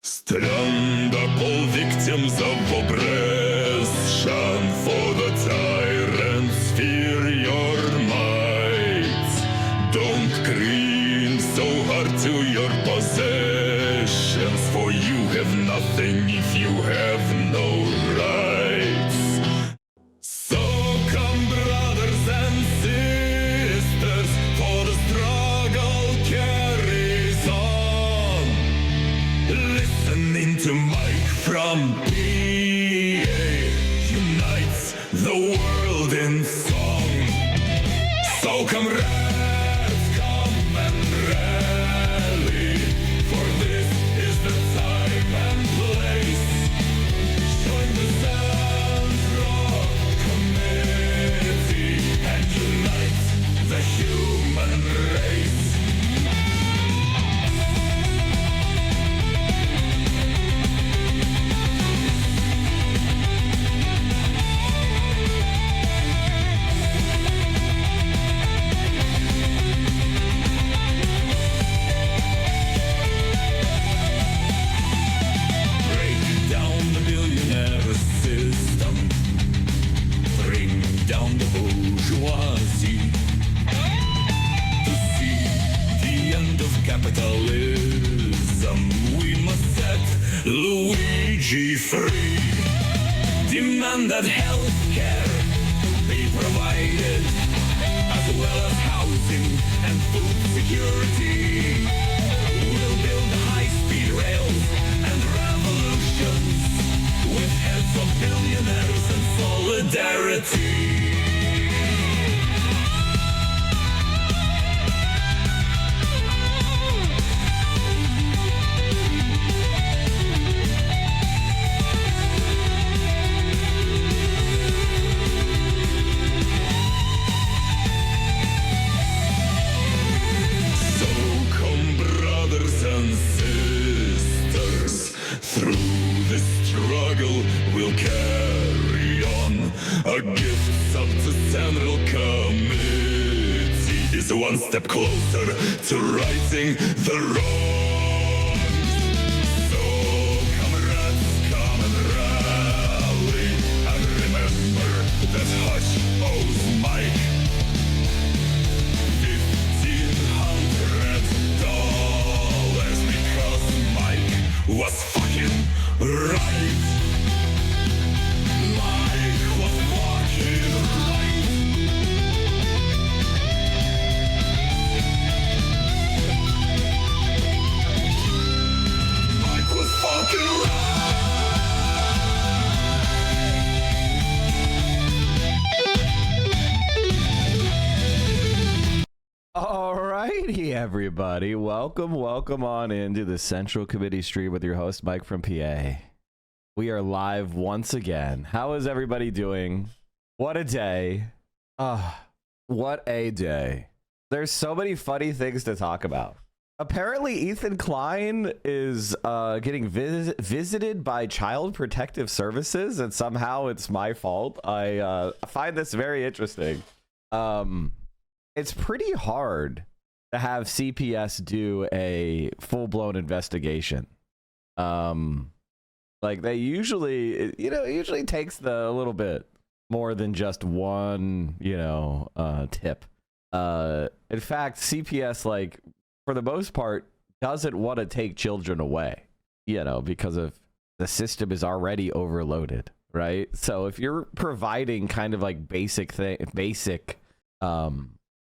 Stand up, all victims of oppression, for the tyrants fear your might. Don't cling so hard to your possessions, for you have nothing if you have no rights. So come, brothers and sisters, for the struggle carries on. Listening to Mike from PA unites the world in song. So comrades, come and rally, for this is the time and place. Join the Central Committee and unite the human race. Break down the billionaire system, bring down the bourgeoisie. To see the end of capitalism, we must set Luigi free. Demand that health care be provided, as well as housing and food security. We'll build high-speed rails and revolutions with heads of billionaires and solidarity. So come, brothers and sisters, through this struggle we'll carry on. A gift up to Central Committee is one step closer to righting the wrongs. So comrades, come and rally, and remember that Hush owes Mike $1,500 because Mike was fucking right. Mike was fucking right. Mike was fucking right. Alrighty, everybody. Welcome on into the Central Committee stream with your host, Mike from PA. We are live once again. How is everybody doing? What a day. What a day. There's so many funny things to talk about. Apparently, Ethan Klein is getting visited by Child Protective Services, and somehow it's my fault. I find this very interesting. It's pretty hard to have CPS do a full-blown investigation. Like they usually, it usually takes a little bit more than just one, tip. In fact, CPS, like for the most part, doesn't want to take children away, because of the system is already overloaded, right? So if you're providing kind of like basic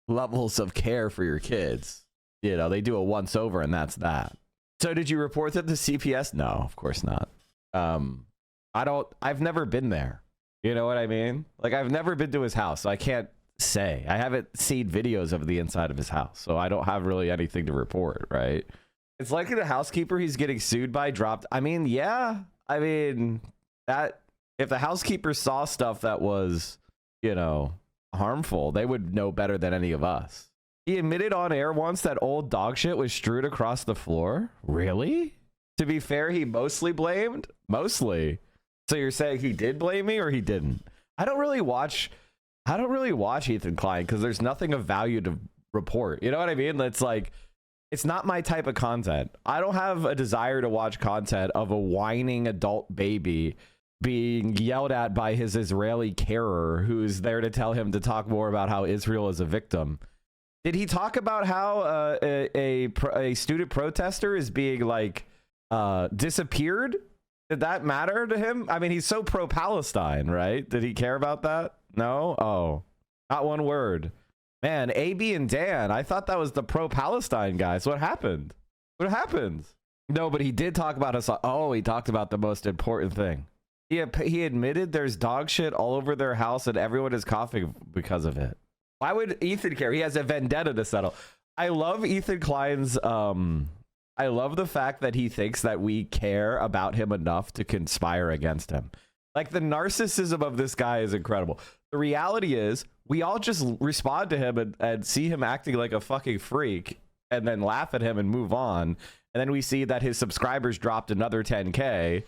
levels of care for your kids, they do a once over and that's that. So did you report them to CPS? No, of course not. I've never been there. You know what I mean? Like I've never been to his house, so I can't say. I haven't seen videos of the inside of his house, so I don't have really anything to report, right? It's like the housekeeper he's getting sued by dropped. I mean, yeah. I mean, that if the housekeeper saw stuff that was, harmful, they would know better than any of us. He admitted on air once that old dog shit was strewed across the floor. Really? To be fair, he mostly blamed. Mostly. So you're saying he did blame me or he didn't? I don't really watch Ethan Klein because there's nothing of value to report. You know what I mean? It's like It's not my type of content. I don't have a desire to watch content of a whining adult baby being yelled at by his Israeli carer who's there to tell him to talk more about how Israel is a victim. Did he talk about how a student protester is being like disappeared? Did that matter to him? I mean, he's so pro-Palestine, right? Did he care about that? No? Oh, not one word. Man, AB and Dan, I thought that was the pro-Palestine guys. What happened? What happened? No, but he did talk about us. Oh, he talked about the most important thing. He admitted there's dog shit all over their house and everyone is coughing because of it. Why would Ethan care? He has a vendetta to settle. I love Ethan Klein's I love the fact that he thinks that we care about him enough to conspire against him. Like, the narcissism of this guy is incredible. The reality is we all just respond to him and see him acting like a fucking freak and then laugh at him and move on. And then we see that his subscribers dropped another 10K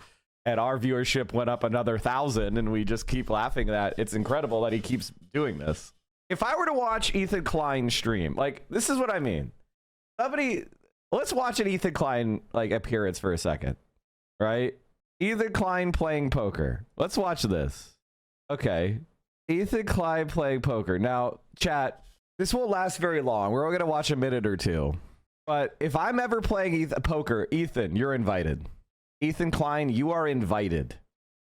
and our viewership went up another 1,000, and we just keep laughing at it's incredible that he keeps doing this. If I were to watch Ethan Klein stream, like, this is what I mean. Let's watch an Ethan Klein like appearance for a second, right? Ethan Klein playing poker. Let's watch this. Okay. Ethan Klein playing poker. Now, chat, this won't last very long. We're all going to watch a minute or two. But if I'm ever playing poker, Ethan, you're invited. Ethan Klein, you are invited.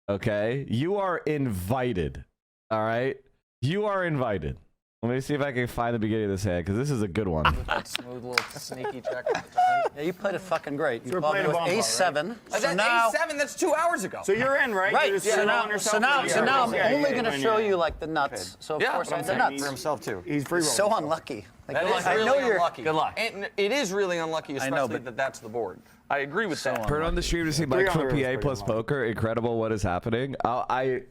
Okay? You are invited. All right? You are invited. Let me see if I can find the beginning of this hand, because this is a good one. That smooth little sneaky check at the time. Yeah, you played it fucking great. You So called we're me playing with a bomb A7. That's So now, A7, that's 2 hours ago. So you're in, right? right. You're just So sitting on now, yourself so now, or so you're- now I'm Yeah, only yeah, going to yeah, show yeah. you like the nuts. So of Yeah, course but I I'm had the saying nuts. for himself too. He's free rolling. So unlucky. Like, That is I really know you're unlucky. Good luck. And it is really unlucky, I know, especially but- that's the board. I agree with that. Turn on the stream to see Mike from PA plus poker. Incredible what is happening. I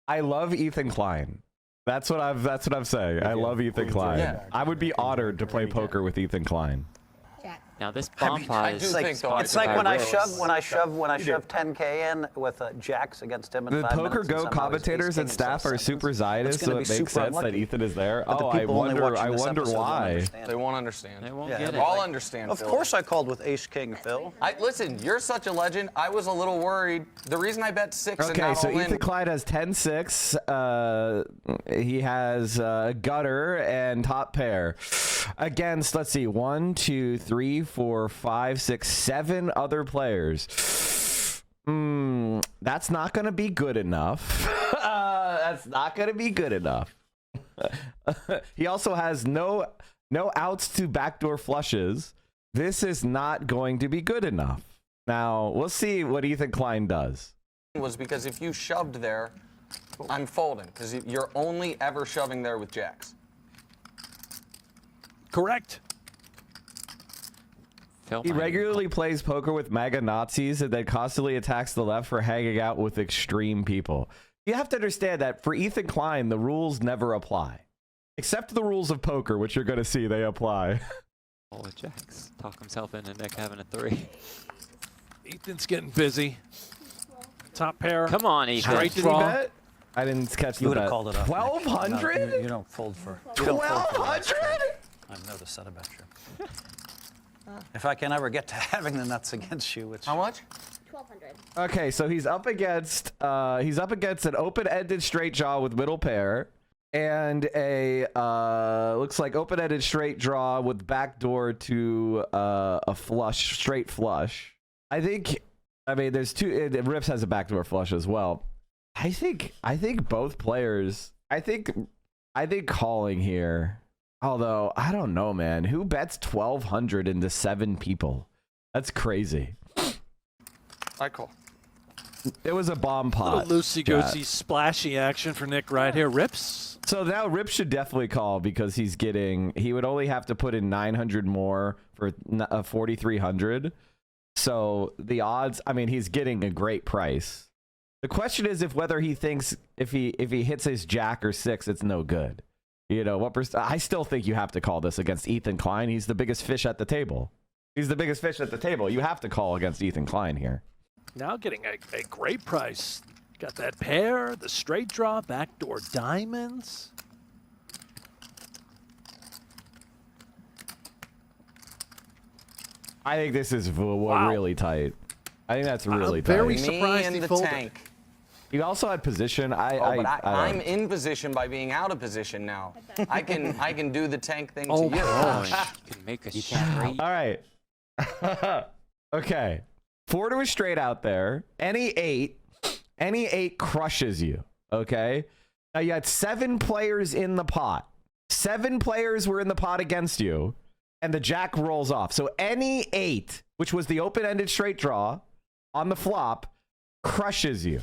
love Ethan Klein. That's what I'm saying. I love Ethan Klein. Yeah. I would be honored to play poker with Ethan Klein. Now this bomb pot I is do think though, It's like when I really- shove 10K in with jacks against him in The 5 Poker minutes, and Go somehow he's commentators ace-king and in staff 6 are super seconds. Zionist, It's so gonna it be makes super sense that unlucky. Ethan is there. But the Oh, I people only wonder watching this episode won't why. understand. They won't understand. they won't Yeah, get they're it. I'll like, understand. Of Phil. course I called with Ace King, Phil. Listen, you're such a legend. I was a little worried. The reason I bet 6 and Okay, not so all in. Ethan Klein has 10-6. He has gutter and top pair against, let's see, 1, 2, 3, 4, 5, 6, 7 other players. That's not going to be good enough. That's not going to be good enough. He also has no outs to backdoor flushes. This is not going to be good enough. Now, we'll see what Ethan Klein does. Was because if you shoved there, I'm folding because you're only ever shoving there with jacks. Correct. Phil He might- regularly plays poker with MAGA Nazis and then constantly attacks the left for hanging out with extreme people. You have to understand that for Ethan Klein, the rules never apply. Except the rules of poker, which you're going to see they apply. Oh, with jacks. Talk himself into Nick having a 3. Ethan's getting busy. Top pair. Come on, Ethan. Straight Did he draw. bet? I didn't catch You the would have bet. called it off. Nick. 1,200? No, you don't fold for. You don't fold for that. 1,200? I've noticed that about you. If I can ever get to having the nuts against you, which How much? 1,200. Okay, so he's up against an open-ended straight draw with middle pair and a looks like open-ended straight draw with backdoor to a flush, straight flush. I mean there's two. Rips has a backdoor flush as well. I think both players. I think calling here. Although I don't know, man. Who bets 1,200 into 7 people? That's crazy. I call. It was a bomb pot. Little loosey-goosey, splashy action for Nick right here. Rips. So now Rip should definitely call because he would only have to put in 900 more for 4,300. So the odds, I mean, he's getting a great price. The question is whether he thinks if he hits his jack or 6, it's no good. You know, I still think you have to call this against Ethan Klein. He's the biggest fish at the table. He's the biggest fish at the table. You have to call against Ethan Klein here. Now getting a great price. Got that pair, the straight draw, backdoor diamonds. I think this is really tight. I think that's really tight. very Me surprised he and the folded. tank. You also had position. I'm in position by being out of position now. I can do the tank thing to you. You can make a straight. All right. Okay. 4 to a straight out there. Any eight crushes you. Okay. Now you had 7 players in the pot. 7 players were in the pot against you, and the jack rolls off. So any 8, which was the open-ended straight draw on the flop, crushes you.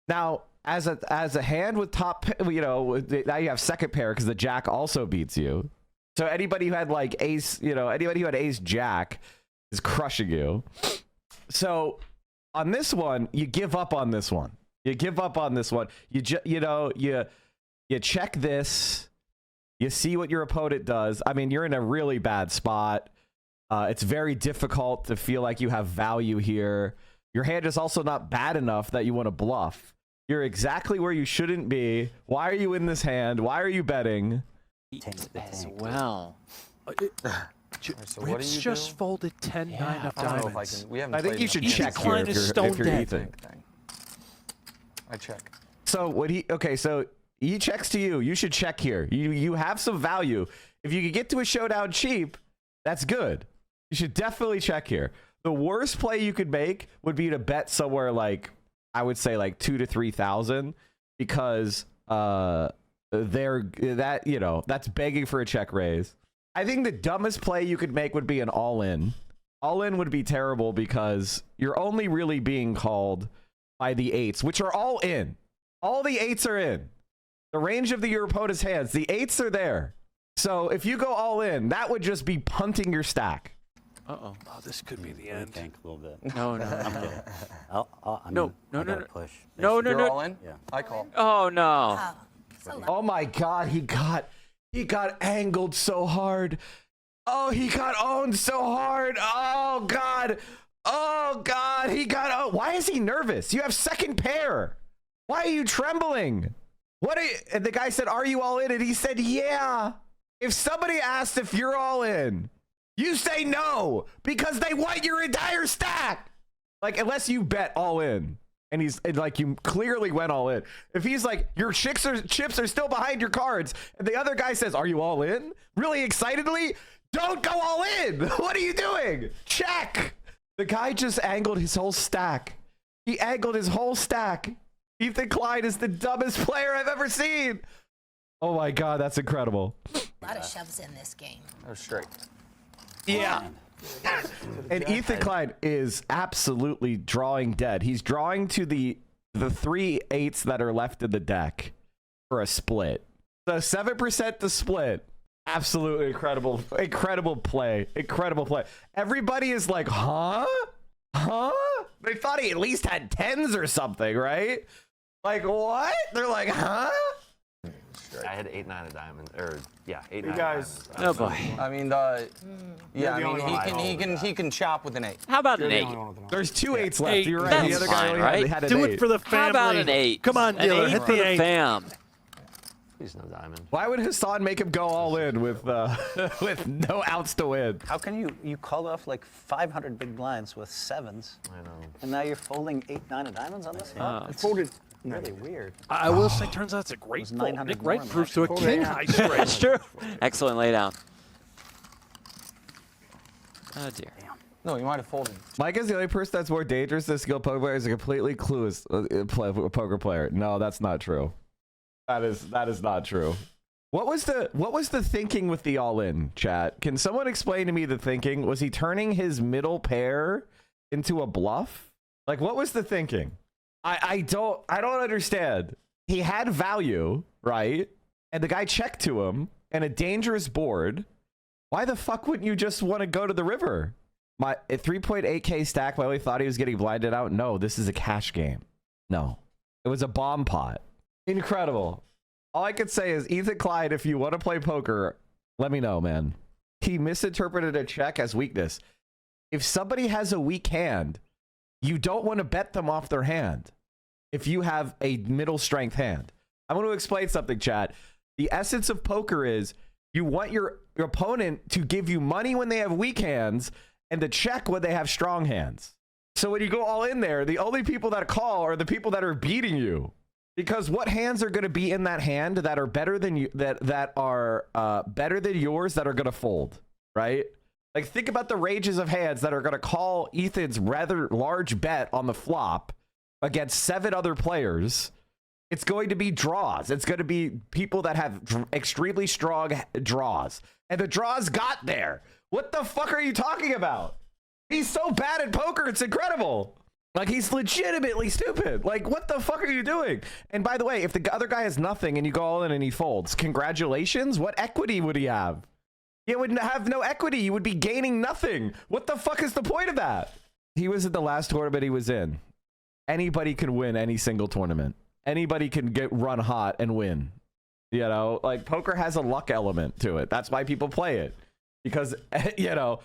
Now, as a hand with top, now you have second pair because the jack also beats you. So anybody who had like ace, anybody who had ace jack is crushing you. So on this one, you give up on this one. You give up on this one. You check this. You see what your opponent does. I mean, you're in a really bad spot. It's very difficult to feel like you have value here. Your hand is also not bad enough that you want to bluff. You're exactly where you shouldn't be. Why are you in this hand? Why are you betting? As well. So what do Rips you just do? folded 10-9 of I don't know if I diamonds. can. We haven't I think played you should enough check games. here Klein if is you're, stone if you're dead. Ethan. Thing. I check. So what so he checks to you. You should check here. You have some value. If you could get to a showdown cheap, that's good. You should definitely check here. The worst play you could make would be to bet somewhere like, I would say like 2,000 to 3,000, because that's begging for a check raise. I think the dumbest play you could make would be an all-in. All-in would be terrible because you're only really being called by the 8s, which are all in. All the 8s are in. The range of your opponent's hands, the 8s are there. So if you go all in, that would just be punting your stack. Uh-oh. Oh, this could be the end. Tank a little bit. No. No, push. No. You're all in? Yeah. I call. Oh, no. Oh my God, he got angled so hard. Oh, he got owned so hard. Oh God. He got owned. Why is he nervous? You have second pair. Why are you trembling? And the guy said, "Are you all in?" And he said, "Yeah." If somebody asked if you're all in, you say no because they want your entire stack. Like, unless you bet all in. And like, you clearly went all in. If he's like, your chips are still behind your cards, and the other guy says, "Are you all in?" really excitedly, don't go all in. What are you doing? Check. The guy just angled his whole stack. He angled his whole stack. Ethan Klein is the dumbest player I've ever seen. Oh my God, that's incredible. A lot of shoves in this game. Oh, straight. Yeah. And Ethan Klein is absolutely drawing dead. He's drawing to the 3 8s that are left in the deck for a split. So 7% to split. Absolutely incredible. Incredible play. Incredible play. Everybody is like, huh? They thought he at least had 10s or something, right? Like, what? They're like, huh? I had 8-9 of diamonds, or yeah, 8-9. You guys. Oh, boy. I mean, he can chop with an 8. How about an 8? There's 2 8s left. 8. You're right. That's The other guy fine, only right? had an Do 8. it for the family. How about an 8? Come on, an dealer. 8 Hit for the the 8. fam. Please no diamond. Why would Hassan make him go all in with with no outs to win? How can you called off like 500 big blinds with 7s, I know. and now you're folding 8-9 of diamonds on this hand? It's folded. Really weird. I will say, turns out it's a great was fold. 900 Nick more Wright than proves to a actually. king high straight. That's true. Excellent laydown. Oh, dear. No, you might have folded. Mike is the only person that's more dangerous than a skilled poker player. Is a completely clueless poker player. No, that's not true. That is not true. What was the thinking with the all-in, chat? Can someone explain to me the thinking? Was he turning his middle pair into a bluff? Like, what was the thinking? I don't understand. He had value, right? And the guy checked to him and a dangerous board. Why the fuck wouldn't you just want to go to the river? My 3.8k stack, I only thought he was getting blinded out. No, this is a cash game. No, it was a bomb pot. Incredible. All I could say is, Ethan Klein, if you want to play poker, let me know, man. He misinterpreted a check as weakness. If somebody has a weak hand, you don't want to bet them off their hand. If you have a middle strength hand, I want to explain something, chat. The essence of poker is you want your opponent to give you money when they have weak hands and to check when they have strong hands. So when you go all in there, the only people that call are the people that are beating you. Because what hands are going to be in that hand that are better than you, that are better than yours, that are going to fold, right? Like, think about the ranges of hands that are going to call Ethan's rather large bet on the flop against 7 other players. It's going to be draws. It's going to be people that have extremely strong draws. And the draws got there. What the fuck are you talking about? He's so bad at poker, it's incredible. Like, he's legitimately stupid. Like, what the fuck are you doing? And by the way, if the other guy has nothing and you go all in and he folds, congratulations. What equity would he have? He would have no equity. You would be gaining nothing. What the fuck is the point of that? He was at the last tournament he was in. Anybody can win any single tournament. Anybody can run hot and win. You know, like, poker has a luck element to it. That's why people play it. Because, you know,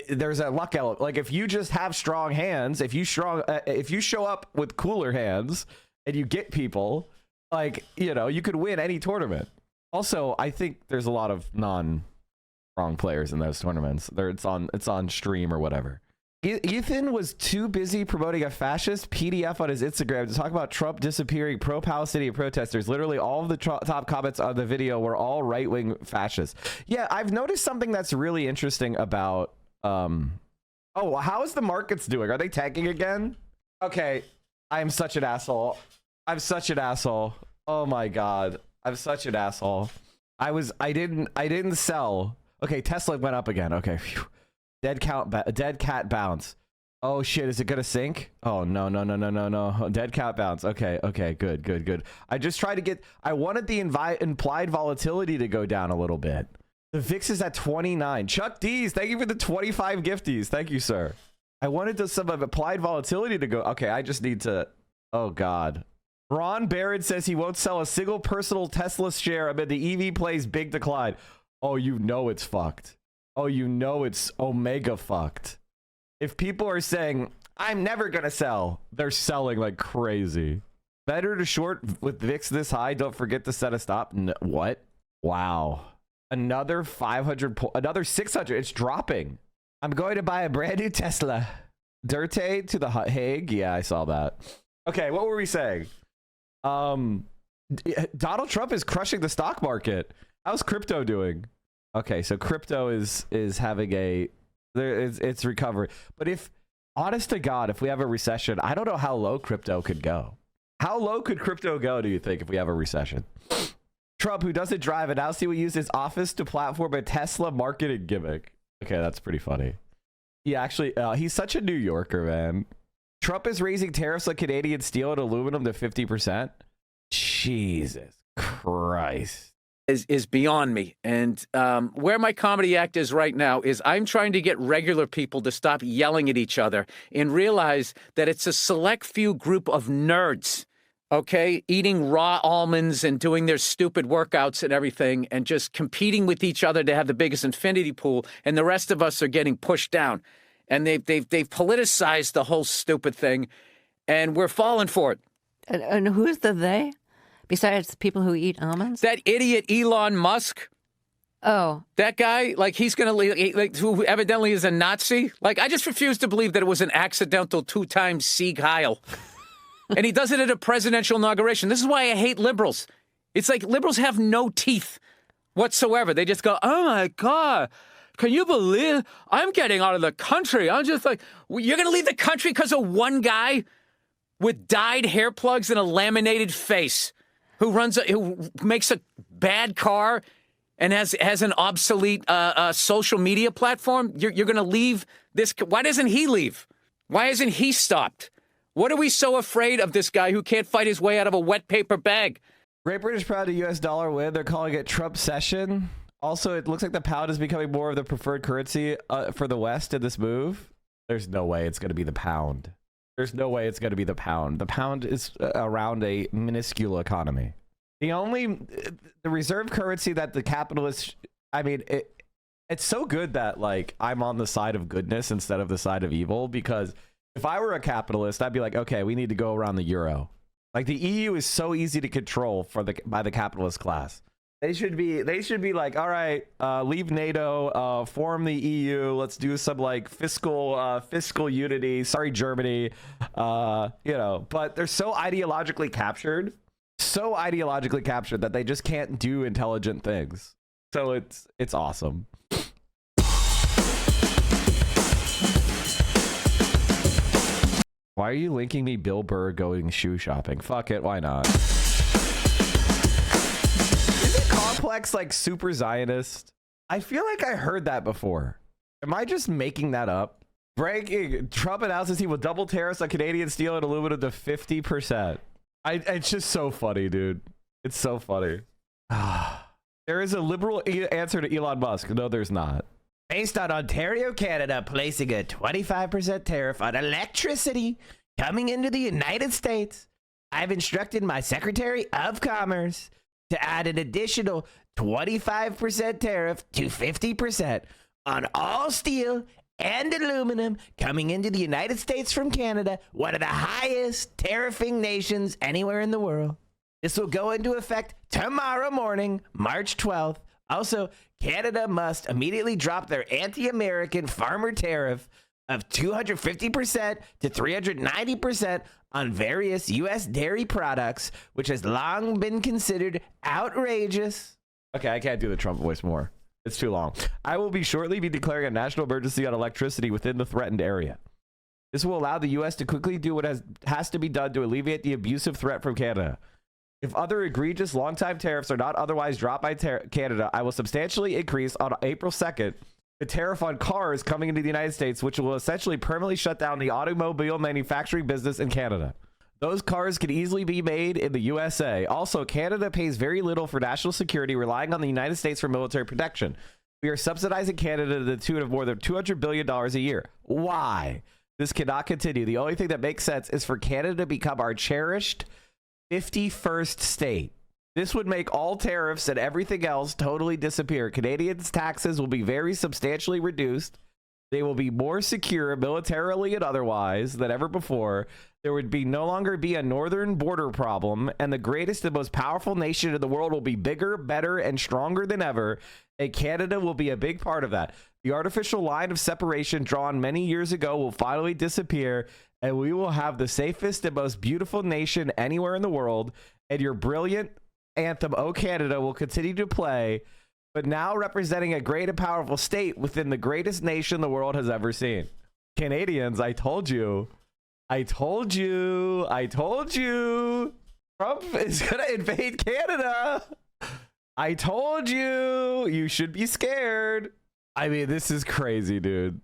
there's a luck element. Like, if you just have strong hands, if you show up with cooler hands and you get people, like, you know, you could win any tournament. Also, I think there's a lot of non-strong players in those tournaments. It's on stream or whatever. Ethan was too busy promoting a fascist PDF on his Instagram to talk about Trump disappearing pro-Palestinian protesters. Literally all of the top comments on the video were all right-wing fascists. Yeah, I've noticed something that's really interesting about oh, how is the markets doing? Are they tanking again? Okay, I'm such an asshole. I'm such an asshole. Oh my god, I'm such an asshole. I didn't sell. Okay, Tesla went up again. Okay, phew. Dead cat bounce. Oh shit, is it gonna sink? Oh no. Dead cat bounce. Okay, good. I wanted the implied volatility to go down a little bit. The VIX is at 29. Chuck D's, thank you for the 25 gifties. Thank you, sir. I wanted some of applied volatility to go. Okay, I just need to. Oh god. Ron Barrett says he won't sell a single personal Tesla share amid the EV plays big decline. Oh, you know it's fucked. Oh, you know it's omega fucked. If people are saying, I'm never going to sell, they're selling like crazy. Better to short with VIX this high. Don't forget to set a stop. What? Wow. Another 500, another 600. It's dropping. I'm going to buy a brand new Tesla. Dirte to the Hague. Yeah, I saw that. Okay, what were we saying? Donald Trump is crushing the stock market. How's crypto doing? Okay, so crypto is having it's recovery. But if, honest to God, if we have a recession, I don't know how low crypto could go. How low could crypto go, do you think, if we have a recession? Trump, who doesn't drive, announced he will use his office to platform a Tesla marketing gimmick. Okay, that's pretty funny. Yeah, actually, he's such a New Yorker, man. Trump is raising tariffs on Canadian steel and aluminum to 50%. Jesus Christ. Is beyond me. And where my comedy act is right now is I'm trying to get regular people to stop yelling at each other and realize that it's a select few group of nerds, okay, eating raw almonds and doing their stupid workouts and everything and just competing with each other to have the biggest infinity pool, and the rest of us are getting pushed down. And they've politicized the whole stupid thing, and we're falling for it. And who's the they? Besides people who eat almonds? That idiot Elon Musk. Oh. That guy, like, he's going to, like, who evidently is a Nazi. Like, I just refuse to believe that it was an accidental 2-time Sieg Heil. And he does it at a presidential inauguration. This is why I hate liberals. It's like liberals have no teeth whatsoever. They just go, oh my God, can you believe I'm getting out of the country? I'm just like, you're going to leave the country because of one guy with dyed hair plugs and a laminated face? Who makes a bad car and has an obsolete social media platform? You're going to leave this? Why doesn't he leave? Why isn't he stopped? What are we so afraid of this guy who can't fight his way out of a wet paper bag? Great British proud to US dollar win. They're calling it Trump session. Also, it looks like the pound is becoming more of the preferred currency for the West in this move. There's no way it's going to be the pound. There's no way it's going to be the pound. The pound is around a minuscule economy. The reserve currency that the capitalists, I mean, it's so good that, like, I'm on the side of goodness instead of the side of evil, because if I were a capitalist, I'd be like, okay, we need to go around the euro. Like, the EU is so easy to control by the capitalist class. They should be like, all right, leave NATO, form the EU. Let's do some like fiscal unity. Sorry, Germany. But they're so ideologically captured that they just can't do intelligent things. So it's awesome. Why are you linking me Bill Burr going shoe shopping? Fuck it, why not? Complex like super Zionist. I feel like I heard that before. Am I just making that up? Trump announces he will double tariffs on Canadian steel and aluminum to 50%. It's just so funny, dude. It's so funny. There is a liberal answer to Elon Musk. No, there's not. Based on Ontario, Canada placing a 25% tariff on electricity coming into the United States, I've instructed my Secretary of Commerce to add an additional 25% tariff to 50% on all steel and aluminum coming into the United States from Canada, one of the highest tariffing nations anywhere in the world. This will go into effect tomorrow morning, March 12th. Also, Canada must immediately drop their anti-American farmer tariff of 250% to 390% on various U.S. dairy products, which has long been considered outrageous. Okay, I can't do the Trump voice more. It's too long. I will shortly be declaring a national emergency on electricity within the threatened area. This will allow the U.S. to quickly do what has to be done to alleviate the abusive threat from Canada. If other egregious long-time tariffs are not otherwise dropped by Canada, I will substantially increase on April 2nd the tariff on cars coming into the United States, which will essentially permanently shut down the automobile manufacturing business in Canada. Those cars can easily be made in the USA. Also, Canada pays very little for national security, relying on the United States for military protection. We are subsidizing Canada to the tune of more than $200 billion a year. Why? This cannot continue. The only thing that makes sense is for Canada to become our cherished 51st state. This would make all tariffs and everything else totally disappear. Canadians' taxes will be very substantially reduced. They will be more secure militarily and otherwise than ever before. There would no longer be a northern border problem, and the greatest and most powerful nation in the world will be bigger, better, and stronger than ever, and Canada will be a big part of that. The artificial line of separation drawn many years ago will finally disappear, and we will have the safest and most beautiful nation anywhere in the world, and your brilliant anthem, "O Canada," will continue to play, but now representing a great and powerful state within the greatest nation the world has ever seen. Canadians, I told you. Trump is gonna invade Canada. I told you. You should be scared. I mean, this is crazy, dude.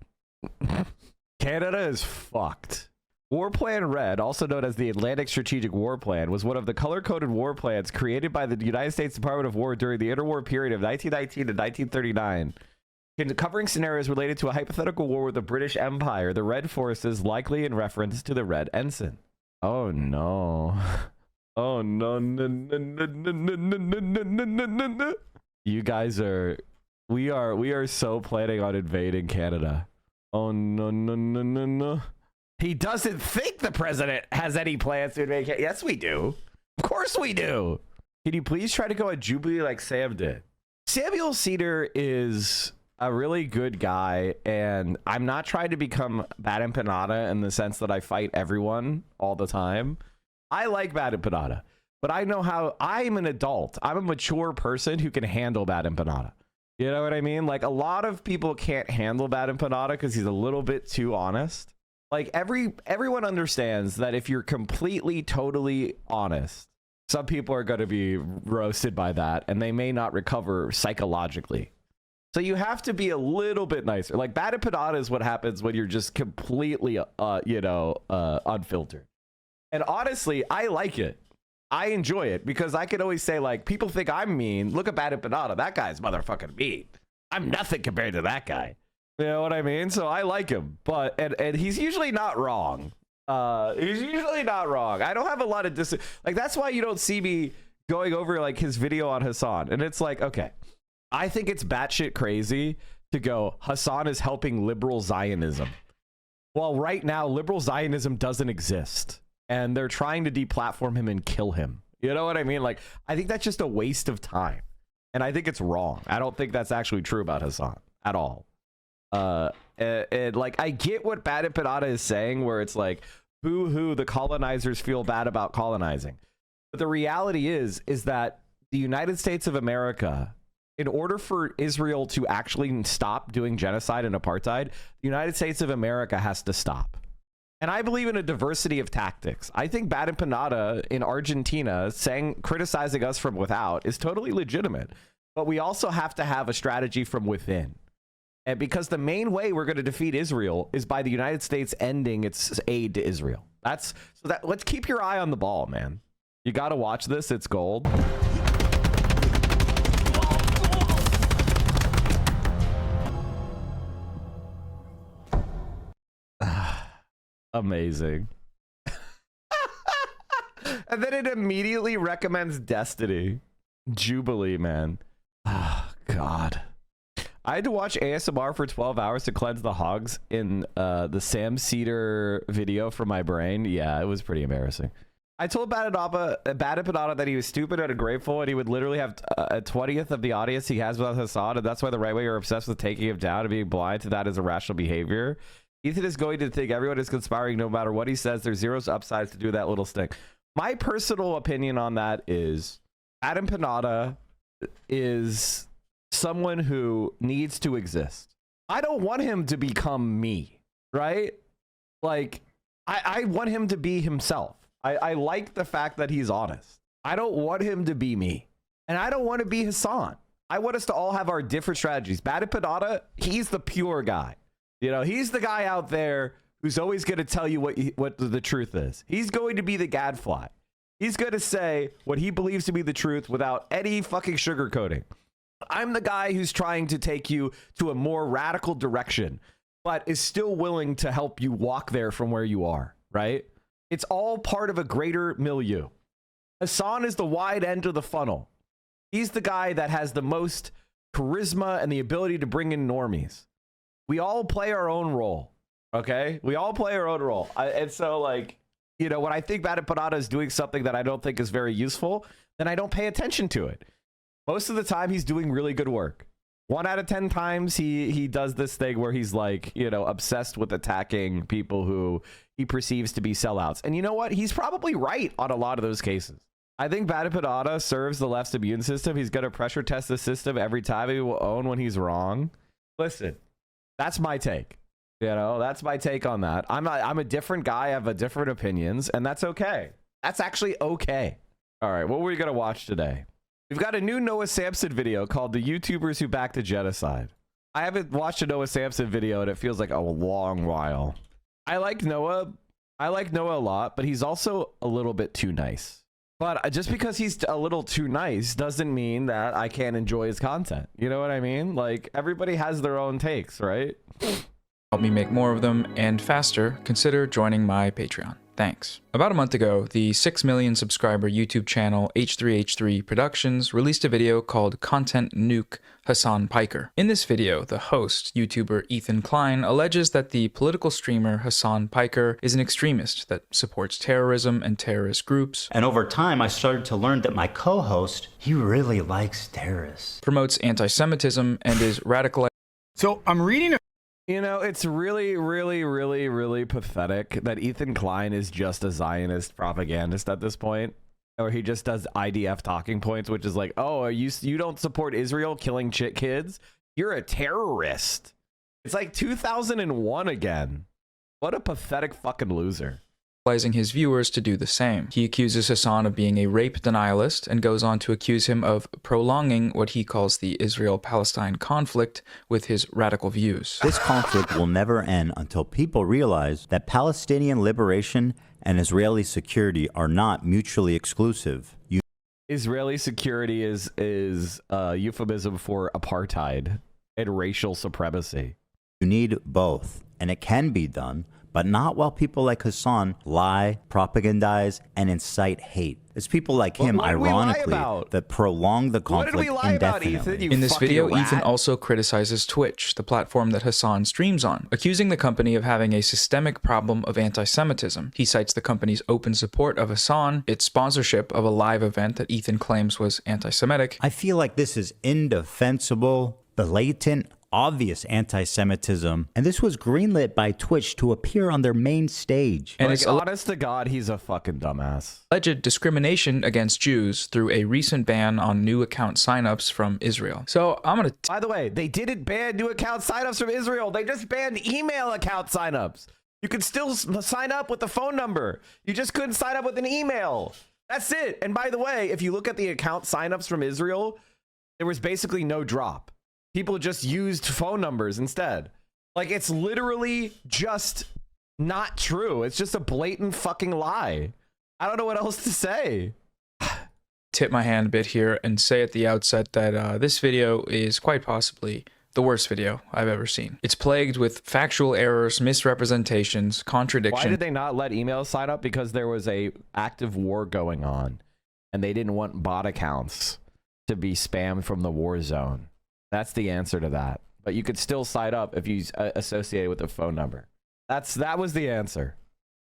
Canada is fucked. War Plan Red, also known as the Atlantic Strategic War Plan, was one of the color-coded war plans created by the United States Department of War during the interwar period of 1919 to 1939. Covering scenarios related to a hypothetical war with the British Empire, the Red Forces, likely in reference to the Red Ensign. Oh no. Oh no, no, no, no, no, no, no, no, no, no. You guys are, we are so planning on invading Canada. Oh no, no, no, no, no. He doesn't think the president has any plans to invade Canada. Yes, we do. Of course we do. Can you please try to go on Jubilee like Sam did? Samuel Cedar is a really good guy, and I'm not trying to become BadEmpanada in the sense that I fight everyone all the time. I like BadEmpanada, but I know how I'm an adult. I'm a mature person who can handle BadEmpanada. You know what I mean? Like, a lot of people can't handle BadEmpanada because he's a little bit too honest. Like, everyone understands that if you're completely, totally honest, some people are going to be roasted by that, and they may not recover psychologically. So you have to be a little bit nicer. Like, BadEmpanada is what happens when you're just completely, unfiltered. And honestly, I like it. I enjoy it because I can always say, like, people think I'm mean. Look at BadEmpanada. That guy's motherfucking mean. I'm nothing compared to that guy. You know what I mean? So I like him, but and he's usually not wrong. He's usually not wrong. I don't have a lot of like, that's why you don't see me going over like his video on Hassan. And it's like, okay, I think it's batshit crazy to go, Hassan is helping liberal Zionism. Well, right now, liberal Zionism doesn't exist, and they're trying to deplatform him and kill him. You know what I mean? Like, I think that's just a waste of time. And I think it's wrong. I don't think that's actually true about Hassan at all. And like, I get what BadEmpanada is saying, where it's like, boo-hoo, the colonizers feel bad about colonizing. But the reality is that the United States of America, in order for Israel to actually stop doing genocide and apartheid, the United States of America has to stop. And I believe in a diversity of tactics. I think BadEmpanada in Argentina criticizing us from without is totally legitimate. But we also have to have a strategy from within. And because the main way we're going to defeat Israel is by the United States ending its aid to Israel. Let's keep your eye on the ball, man. You got to watch this. It's gold. Amazing. And then it immediately recommends Destiny. Jubilee, man. Oh, God. I had to watch ASMR for 12 hours to cleanse the hogs in the Sam Cedar video from my brain. Yeah, it was pretty embarrassing. I told BadEmpanada that he was stupid and ungrateful, and he would literally have a 20th of the audience he has without Hassan, and that's why the right way are obsessed with taking him down and being blind to that as irrational behavior. Ethan is going to think everyone is conspiring no matter what he says. There's zero upsides to do that little stick. My personal opinion on that is BadEmpanada is someone who needs to exist. I don't want him to become me, right? Like, I want him to be himself. I like the fact that he's honest. I don't want him to be me. And I don't want to be Hassan. I want us to all have our different strategies. BadEmpanada, he's the pure guy. You know, he's the guy out there who's always going to tell you what the truth is. He's going to be the gadfly. He's going to say what he believes to be the truth without any fucking sugarcoating. I'm the guy who's trying to take you to a more radical direction, but is still willing to help you walk there from where you are, right? It's all part of a greater milieu. Hassan is the wide end of the funnel. He's the guy that has the most charisma and the ability to bring in normies. We all play our own role, okay? We all play our own role. And so, like, you know, when I think BadEmpanada is doing something that I don't think is very useful, then I don't pay attention to it. Most of the time, he's doing really good work. 1 out of 10 times, he does this thing where he's, like, you know, obsessed with attacking people who he perceives to be sellouts. And you know what? He's probably right on a lot of those cases. I think BadEmpanada serves the left's immune system. He's going to pressure test the system every time. He will own when he's wrong. Listen. That's my take. You know, that's my take on that. I'm a different guy. I have a different opinions, and that's okay. That's actually okay. All right, what were we going to watch today? We've got a new Noah Samson video called The YouTubers Who Backed the Genocide. I haven't watched a Noah Samson video, and it feels like a long while. I like Noah. I like Noah a lot, but he's also a little bit too nice. But just because he's a little too nice doesn't mean that I can't enjoy his content. You know what I mean? Like, everybody has their own takes, right? Help me make more of them and faster, consider joining my Patreon. Thanks. About a month ago, the 6 million subscriber YouTube channel H3H3 Productions released a video called Content Nuke Hassan Piker. In this video, the host, YouTuber Ethan Klein, alleges that the political streamer Hassan Piker is an extremist that supports terrorism and terrorist groups. And over time, I started to learn that my co-host, he really likes terrorists. Promotes anti-Semitism and is radicalized. So I'm reading a You know, it's really, really, really, really pathetic that Ethan Klein is just a Zionist propagandist at this point. Or he just does IDF talking points, which is like, oh, you don't support Israel killing kids? You're a terrorist. It's like 2001 again. What a pathetic fucking loser. His viewers to do the same. He accuses Hassan of being a rape denialist and goes on to accuse him of prolonging what he calls the Israel-Palestine conflict with his radical views. This conflict will never end until people realize that Palestinian liberation and Israeli security are not mutually exclusive. Israeli security is a euphemism for apartheid and racial supremacy. You need both, and it can be done but not while people like Hassan lie, propagandize, and incite hate. It's people like him, what did we lie ironically, about? that prolong the What did conflict we lie about, indefinitely. Ethan? You In this fucking video, rat? Ethan also criticizes Twitch, the platform that Hassan streams on, accusing the company of having a systemic problem of anti-Semitism. He cites the company's open support of Hassan, its sponsorship of a live event that Ethan claims was anti-Semitic. I feel like this is indefensible, blatant, obvious anti-Semitism, and this was greenlit by Twitch to appear on their main stage. And Like, it's honest to God, he's a fucking dumbass. alleged discrimination against Jews through a recent ban on new account signups from Israel. So I'm gonna By the way, they didn't ban new account signups from Israel. They just banned email account signups. You could still sign up with the phone number. You just couldn't sign up with an email. That's it. And by the way, if you look at the account signups from Israel, there was basically no drop. People just used phone numbers instead. Like, it's literally just not true. It's just a blatant fucking lie. I don't know what else to say. tip my hand a bit here and say at the outset that this video is quite possibly the worst video I've ever seen. It's plagued with factual errors, misrepresentations, contradictions. Why did they not let email sign up? Because there was a active war going on, and they didn't want bot accounts to be spammed from the war zone. That's the answer to that. But you could still sign up if you associate it with a phone number. That was the answer.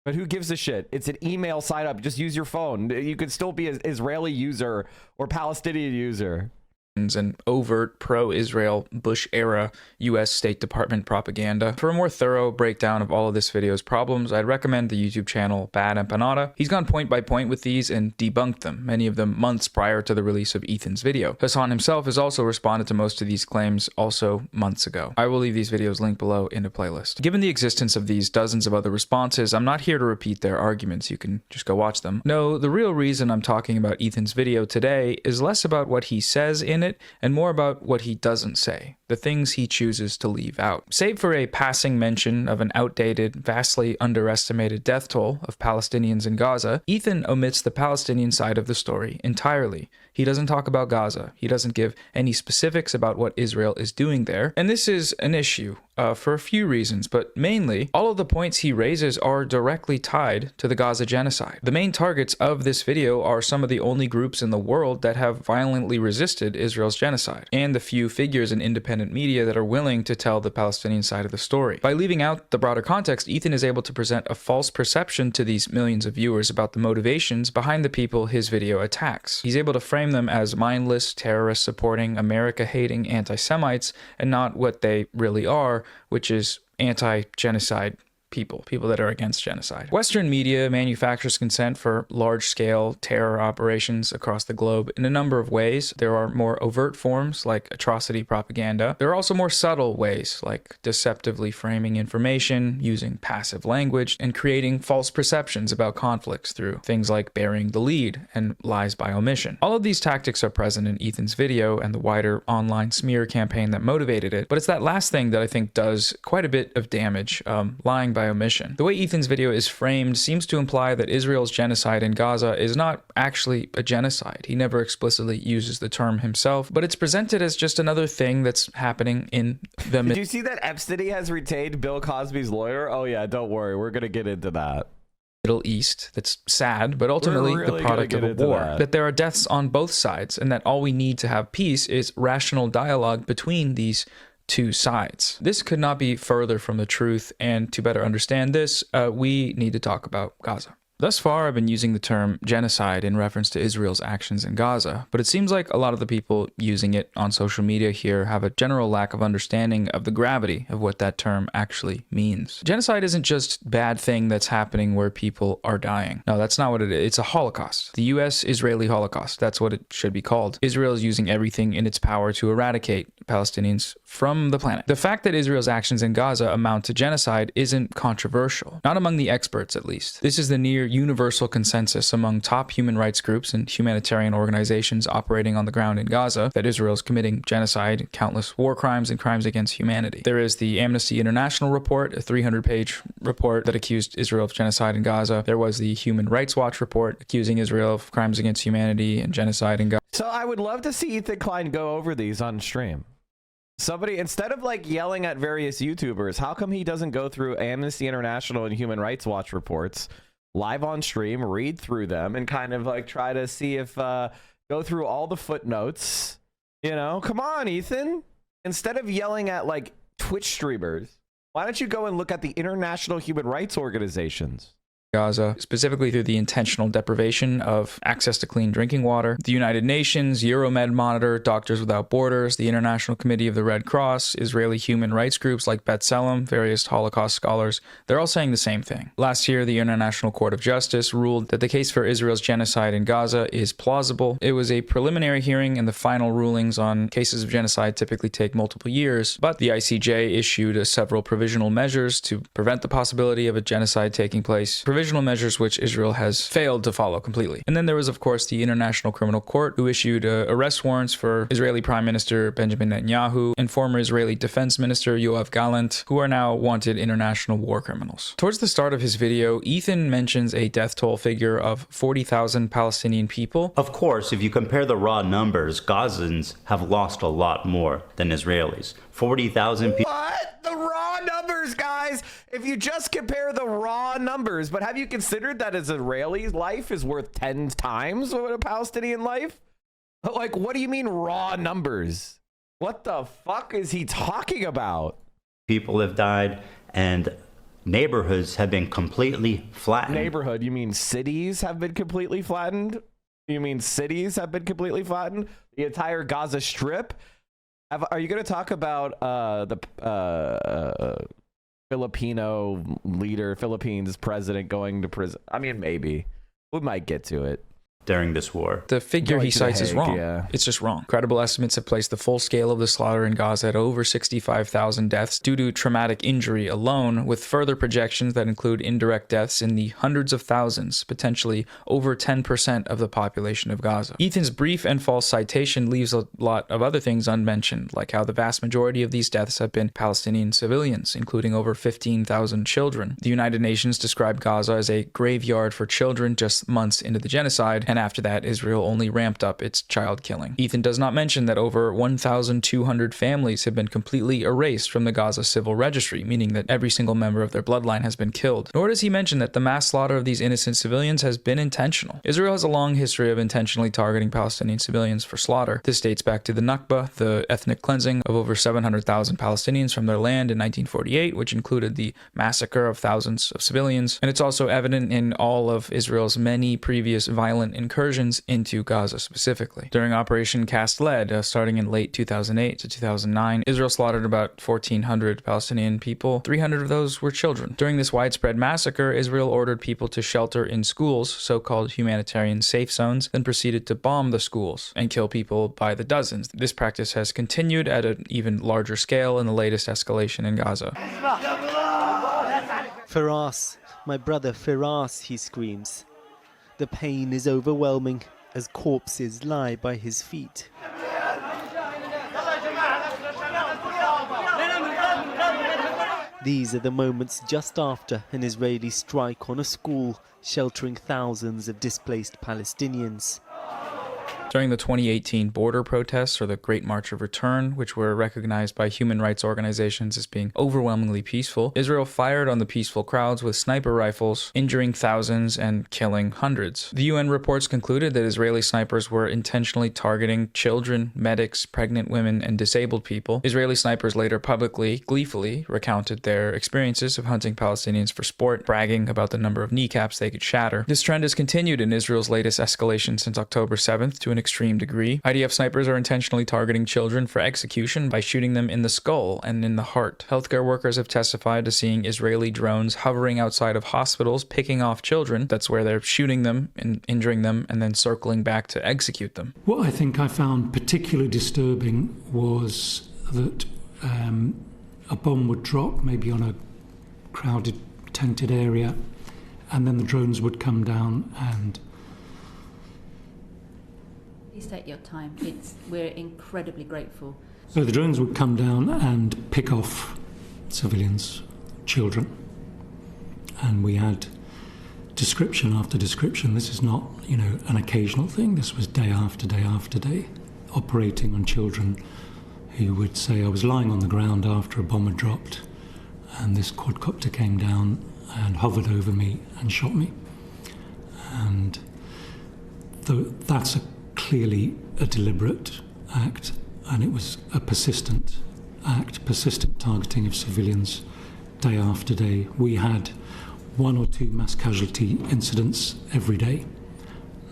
But who gives a shit? It's an email sign up. Just use your phone. You could still be an Israeli user or Palestinian user. And overt pro-Israel Bush-era U.S. State Department propaganda. For a more thorough breakdown of all of this video's problems, I'd recommend the YouTube channel BadEmpanada. He's gone point by point with these and debunked them, many of them months prior to the release of Ethan's video. Hassan himself has also responded to most of these claims also months ago. I will leave these videos linked below in a playlist. Given the existence of these dozens of other responses, I'm not here to repeat their arguments. You can just go watch them. No, the real reason I'm talking about Ethan's video today is less about what he says in it and more about what he doesn't say, the things he chooses to leave out. Save for a passing mention of an outdated, vastly underestimated death toll of Palestinians in Gaza, Ethan omits the Palestinian side of the story entirely. He doesn't talk about Gaza. He doesn't give any specifics about what Israel is doing there. And this is an issue for a few reasons, but mainly, all of the points he raises are directly tied to the Gaza genocide. The main targets of this video are some of the only groups in the world that have violently resisted Israel's genocide, and the few figures in independent media that are willing to tell the Palestinian side of the story. By leaving out the broader context, Ethan is able to present a false perception to these millions of viewers about the motivations behind the people his video attacks. He's able to frame them as mindless, terrorist-supporting, America-hating anti-Semites, and not what they really are, which is anti-genocide people that are against genocide. Western media manufactures consent for large-scale terror operations across the globe in a number of ways. There are more overt forms like atrocity propaganda. There are also more subtle ways like deceptively framing information, using passive language, and creating false perceptions about conflicts through things like burying the lead and lies by omission. All of these tactics are present in Ethan's video and the wider online smear campaign that motivated it, but it's that last thing that I think does quite a bit of damage, lying by omission. The way Ethan's video is framed seems to imply that Israel's genocide in Gaza is not actually a genocide. He never explicitly uses the term himself, but it's presented as just another thing that's happening in the Did you see that Epstein has retained Bill Cosby's lawyer? Oh yeah, don't worry. We're going to get into that. Middle East that's sad, but ultimately We're really the product of gonna a get into war. That there are deaths on both sides, and that all we need to have peace is rational dialogue between these two sides. This could not be further from the truth, and to better understand this, we need to talk about Gaza. Thus far, I've been using the term genocide in reference to Israel's actions in Gaza, but it seems like a lot of the people using it on social media here have a general lack of understanding of the gravity of what that term actually means. Genocide isn't just a bad thing that's happening where people are dying. No, that's not what it is. It's a Holocaust. The US-Israeli Holocaust. That's what it should be called. Israel is using everything in its power to eradicate Palestinians from the planet. The fact that Israel's actions in Gaza amount to genocide isn't controversial. Not among the experts, at least. This is the near universal consensus among top human rights groups and humanitarian organizations operating on the ground in Gaza that Israel is committing genocide, countless war crimes, and crimes against humanity. There is the Amnesty International report, a 300-page report that accused Israel of genocide in Gaza. There was the Human Rights Watch report accusing Israel of crimes against humanity and genocide in Gaza. So I would love to see Ethan Klein go over these on stream. Somebody, instead of like yelling at various YouTubers, how come he doesn't go through Amnesty International and Human Rights Watch reports live on stream, read through them, and kind of like try to see if go through all the footnotes? You know, come on, Ethan. Instead of yelling at like Twitch streamers, why don't you go and look at the international human rights organizations? Gaza, specifically through the intentional deprivation of access to clean drinking water. The United Nations, Euromed Monitor, Doctors Without Borders, the International Committee of the Red Cross, Israeli human rights groups like B'Tselem, various Holocaust scholars, they're all saying the same thing. Last year, the International Court of Justice ruled that the case for Israel's genocide in Gaza is plausible. It was a preliminary hearing, and the final rulings on cases of genocide typically take multiple years, but the ICJ issued several provisional measures to prevent the possibility of a genocide taking place. Provisional measures which Israel has failed to follow completely. And then there was, of course, the International Criminal Court, who issued arrest warrants for Israeli Prime Minister Benjamin Netanyahu and former Israeli Defense Minister Yoav Gallant, who are now wanted international war criminals. Towards the start of his video, Ethan mentions a death toll figure of 40,000 Palestinian people. Of course, if you compare the raw numbers, Gazans have lost a lot more than Israelis. 40,000 people. What? The raw numbers, guys. If you just compare the raw numbers, but have you considered that an Israeli life is worth 10 times what a Palestinian life? Like, what do you mean raw numbers? What the fuck is he talking about? People have died and neighborhoods have been completely flattened. Neighborhood, you mean cities have been completely flattened? You mean cities have been completely flattened? The entire Gaza Strip? Are you going to talk about the Filipino leader, Philippines president going to prison? I mean, maybe. We might get to it. During this war. The figure he cites is wrong. Yeah. It's just wrong. Credible estimates have placed the full scale of the slaughter in Gaza at over 65,000 deaths due to traumatic injury alone, with further projections that include indirect deaths in the hundreds of thousands, potentially over 10% of the population of Gaza. Ethan's brief and false citation leaves a lot of other things unmentioned, like how the vast majority of these deaths have been Palestinian civilians, including over 15,000 children. The United Nations described Gaza as a graveyard for children just months into the genocide, and after that, Israel only ramped up its child killing. Ethan does not mention that over 1,200 families have been completely erased from the Gaza civil registry, meaning that every single member of their bloodline has been killed. Nor does he mention that the mass slaughter of these innocent civilians has been intentional. Israel has a long history of intentionally targeting Palestinian civilians for slaughter. This dates back to the Nakba, the ethnic cleansing of over 700,000 Palestinians from their land in 1948, which included the massacre of thousands of civilians. And it's also evident in all of Israel's many previous violent incursions into Gaza specifically. During Operation Cast Lead, starting in late 2008 to 2009, Israel slaughtered about 1,400 Palestinian people. 300 of those were children. During this widespread massacre, Israel ordered people to shelter in schools, so-called humanitarian safe zones, then proceeded to bomb the schools and kill people by the dozens. This practice has continued at an even larger scale in the latest escalation in Gaza. Firas, my brother Firas, he screams. The pain is overwhelming as corpses lie by his feet. These are the moments just after an Israeli strike on a school sheltering thousands of displaced Palestinians. During the 2018 border protests, or the Great March of Return, which were recognized by human rights organizations as being overwhelmingly peaceful, Israel fired on the peaceful crowds with sniper rifles, injuring thousands and killing hundreds. The UN reports concluded that Israeli snipers were intentionally targeting children, medics, pregnant women, and disabled people. Israeli snipers later publicly, gleefully, recounted their experiences of hunting Palestinians for sport, bragging about the number of kneecaps they could shatter. This trend has continued in Israel's latest escalation since October 7th to an extreme degree. IDF snipers are intentionally targeting children for execution by shooting them in the skull and in the heart. Healthcare workers have testified to seeing Israeli drones hovering outside of hospitals, picking off children. That's where they're shooting them and injuring them and then circling back to execute them. What I think I found particularly disturbing was that a bomb would drop maybe on a crowded, tented area, and then the drones would come down and take your time. We're incredibly grateful. So the drones would come down and pick off civilians, children, and we had description after description. This is not, an occasional thing. This was day after day after day, operating on children who would say I was lying on the ground after a bomb had dropped, and this quadcopter came down and hovered over me and shot me. And that's clearly a deliberate act, and it was a persistent act, persistent targeting of civilians day after day. We had 1 or 2 mass casualty incidents every day,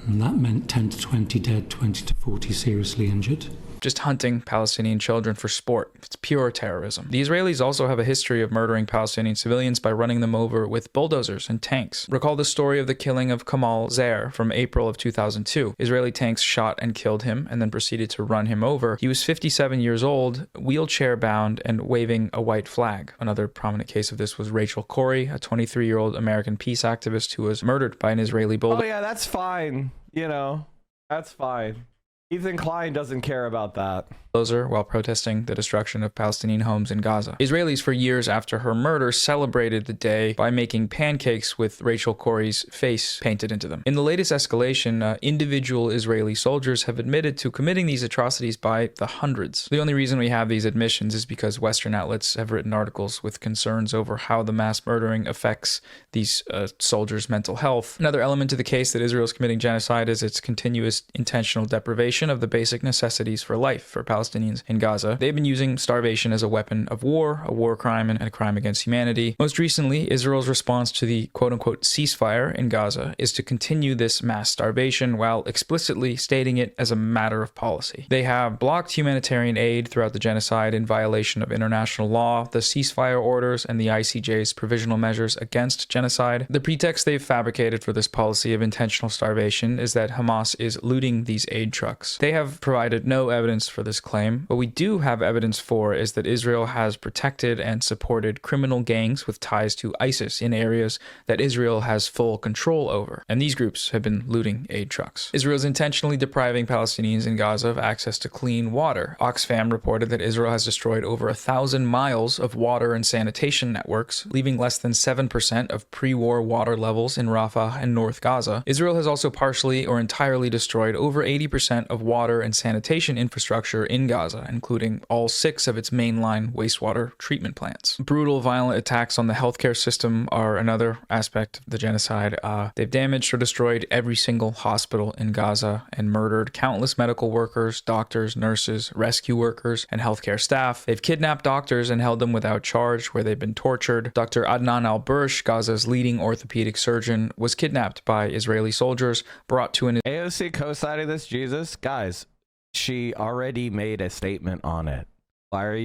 and that meant 10 to 20 dead, 20 to 40 seriously injured. Just hunting Palestinian children for sport. It's pure terrorism. The Israelis also have a history of murdering Palestinian civilians by running them over with bulldozers and tanks. Recall the story of the killing of Kamal Zair from April of 2002. Israeli tanks shot and killed him and then proceeded to run him over. He was 57 years old, wheelchair-bound, and waving a white flag. Another prominent case of this was Rachel Corrie, a 23-year-old American peace activist who was murdered by an Israeli bulldozer. Oh yeah, that's fine. You know, that's fine. Ethan Klein doesn't care about that. While protesting the destruction of Palestinian homes in Gaza. Israelis, for years after her murder, celebrated the day by making pancakes with Rachel Corrie's face painted into them. In the latest escalation, individual Israeli soldiers have admitted to committing these atrocities by the hundreds. The only reason we have these admissions is because Western outlets have written articles with concerns over how the mass murdering affects these soldiers' mental health. Another element to the case that Israel is committing genocide is its continuous intentional deprivation of the basic necessities for life for Palestinians in Gaza. They've been using starvation as a weapon of war, a war crime, and a crime against humanity. Most recently, Israel's response to the quote-unquote ceasefire in Gaza is to continue this mass starvation while explicitly stating it as a matter of policy. They have blocked humanitarian aid throughout the genocide in violation of international law, the ceasefire orders, and the ICJ's provisional measures against genocide. The pretext they've fabricated for this policy of intentional starvation is that Hamas is looting these aid trucks. They have provided no evidence for this claim. What we do have evidence for is that Israel has protected and supported criminal gangs with ties to ISIS in areas that Israel has full control over, and these groups have been looting aid trucks. Israel is intentionally depriving Palestinians in Gaza of access to clean water. Oxfam reported that Israel has destroyed over 1,000 miles of water and sanitation networks, leaving less than 7% of pre-war water levels in Rafah and North Gaza. Israel has also partially or entirely destroyed over 80% of water and sanitation infrastructure in Gaza, including all 6 of its mainline wastewater treatment plants. Brutal, violent attacks on the healthcare system are another aspect of the genocide. They've damaged or destroyed every single hospital in Gaza and murdered countless medical workers, doctors, nurses, rescue workers, and healthcare staff. They've kidnapped doctors and held them without charge, where they've been tortured. Dr. Adnan al-Bursh, Gaza's leading orthopedic surgeon, was kidnapped by Israeli soldiers, brought to an AOC co-signing this, Jesus? Guys, she already made a statement on it. Why are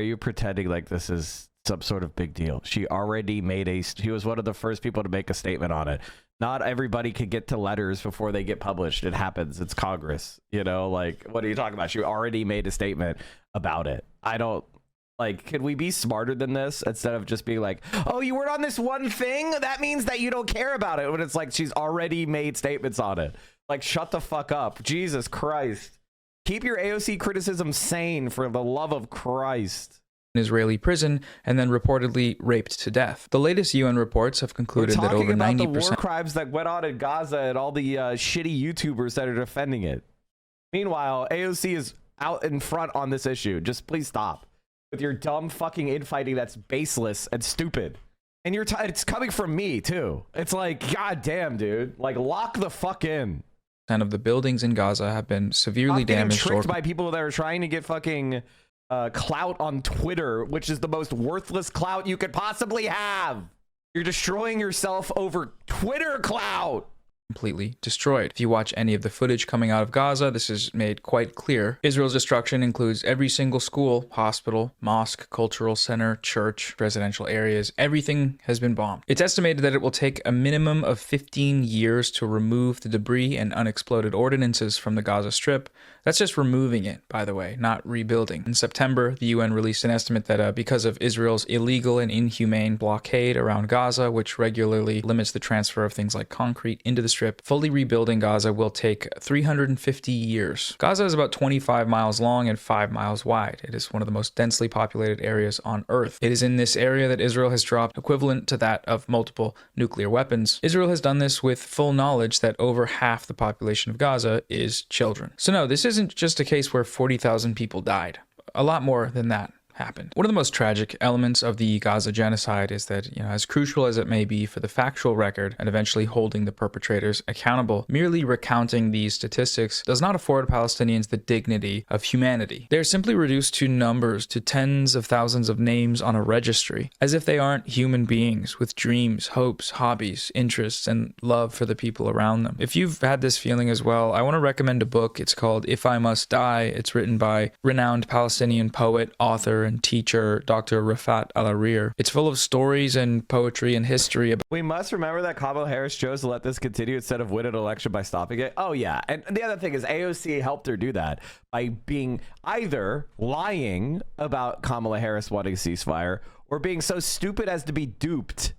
you pretending like this is some sort of big deal? She already made she was one of the first people to make a statement on it. Not everybody could get to letters before they get published. It happens. It's Congress. You know, like, what are you talking about? She already made a statement about it. I don't, like, could we be smarter than this instead of just being like, oh, you weren't on this one thing? That means that you don't care about it. When it's like, she's already made statements on it. Like, shut the fuck up. Jesus Christ. Keep your AOC criticism sane, for the love of Christ. Israeli prison and then reportedly raped to death. The latest UN reports have concluded that over 90% the war crimes that went on in Gaza and all the shitty YouTubers that are defending it. Meanwhile, AOC is out in front on this issue. Just please stop with your dumb fucking infighting that's baseless and stupid. And it's coming from me too. It's like, god damn, dude. Like, lock the fuck in. Of the buildings in Gaza have been severely damaged. Tricked by people that are trying to get fucking clout on Twitter, which is the most worthless clout you could possibly have. You're destroying yourself over Twitter clout. Completely destroyed. If you watch any of the footage coming out of Gaza, this is made quite clear. Israel's destruction includes every single school, hospital, mosque, cultural center, church, residential areas. Everything has been bombed. It's estimated that it will take a minimum of 15 years to remove the debris and unexploded ordinances from the Gaza Strip. That's just removing it, by the way, not rebuilding. In September, the UN released an estimate that because of Israel's illegal and inhumane blockade around Gaza, which regularly limits the transfer of things like concrete into the Strip, fully rebuilding Gaza will take 350 years. Gaza is about 25 miles long and 5 miles wide. It is one of the most densely populated areas on Earth. It is in this area that Israel has dropped equivalent to that of multiple nuclear weapons. Israel has done this with full knowledge that over half the population of Gaza is children. So no, this isn't just a case where 40,000 people died. a lot more than that happened. One of the most tragic elements of the Gaza genocide is that, as crucial as it may be for the factual record and eventually holding the perpetrators accountable, merely recounting these statistics does not afford Palestinians the dignity of humanity. They're simply reduced to numbers, to tens of thousands of names on a registry, as if they aren't human beings with dreams, hopes, hobbies, interests, and love for the people around them. If you've had this feeling as well, I want to recommend a book. It's called If I Must Die. It's written by renowned Palestinian poet, author, and teacher Dr. Rafat Al-Arir. It's full of stories and poetry and history. We must remember that Kamala Harris chose to let this continue instead of win an election by stopping it. Oh yeah, and the other thing is AOC helped her do that by being either lying about Kamala Harris wanting a ceasefire or being so stupid as to be duped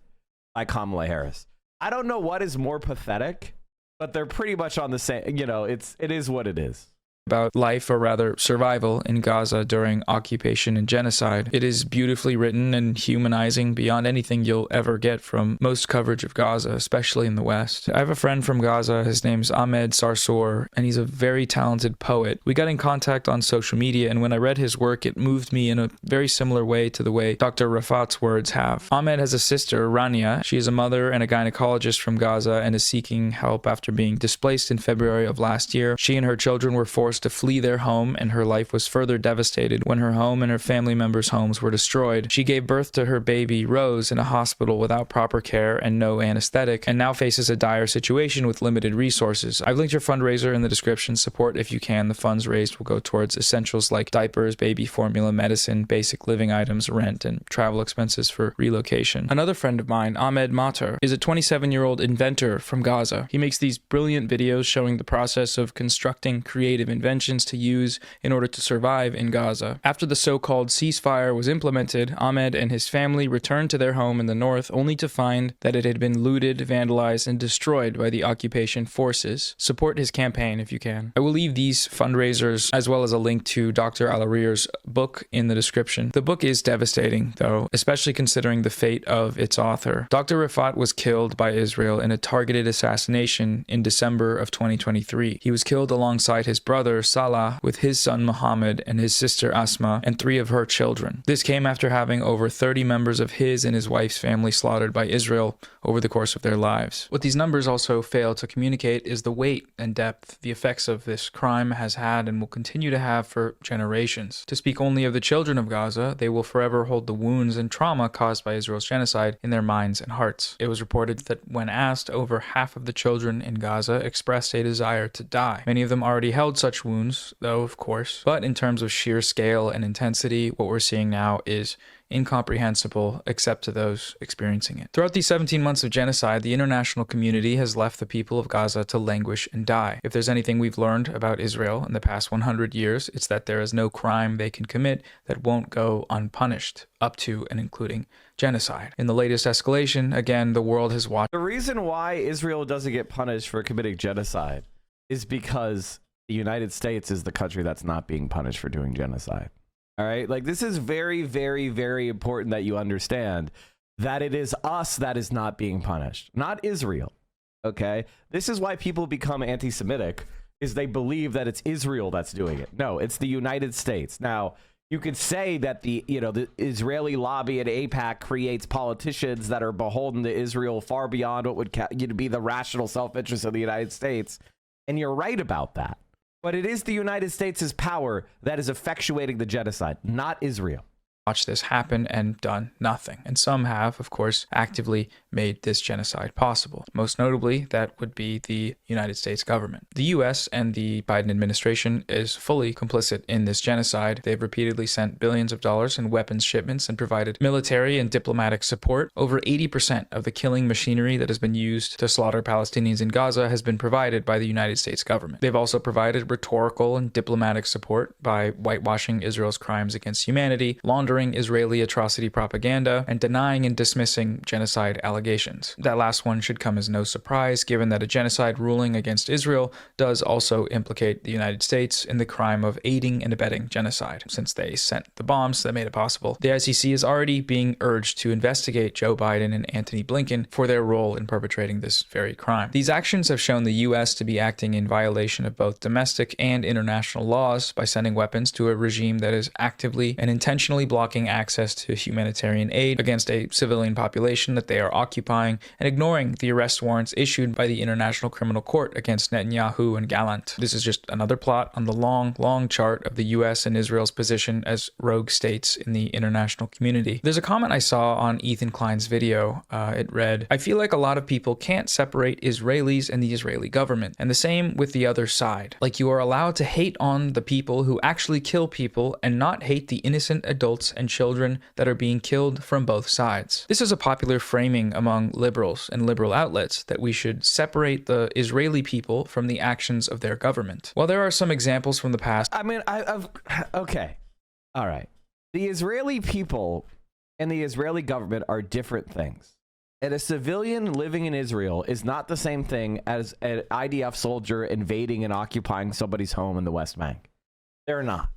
by Kamala Harris. I don't know what is more pathetic, but they're pretty much on the same, it is what it is. About life, or rather survival, in Gaza during occupation and genocide. It is beautifully written and humanizing beyond anything you'll ever get from most coverage of Gaza, especially in the West. I have a friend from Gaza. His name's Ahmed Sarsour, and he's a very talented poet. We got in contact on social media, and when I read his work, it moved me in a very similar way to the way Dr. Rafat's words have. Ahmed has a sister, Rania. She is a mother and a gynecologist from Gaza and is seeking help after being displaced in February of last year. She and her children were forced to flee their home, and her life was further devastated when her home and her family members' homes were destroyed. She gave birth to her baby, Rose, in a hospital without proper care and no anesthetic, and now faces a dire situation with limited resources. I've linked her fundraiser in the description. Support if you can. The funds raised will go towards essentials like diapers, baby formula, medicine, basic living items, rent, and travel expenses for relocation. Another friend of mine, Ahmed Matar, is a 27-year-old inventor from Gaza. He makes these brilliant videos showing the process of constructing creative inventions to use in order to survive in Gaza. After the so-called ceasefire was implemented, Ahmed and his family returned to their home in the north only to find that it had been looted, vandalized, and destroyed by the occupation forces. Support his campaign if you can. I will leave these fundraisers as well as a link to Dr. Al-Arir's book in the description. The book is devastating, though, especially considering the fate of its author. Dr. Rafat was killed by Israel in a targeted assassination in December of 2023. He was killed alongside his brother, Salah, with his son Muhammad and his sister Asma and 3 of her children. This came after having over 30 members of his and his wife's family slaughtered by Israel over the course of their lives. What these numbers also fail to communicate is the weight and depth the effects of this crime has had and will continue to have for generations. To speak only of the children of Gaza, they will forever hold the wounds and trauma caused by Israel's genocide in their minds and hearts. It was reported that when asked, over half of the children in Gaza expressed a desire to die. Many of them already held such wounds, though, of course, but in terms of sheer scale and intensity, what we're seeing now is incomprehensible except to those experiencing it. Throughout these 17 months of genocide, the international community has left the people of Gaza to languish and die. If there's anything we've learned about Israel in the past 100 years, it's that there is no crime they can commit that won't go unpunished, up to and including genocide. In the latest escalation, again, the world has watched. The reason why Israel doesn't get punished for committing genocide is because the United States is the country that's not being punished for doing genocide. All right, like this is very, very, very important that you understand that it is us that is not being punished, not Israel. Okay, this is why people become anti-Semitic, is they believe that it's Israel that's doing it. No, it's the United States. Now, you could say that the Israeli lobby and AIPAC creates politicians that are beholden to Israel far beyond what would be the rational self-interest of the United States, and you're right about that. But it is the United States' power that is effectuating the genocide, not Israel. Watch this happen and done nothing. And some have, of course, actively made this genocide possible. Most notably, that would be the United States government. The US and the Biden administration is fully complicit in this genocide. They've repeatedly sent billions of dollars in weapons shipments and provided military and diplomatic support. Over 80% of the killing machinery that has been used to slaughter Palestinians in Gaza has been provided by the United States government. They've also provided rhetorical and diplomatic support by whitewashing Israel's crimes against humanity, laundering countering Israeli atrocity propaganda, and denying and dismissing genocide allegations. That last one should come as no surprise, given that a genocide ruling against Israel does also implicate the United States in the crime of aiding and abetting genocide, since they sent the bombs that made it possible. The ICC is already being urged to investigate Joe Biden and Antony Blinken for their role in perpetrating this very crime. These actions have shown the U.S. to be acting in violation of both domestic and international laws by sending weapons to a regime that is actively and intentionally blocking access to humanitarian aid against a civilian population that they are occupying, and ignoring the arrest warrants issued by the International Criminal Court against Netanyahu and Gallant. This is just another plot on the long chart of the U.S. and Israel's position as rogue states in the international community. There's a comment I saw on Ethan Klein's video. It read, "I feel like a lot of people can't separate Israelis and the Israeli government, and the same with the other side. Like, you are allowed to hate on the people who actually kill people and not hate the innocent adults and children that are being killed from both sides." This is a popular framing among liberals and liberal outlets, that we should separate the Israeli people from the actions of their government. While there are some examples from the past, I mean, okay, all right. The Israeli people and the Israeli government are different things. And a civilian living in Israel is not the same thing as an IDF soldier invading and occupying somebody's home in the West Bank. They're not.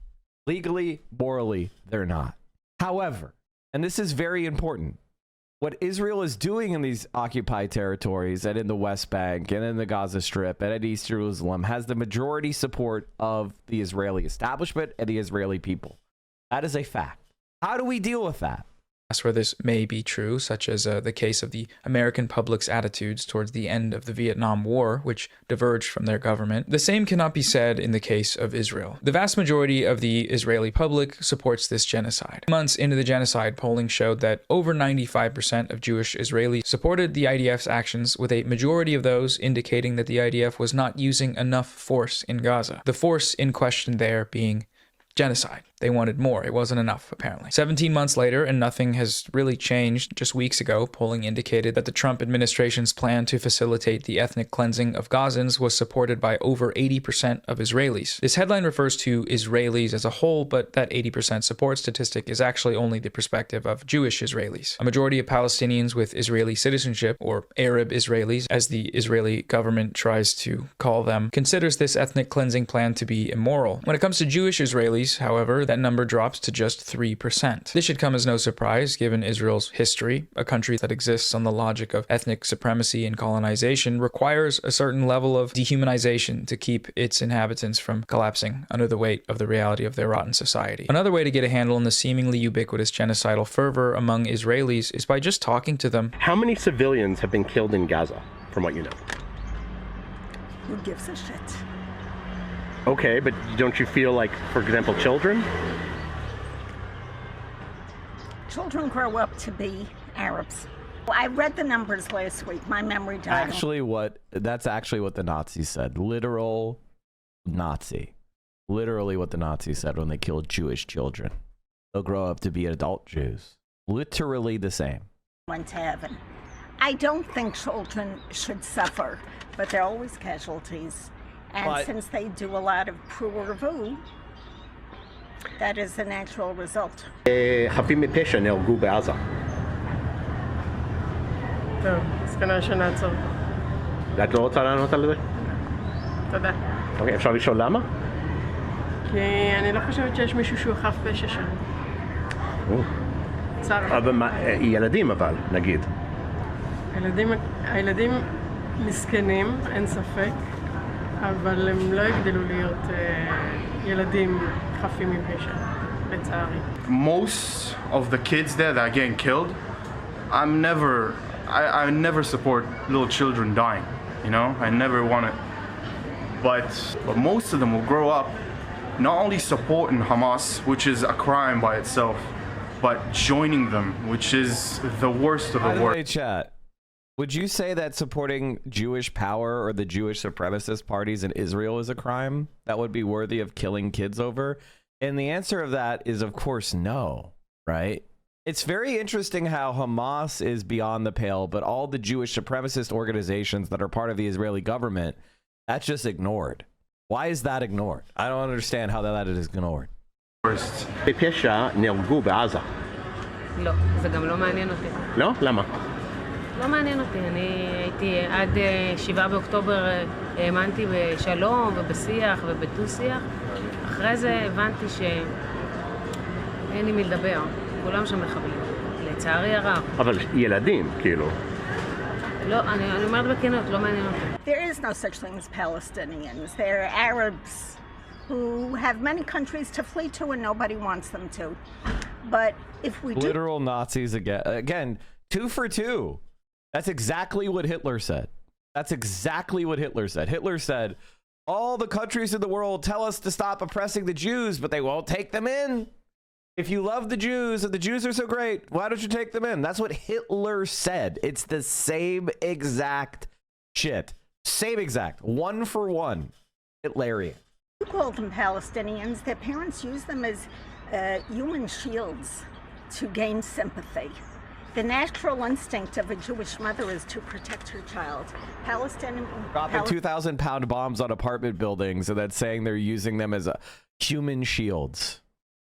Legally, morally, they're not. However, and this is very important, what Israel is doing in these occupied territories and in the West Bank and in the Gaza Strip and in East Jerusalem has the majority support of the Israeli establishment and the Israeli people. That is a fact. How do we deal with that? Where this may be true, such as the case of the American public's attitudes towards the end of the Vietnam War, which diverged from their government. The same cannot be said in the case of Israel. The vast majority of the Israeli public supports this genocide. Months into the genocide, polling showed that over 95% of Jewish Israelis supported the IDF's actions, with a majority of those indicating that the IDF was not using enough force in Gaza. The force in question there being genocide. They wanted more. It wasn't enough, apparently. 17 months later, and nothing has really changed. Just weeks ago, polling indicated that the Trump administration's plan to facilitate the ethnic cleansing of Gazans was supported by over 80% of Israelis. This headline refers to Israelis as a whole, but that 80% support statistic is actually only the perspective of Jewish Israelis. A majority of Palestinians with Israeli citizenship, or Arab Israelis, as the Israeli government tries to call them, considers this ethnic cleansing plan to be immoral. When it comes to Jewish Israelis, however, that number drops to just 3%. This should come as no surprise, given Israel's history. A country that exists on the logic of ethnic supremacy and colonization requires a certain level of dehumanization to keep its inhabitants from collapsing under the weight of the reality of their rotten society. Another way to get a handle on the seemingly ubiquitous genocidal fervor among Israelis is by just talking to them. How many civilians have been killed in Gaza, from what you know? Who gives a shit? Okay, but don't you feel like, for example, children? Children grow up to be Arabs. I read the numbers last week. My memory died. That's actually what the Nazis said. Literal Nazi. Literally what the Nazis said when they killed Jewish children. They'll grow up to be adult Jews. Literally the same. Went to heaven. I don't think children should suffer, but they're always casualties. And since they do a lot of pruervu, that is the natural result. חפים מפשע נהרגו בעזה. טוב, אז כנראה שנעצור. ואת לא רוצה לענות על זה? תודה. אוקיי, אפשר לשאול למה? כי אני לא חושבת שיש מישהו שהוא חף פשע שם. צר. אבל ילדים אבל, נגיד. הילדים מסכנים, אין ספק. אבל הם לא יגדלו להיות ילדים חפים מפשע, לצערי. Most of the kids there that are getting killed, I never support little children dying, you know? I never want it. But most of them will grow up not only supporting Hamas, which is a crime by itself, but joining them, which is the worst of the worst. Hey, chat. Would you say that supporting Jewish power or the Jewish supremacist parties in Israel is a crime that would be worthy of killing kids over? And the answer of that is, of course, no, right? It's very interesting how Hamas is beyond the pale, but all the Jewish supremacist organizations that are part of the Israeli government, that's just ignored. Why is that ignored? I don't understand how that is ignored. בפשע נהרגו בעזה. לא, זה גם לא מעניין אותי. לא? למה? לא מעניין אותי. אני הייתי עד 7 באוקטובר האמנתי בשלום ובשיח ובדו-שיח. אחרי זה הבנתי שאין לי מי לדבר. כולם שם מחבלים. לצערי הרב. אבל ילדים, כאילו. לא, אני אומרת בכנות, לא מעניין אותי. There is no such thing as Palestinians. They're Arabs who have many countries to flee to and nobody wants them to. But if we do... Literal Nazis again. Again, 2 for 2. That's exactly what Hitler said. That's exactly what Hitler said. Hitler said, all the countries in the world tell us to stop oppressing the Jews, but they won't take them in. If you love the Jews and the Jews are so great, why don't you take them in? That's what Hitler said. It's the same exact shit. Same exact. 1 for 1. Hitlerian. You call them Palestinians. Their parents use them as human shields to gain sympathy. The natural instinct of a Jewish mother is to protect her child. Dropping 2,000-pound bombs on apartment buildings and then saying they're using them as human shields.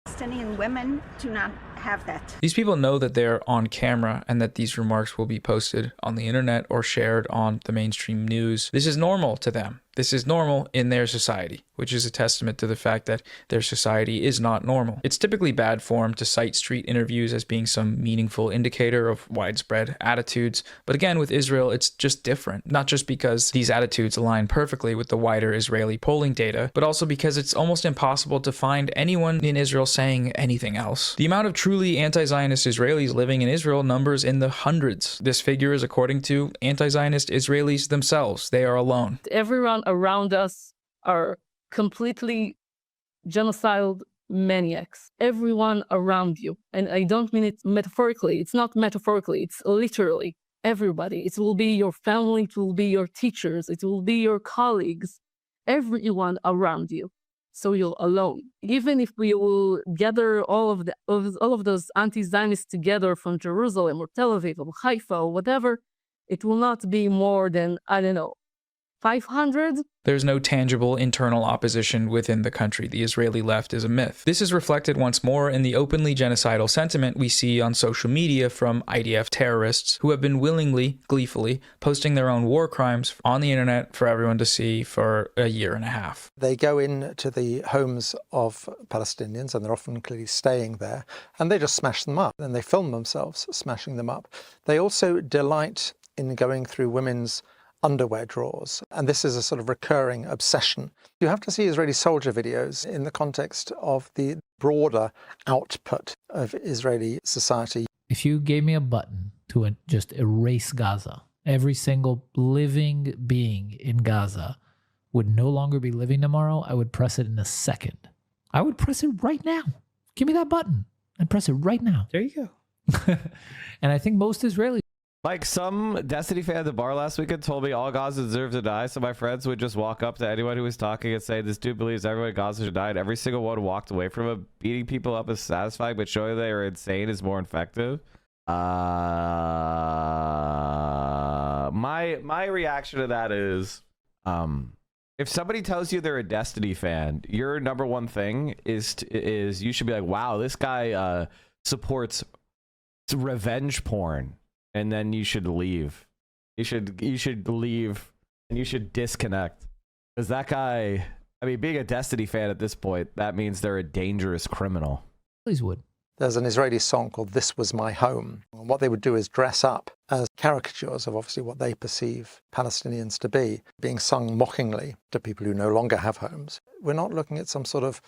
Palestinian women do not have that. These people know that they're on camera and that these remarks will be posted on the internet or shared on the mainstream news. This is normal to them. This is normal in their society, which is a testament to the fact that their society is not normal. It's typically bad form to cite street interviews as being some meaningful indicator of widespread attitudes. But again, with Israel, it's just different. Not just because these attitudes align perfectly with the wider Israeli polling data, but also because it's almost impossible to find anyone in Israel saying anything else. The amount of truly anti-Zionist Israelis living in Israel numbers in the hundreds. This figure is according to anti-Zionist Israelis themselves. They are alone. Everyone around us are completely genocidal maniacs. Everyone around you. And I don't mean it metaphorically. It's not metaphorically. It's literally everybody. It will be your family. It will be your teachers. It will be your colleagues. Everyone around you. So you're alone. Even if we will gather all of those anti-Zionists together from Jerusalem or Tel Aviv or Haifa or whatever, it will not be more than, I don't know, 500? There's no tangible internal opposition within the country. The Israeli left is a myth. This is reflected once more in the openly genocidal sentiment we see on social media from IDF terrorists who have been willingly, gleefully, posting their own war crimes on the internet for everyone to see for a year and a half. They go into the homes of Palestinians, and they're often clearly staying there, and they just smash them up, and they film themselves smashing them up. They also delight in going through women's underwear drawers, and this is a sort of recurring obsession. You have to see Israeli soldier videos in the context of the broader output of Israeli society. If you gave me a button to just erase Gaza, every single living being in Gaza would no longer be living tomorrow, I would press it in a second. I would press it right now. Give me that button and press it right now. There you go. And I think most Israelis. Like some Destiny fan at the bar last weekend told me all Gaza deserve to die, so my friends would just walk up to anyone who was talking and say, this dude believes everyone in Gaza should die, and every single one walked away from him. Beating people up is satisfying, but showing they are insane is more effective. My reaction to that is, if somebody tells you they're a Destiny fan, your number one thing is you should be like, wow, this guy supports revenge porn. And then you should leave. You should leave and you should disconnect. Because that guy, I mean, being a Destiny fan at this point, that means they're a dangerous criminal. Please would. There's an Israeli song called This Was My Home. And what they would do is dress up as caricatures of obviously what they perceive Palestinians to be, being sung mockingly to people who no longer have homes. We're not looking at some sort of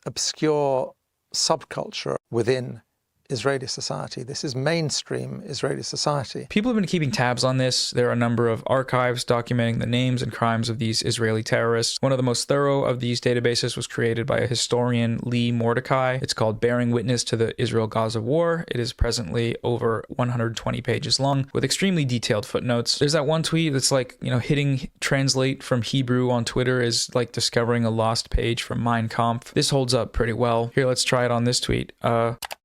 obscure subculture within Israeli society. This is mainstream Israeli society. People have been keeping tabs on this. There are a number of archives documenting the names and crimes of these Israeli terrorists. One of the most thorough of these databases was created by a historian, Lee Mordecai. It's called Bearing Witness to the Israel-Gaza War. It is presently over 120 pages long with extremely detailed footnotes. There's that one tweet that's like, you know, hitting translate from Hebrew on Twitter is like discovering a lost page from Mein Kampf. This holds up pretty well. Here, let's try it on this tweet.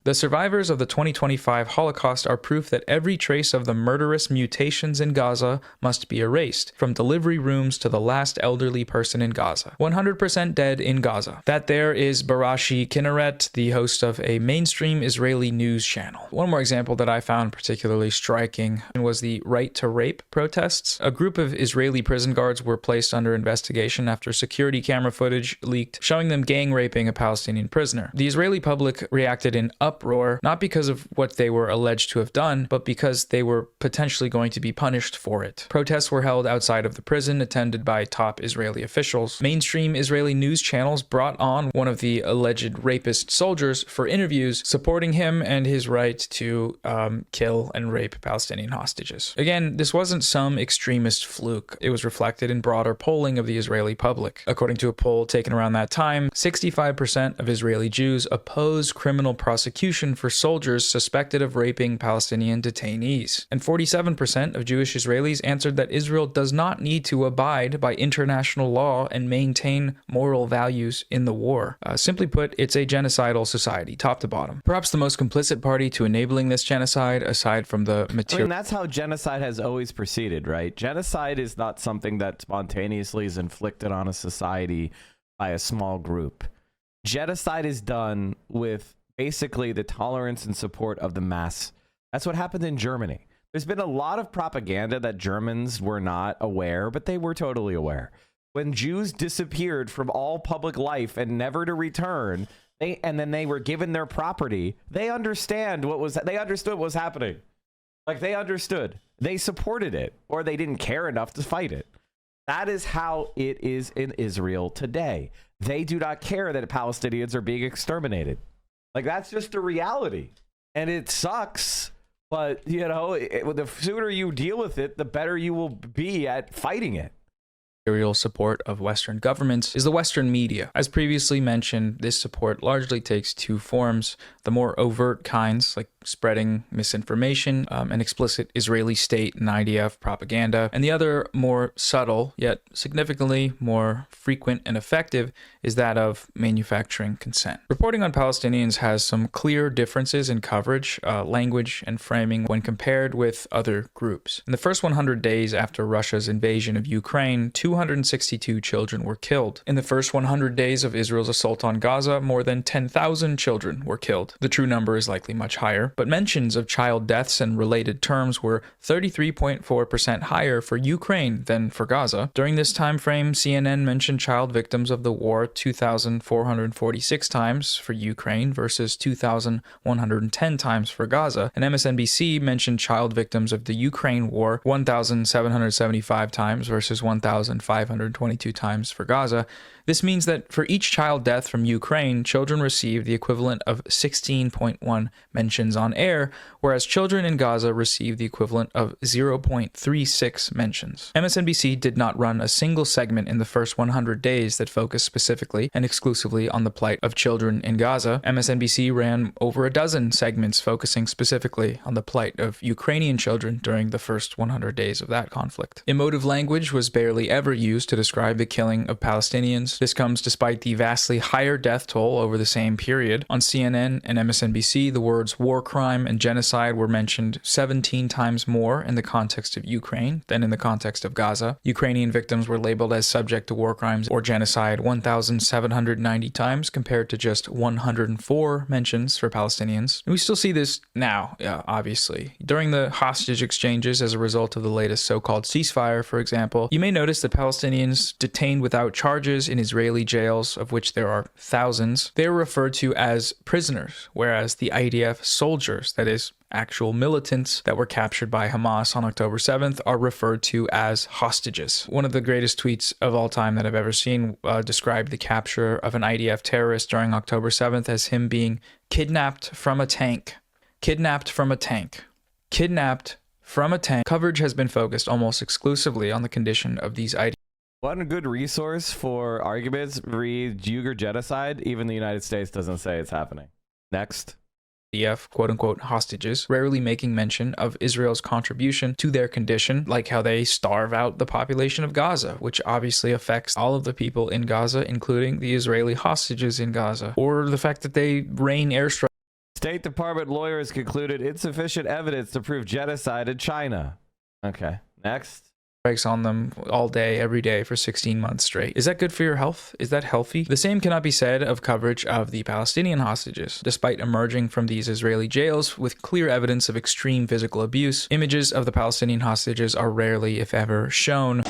The survivors of the 2025 Holocaust are proof that every trace of the murderous mutations in Gaza must be erased, from delivery rooms to the last elderly person in Gaza. 100% dead in Gaza. That there is Barashi Kinneret, the host of a mainstream Israeli news channel. One more example that I found particularly striking was the Right to Rape protests. A group of Israeli prison guards were placed under investigation after security camera footage leaked showing them gang raping a Palestinian prisoner. The Israeli public reacted in uproar, not because of what they were alleged to have done, but because they were potentially going to be punished for it. Protests were held outside of the prison, attended by top Israeli officials. Mainstream Israeli news channels brought on one of the alleged rapist soldiers for interviews, supporting him and his right to kill and rape Palestinian hostages. Again, this wasn't some extremist fluke. It was reflected in broader polling of the Israeli public. According to a poll taken around that time, 65% of Israeli Jews oppose criminal prosecution for soldiers suspected of raping Palestinian detainees. And 47% of Jewish Israelis answered that Israel does not need to abide by international law and maintain moral values in the war. Simply put, it's a genocidal society, top to bottom. Perhaps the most complicit party to enabling this genocide, aside from the material... I mean, that's how genocide has always proceeded, right? Genocide is not something that spontaneously is inflicted on a society by a small group. Genocide is done with basically the tolerance and support of the mass. That's what happened in Germany. There's been a lot of propaganda that Germans were not aware, but they were totally aware. When Jews disappeared from all public life and never to return, and then they were given their property, they understood what was happening. Like, they understood. They supported it, or they didn't care enough to fight it. That is how it is in Israel today. They do not care that Palestinians are being exterminated. Like, that's just the reality. And it sucks, but, you know, the sooner you deal with it, the better you will be at fighting it. Material support of Western governments is the Western media. As previously mentioned, this support largely takes two forms. The more overt kinds, like spreading misinformation and explicit Israeli state and IDF propaganda, and the other more subtle, yet significantly more frequent and effective, is that of manufacturing consent. Reporting on Palestinians has some clear differences in coverage, language, and framing when compared with other groups. In the first 100 days after Russia's invasion of Ukraine, 262 children were killed. In the first 100 days of Israel's assault on Gaza, more than 10,000 children were killed. The true number is likely much higher, but mentions of child deaths and related terms were 33.4% higher for Ukraine than for Gaza. During this time frame, CNN mentioned child victims of the war 2,446 times for Ukraine versus 2,110 times for Gaza, and MSNBC mentioned child victims of the Ukraine war 1,775 times versus 1,522 times for Gaza. This means that for each child death from Ukraine, children received the equivalent of 16.1 mentions on air, whereas children in Gaza received the equivalent of 0.36 mentions. MSNBC did not run a single segment in the first 100 days that focused specifically and exclusively on the plight of children in Gaza. MSNBC ran over a dozen segments focusing specifically on the plight of Ukrainian children during the first 100 days of that conflict. Emotive language was barely ever used to describe the killing of Palestinians. This comes despite the vastly higher death toll over the same period. On CNN and MSNBC, the words war crime and genocide were mentioned 17 times more in the context of Ukraine than in the context of Gaza. Ukrainian victims were labeled as subject to war crimes or genocide 1,790 times compared to just 104 mentions for Palestinians. And we still see this now, obviously. During the hostage exchanges as a result of the latest so-called ceasefire, for example, you may notice that Palestinians detained without charges in Israeli jails, of which there are thousands, they are referred to as prisoners, whereas the IDF soldiers, that is, actual militants that were captured by Hamas on October 7th, are referred to as hostages. One of the greatest tweets of all time that I've ever seen described the capture of an IDF terrorist during October 7th as him being kidnapped from a tank. Kidnapped from a tank. Kidnapped from a tank. Coverage has been focused almost exclusively on the condition of these IDF. One good resource for arguments, read Uyghur genocide. Even the United States doesn't say it's happening. Next. quote-unquote hostages, rarely making mention of Israel's contribution to their condition, like how they starve out the population of Gaza, which obviously affects all of the people in Gaza, including the Israeli hostages in Gaza, or the fact that they rain airstrikes. State Department lawyers concluded insufficient evidence to prove genocide in China. Okay, next. Strikes on them all day, every day for 16 months straight. Is that good for your health? Is that healthy? The same cannot be said of coverage of the Palestinian hostages. Despite emerging from these Israeli jails with clear evidence of extreme physical abuse, images of the Palestinian hostages are rarely, if ever, shown.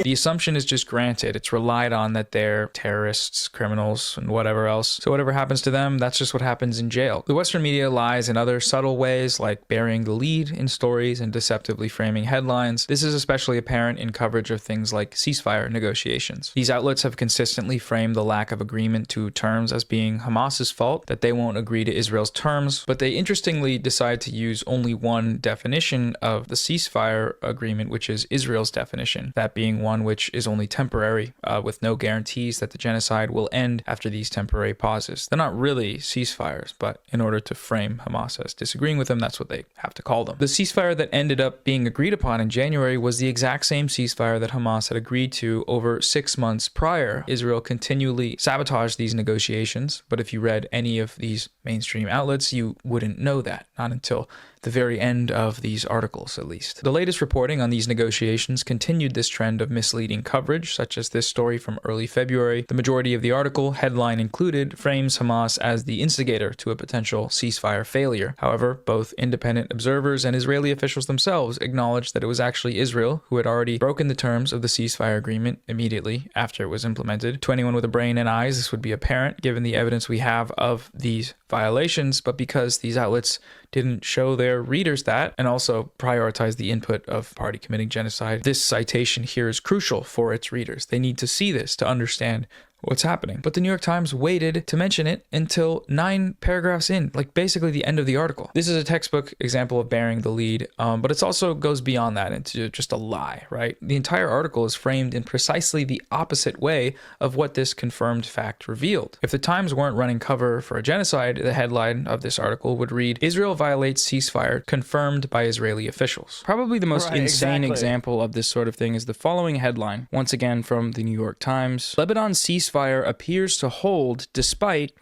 The assumption is just granted. It's relied on that they're terrorists, criminals, and whatever else. So whatever happens to them, that's just what happens in jail. The Western media lies in other subtle ways, like burying the lead in stories and deceptively framing headlines. This is especially apparent in coverage of things like ceasefire negotiations. These outlets have consistently framed the lack of agreement to terms as being Hamas's fault, that they won't agree to Israel's terms, but they interestingly decide to use only one definition of the ceasefire agreement, which is Israel's definition, that being one which is only temporary, with no guarantees that the genocide will end after these temporary pauses. They're not really ceasefires, but in order to frame Hamas as disagreeing with them, that's what they have to call them. The ceasefire that ended up being agreed upon in January was the exact same ceasefire that Hamas had agreed to over 6 months prior. Israel continually sabotaged these negotiations, but if you read any of these mainstream outlets, you wouldn't know that, not until the very end of these articles, at least. The latest reporting on these negotiations continued this trend of misleading coverage, such as this story from early February. The majority of the article, headline included, frames Hamas as the instigator to a potential ceasefire failure. However, both independent observers and Israeli officials themselves acknowledged that it was actually Israel who had already broken the terms of the ceasefire agreement immediately after it was implemented. To anyone with a brain and eyes, this would be apparent given the evidence we have of these violations, but because these outlets didn't show their readers that and also prioritize the input of party committing genocide, this citation here is crucial for its readers. They need to see this to understand what's happening. But the New York Times waited to mention it until 9 paragraphs in, like basically the end of the article. This is a textbook example of bearing the lead, but it also goes beyond that into just a lie, right? The entire article is framed in precisely the opposite way of what this confirmed fact revealed. If the Times weren't running cover for a genocide, the headline of this article would read, "Israel violates ceasefire, confirmed by Israeli officials." Probably the most insane example of this sort of thing is the following headline, once again from the New York Times. Lebanon's ceasefire appears to hold despite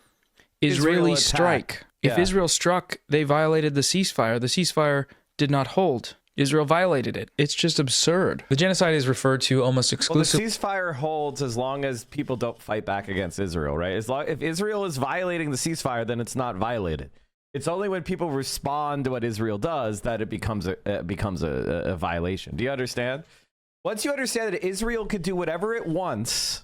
Israeli strike. If Israel struck, they violated the ceasefire. The ceasefire did not hold. Israel violated it. It's just absurd. The genocide is referred to almost exclusively. Well, the ceasefire holds as long as people don't fight back against Israel, right? If Israel is violating the ceasefire, then it's not violated. It's only when people respond to what Israel does that it becomes a violation. Do you understand? Once you understand that Israel could do whatever it wants,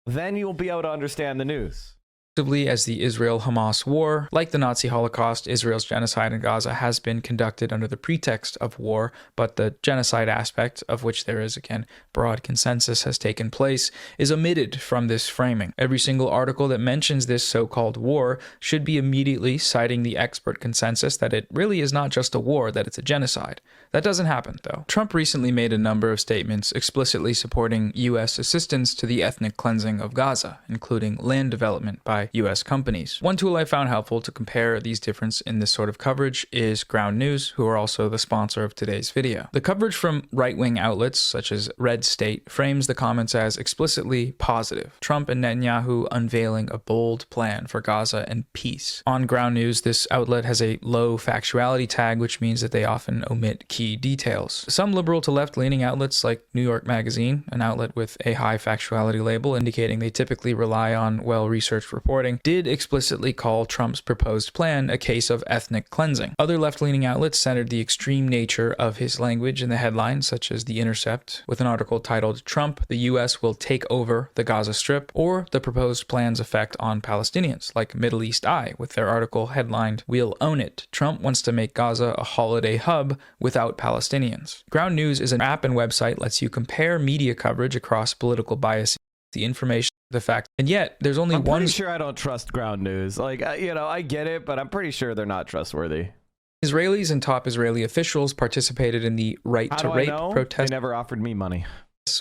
then you'll be able to understand the news. As the Israel-Hamas war. Like the Nazi Holocaust, Israel's genocide in Gaza has been conducted under the pretext of war, but the genocide aspect, of which there is, again, broad consensus has taken place, is omitted from this framing. Every single article that mentions this so-called war should be immediately citing the expert consensus that it really is not just a war, that it's a genocide. That doesn't happen, though. Trump recently made a number of statements explicitly supporting U.S. assistance to the ethnic cleansing of Gaza, including land development by U.S. companies. One tool I found helpful to compare these differences in this sort of coverage is Ground News, who are also the sponsor of today's video. The coverage from right-wing outlets, such as Red State, frames the comments as explicitly positive. Trump and Netanyahu unveiling a bold plan for Gaza and peace. On Ground News, this outlet has a low factuality tag, which means that they often omit key details. Some liberal to left-leaning outlets like New York Magazine, an outlet with a high factuality label indicating they typically rely on well-researched reporting, did explicitly call Trump's proposed plan a case of ethnic cleansing. Other left-leaning outlets centered the extreme nature of his language in the headlines, such as The Intercept, with an article titled, "Trump, the U.S. will take over the Gaza Strip," or the proposed plan's effect on Palestinians, like Middle East Eye, with their article headlined, "We'll own it. Trump wants to make Gaza a holiday hub without Palestinians." Ground News is an app and website that lets you compare media coverage across political biases, the information, the fact, and yet there's only one. I'm pretty sure I don't trust Ground News. Like, I get it, but I'm pretty sure they're not trustworthy. Israelis and top Israeli officials participated in the right to rape protest. They never offered me money.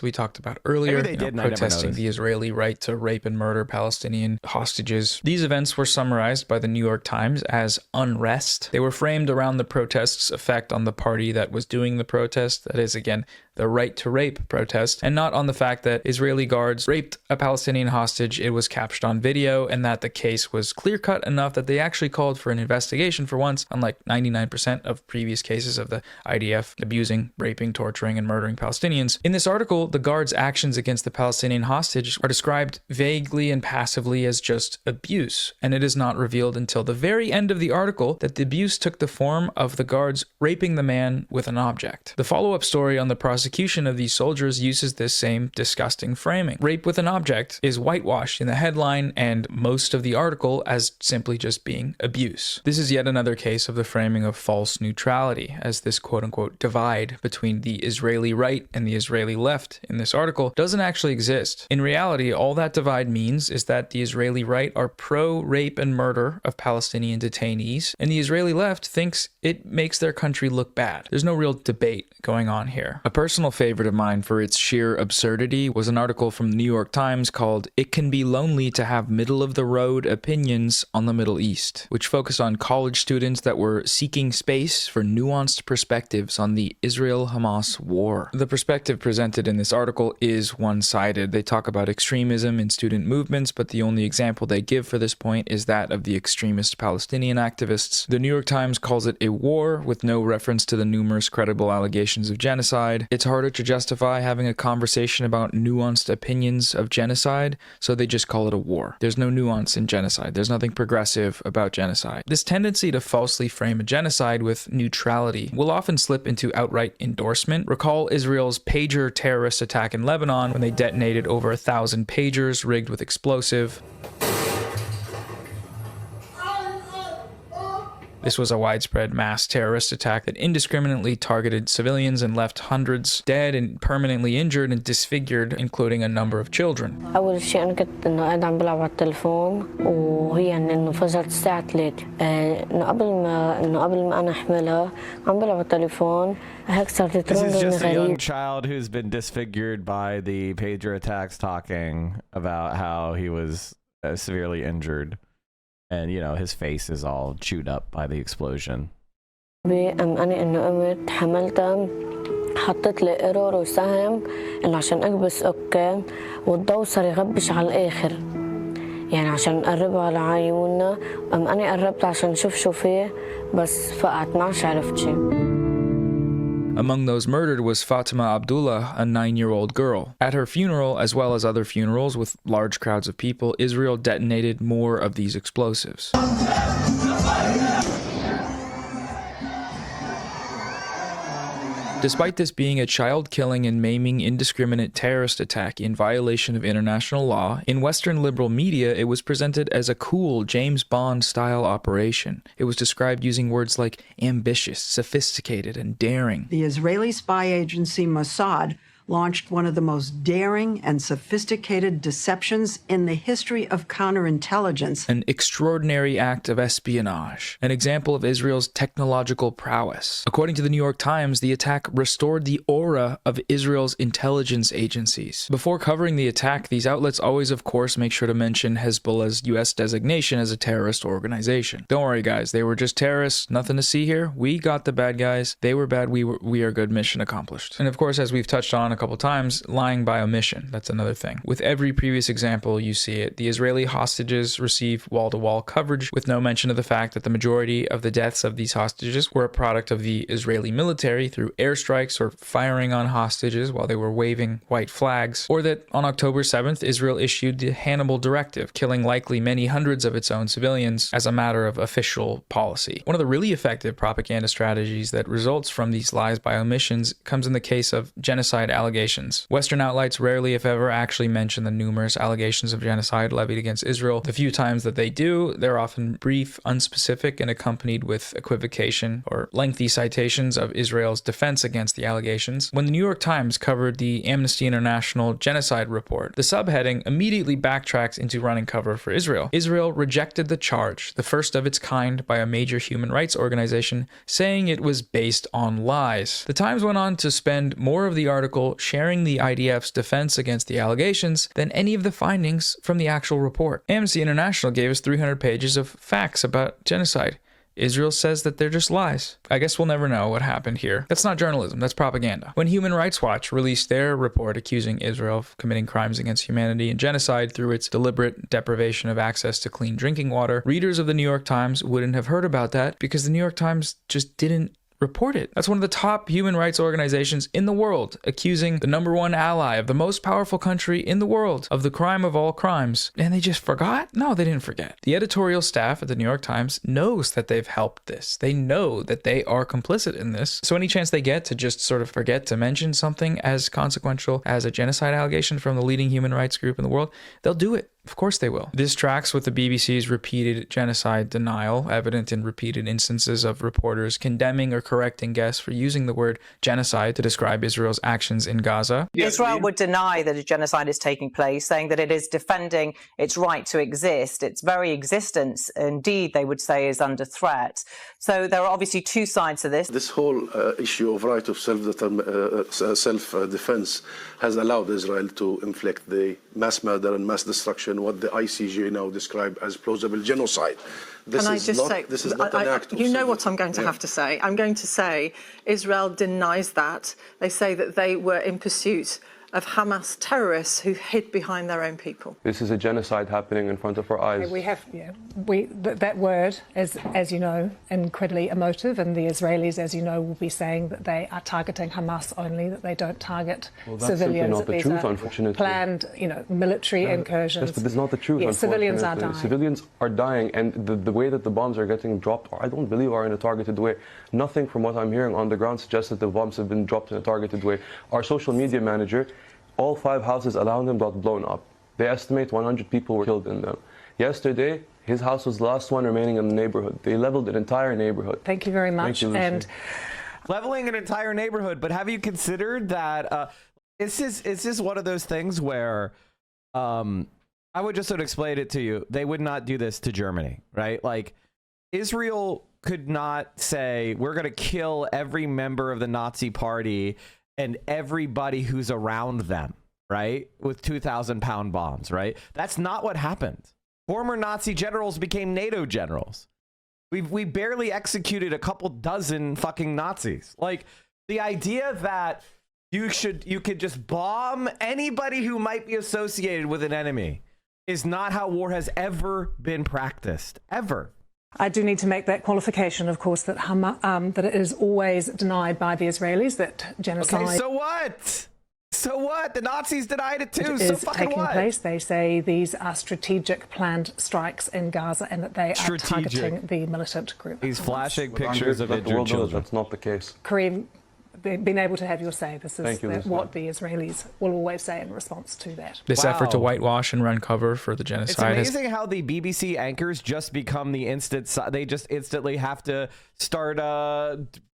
we talked about earlier, Maybe they did and I never protesting noticed. the Israeli right to rape and murder Palestinian hostages. These events were summarized by the New York Times as unrest. They were framed around the protests' effect on the party that was doing the protest, that is, again, the right to rape protest, and not on the fact that Israeli guards raped a Palestinian hostage, it was captured on video, and that the case was clear-cut enough that they actually called for an investigation for once, unlike 99% of previous cases of the IDF abusing, raping, torturing, and murdering Palestinians. In this article, the guards' actions against the Palestinian hostage are described vaguely and passively as just abuse, and it is not revealed until the very end of the article that the abuse took the form of the guards raping the man with an object. The follow-up story on the prosecution of these soldiers uses this same disgusting framing. Rape with an object is whitewashed in the headline and most of the article as simply just being abuse. This is yet another case of the framing of false neutrality, as this quote-unquote divide between the Israeli right and the Israeli left in this article doesn't actually exist. In reality, all that divide means is that the Israeli right are pro-rape and murder of Palestinian detainees, and the Israeli left thinks it makes their country look bad. There's no real debate going on here. A personal favorite of mine for its sheer absurdity was an article from the New York Times called "It Can Be Lonely to Have Middle-of-the-Road Opinions on the Middle East," which focused on college students that were seeking space for nuanced perspectives on the Israel-Hamas war. The perspective presented in this article is one-sided. They talk about extremism in student movements, but the only example they give for this point is that of the extremist Palestinian activists. The New York Times calls it a war with no reference to the numerous credible allegations of genocide. It's harder to justify having a conversation about nuanced opinions of genocide, so they just call it a war. There's no nuance in genocide. There's nothing progressive about genocide. This tendency to falsely frame a genocide with neutrality will often slip into outright endorsement. Recall Israel's pager terrorist attack in Lebanon when they detonated over 1,000 pagers rigged with explosive. This was a widespread mass terrorist attack that indiscriminately targeted civilians and left hundreds dead and permanently injured and disfigured, including a number of children. أول شيء أنا كنت إنه قاعد عم بلعب على التليفون وهي إنه فجرت الساعة 3 إنه قبل ما أنا أحملها عم بلعب على التليفون هيك صارت This ترند is just a young غريب. child who's been disfigured by the pager attacks talking about how he was severely injured. And, you know, his face is all chewed up by the explosion. أنا إنه قمت حملتها حطيت لي إيرور وسهم إنه عشان أكبس أوكي والضوء صار يغبش على الآخر يعني عشان نقربها لعيوننا أنا قربت عشان نشوف شو فيه بس فقعت ما عرفت شي. Among those murdered was Fatima Abdullah, a 9-year-old girl. At her funeral, as well as other funerals with large crowds of people, Israel detonated more of these explosives. Despite this being a child-killing and maiming indiscriminate terrorist attack in violation of international law, in Western liberal media it was presented as a cool James Bond-style operation. It was described using words like ambitious, sophisticated, and daring. The Israeli spy agency Mossad launched one of the most daring and sophisticated deceptions in the history of counterintelligence. An extraordinary act of espionage, an example of Israel's technological prowess. According to the New York Times, the attack restored the aura of Israel's intelligence agencies. Before covering the attack, these outlets always, of course, make sure to mention Hezbollah's U.S. designation as a terrorist organization. Don't worry, guys, they were just terrorists, nothing to see here. We got the bad guys. They were bad, we are good, mission accomplished. And of course, as we've touched on a couple times, lying by omission. That's another thing. With every previous example, you see it. The Israeli hostages receive wall-to-wall coverage with no mention of the fact that the majority of the deaths of these hostages were a product of the Israeli military through airstrikes or firing on hostages while they were waving white flags, or that on October 7th, Israel issued the Hannibal Directive, killing likely many hundreds of its own civilians as a matter of official policy. One of the really effective propaganda strategies that results from these lies by omissions comes in the case of genocide allegations. Western outlets rarely, if ever, actually mention the numerous allegations of genocide levied against Israel. The few times that they do, they're often brief, unspecific, and accompanied with equivocation or lengthy citations of Israel's defense against the allegations. When the New York Times covered the Amnesty International genocide report, the subheading immediately backtracks into running cover for Israel. Israel rejected the charge, the first of its kind by a major human rights organization, saying it was based on lies. The Times went on to spend more of the article comfortable sharing the IDF's defense against the allegations than any of the findings from the actual report. Amnesty International gave us 300 pages of facts about genocide. Israel says that they're just lies. I guess we'll never know what happened here. That's not journalism, that's propaganda. When Human Rights Watch released their report accusing Israel of committing crimes against humanity and genocide through its deliberate deprivation of access to clean drinking water, readers of the New York Times wouldn't have heard about that because the New York Times just didn't report it. That's one of the top human rights organizations in the world, accusing the #1 ally of the most powerful country in the world of the crime of all crimes. And they just forgot? No, they didn't forget. The editorial staff at the New York Times knows that they've helped this. They know that they are complicit in this. So any chance they get to just sort of forget to mention something as consequential as a genocide allegation from the leading human rights group in the world, they'll do it. Of course they will. This tracks with the BBC's repeated genocide denial, evident in repeated instances of reporters condemning or correcting guests for using the word genocide to describe Israel's actions in Gaza. Israel would deny that a genocide is taking place, saying that it is defending its right to exist. Its very existence, indeed, they would say, is under threat. So there are obviously two sides to this. This whole issue of right of self-defense has allowed Israel to inflict the mass murder and mass destruction, what the ICJ now describe as plausible genocide. This is not an act of you know what I'm going to have to say. I'm going to say Israel denies that. They say that they were in pursuit of Hamas terrorists who hid behind their own people. This is a genocide happening in front of our eyes. We have, that word is, as you know, incredibly emotive, and the Israelis, as you know, will be saying that they are targeting Hamas only, that they don't target civilians. That's simply not the truth, unfortunately. Planned, military incursions. Yes, but it's not the truth, yes, civilians are dying. Civilians are dying, and the way that the bombs are getting dropped, I don't believe are in a targeted way. Nothing from what I'm hearing on the ground suggests that the bombs have been dropped in a targeted way. Our social media manager, all 5 houses around him got blown up. They estimate 100 people were killed in them. Yesterday, his house was the last one remaining in the neighborhood. They leveled an entire neighborhood. Thank you very much. And leveling an entire neighborhood, but have you considered that is this one of those things where I would just sort of explain it to you. They would not do this to Germany, right? Like Israel could not say we're going to kill every member of the Nazi party and everybody who's around them, right? With 2,000-pound bombs, right? That's not what happened. Former Nazi generals became NATO generals. We barely executed a couple dozen fucking Nazis. Like the idea that you could just bomb anybody who might be associated with an enemy is not how war has ever been practiced, ever. I do need to make that qualification, of course, that that it is always denied by the Israelis that genocide. Okay, so what? So what? The Nazis denied it too. Is so fucking taking what? place. They say these are strategic planned strikes in Gaza and that they are targeting the militant group. He's flashing pictures of injured children. That's not the case. Kareem, being able to have your say. This is you, what the Israelis will always say in response to that. This effort to whitewash and run cover for the genocide. It's amazing how the BBC anchors just become the instant. They just instantly have to start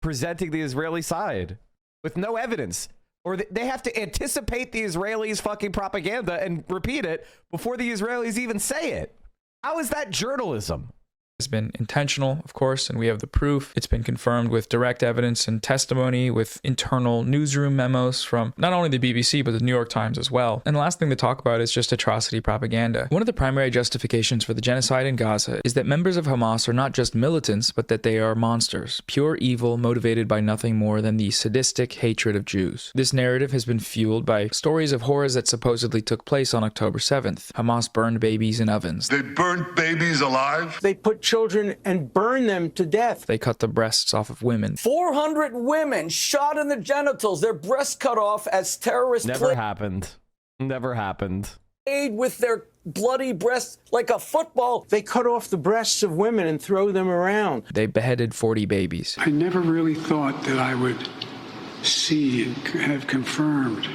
presenting the Israeli side with no evidence, or they have to anticipate the Israelis' fucking propaganda and repeat it before the Israelis even say it. How is that journalism? Has been intentional, of course, and we have the proof. It's been confirmed with direct evidence and testimony, with internal newsroom memos from not only the BBC, but the New York Times as well. And the last thing to talk about is just atrocity propaganda. One of the primary justifications for the genocide in Gaza is that members of Hamas are not just militants, but that they are monsters, pure evil motivated by nothing more than the sadistic hatred of Jews. This narrative has been fueled by stories of horrors that supposedly took place on October 7th. Hamas burned babies in ovens. They burnt babies alive? They put children and burn them to death. They cut the breasts off of women. 400 women shot in the genitals, their breasts cut off as terrorists Never happened. Never happened. Played with their bloody breasts like a football. They cut off the breasts of women and throw them around. They beheaded 40 babies. I never really thought that I would see and have confirmed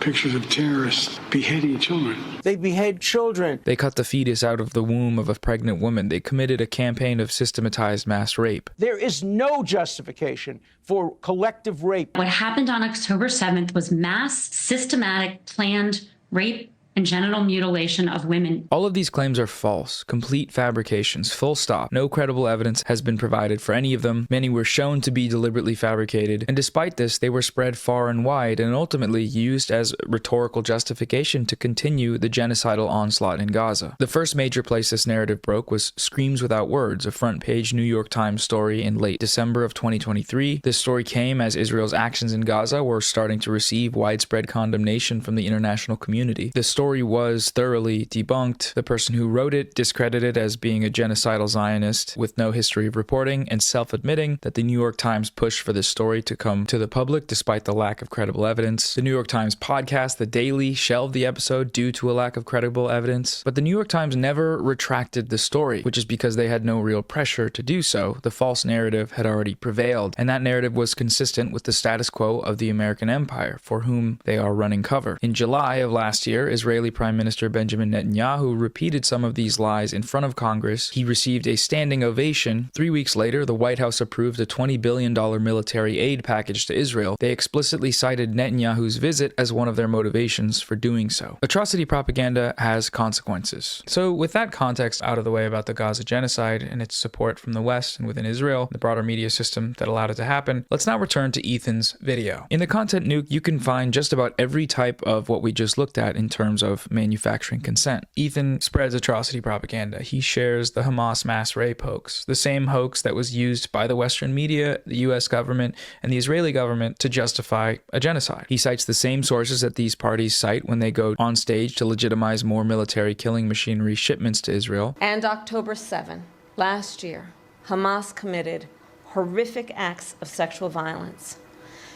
pictures of terrorists beheading children. They behead children. They cut the fetus out of the womb of a pregnant woman. They committed a campaign of systematized mass rape. There is no justification for collective rape. What happened on October 7th was mass, systematic, planned rape and genital mutilation of women. All of these claims are false, complete fabrications, full stop. No credible evidence has been provided for any of them. Many were shown to be deliberately fabricated, and despite this, they were spread far and wide and ultimately used as rhetorical justification to continue the genocidal onslaught in Gaza. The first major place this narrative broke was Screams Without Words, a front-page New York Times story in late December of 2023. This story came as Israel's actions in Gaza were starting to receive widespread condemnation from the international community. The story was thoroughly debunked. The person who wrote it discredited as being a genocidal Zionist with no history of reporting and self-admitting that the New York Times pushed for this story to come to the public despite the lack of credible evidence. The New York Times podcast, The Daily, shelved the episode due to a lack of credible evidence, but the New York Times never retracted the story, which is because they had no real pressure to do so. The false narrative had already prevailed, and that narrative was consistent with the status quo of the American empire, for whom they are running cover. In July of last year, Israeli Prime Minister Benjamin Netanyahu repeated some of these lies in front of Congress. He received a standing ovation. 3 weeks later, the White House approved a $20 billion military aid package to Israel. They explicitly cited Netanyahu's visit as one of their motivations for doing so. Atrocity propaganda has consequences. So with that context out of the way about the Gaza genocide and its support from the West and within Israel, the broader media system that allowed it to happen, let's now return to Ethan's video. In the content nuke, you can find just about every type of what we just looked at in terms of manufacturing consent. Ethan spreads atrocity propaganda. He shares the Hamas mass rape hoax, the same hoax that was used by the Western media, the US government, and the Israeli government to justify a genocide. He cites the same sources that these parties cite when they go on stage to legitimize more military killing machinery shipments to Israel. And October 7, last year, Hamas committed horrific acts of sexual violence.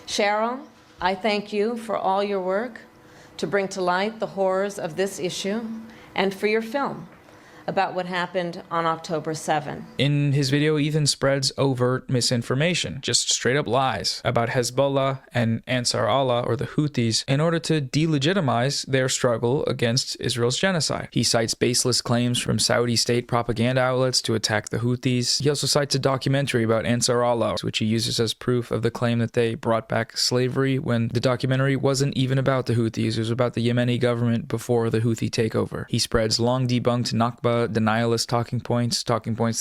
Cheryl, I thank you for all your work to bring to light the horrors of this issue and for your film about what happened on October 7. In his video, Ethan spreads overt misinformation, just straight up lies about Hezbollah and Ansar Allah, or the Houthis, in order to delegitimize their struggle against Israel's genocide. He cites baseless claims from Saudi state propaganda outlets to attack the Houthis. He also cites a documentary about Ansar Allah, which he uses as proof of the claim that they brought back slavery, when the documentary wasn't even about the Houthis. It was about the Yemeni government before the Houthi takeover. He spreads long debunked Nakba denialist talking points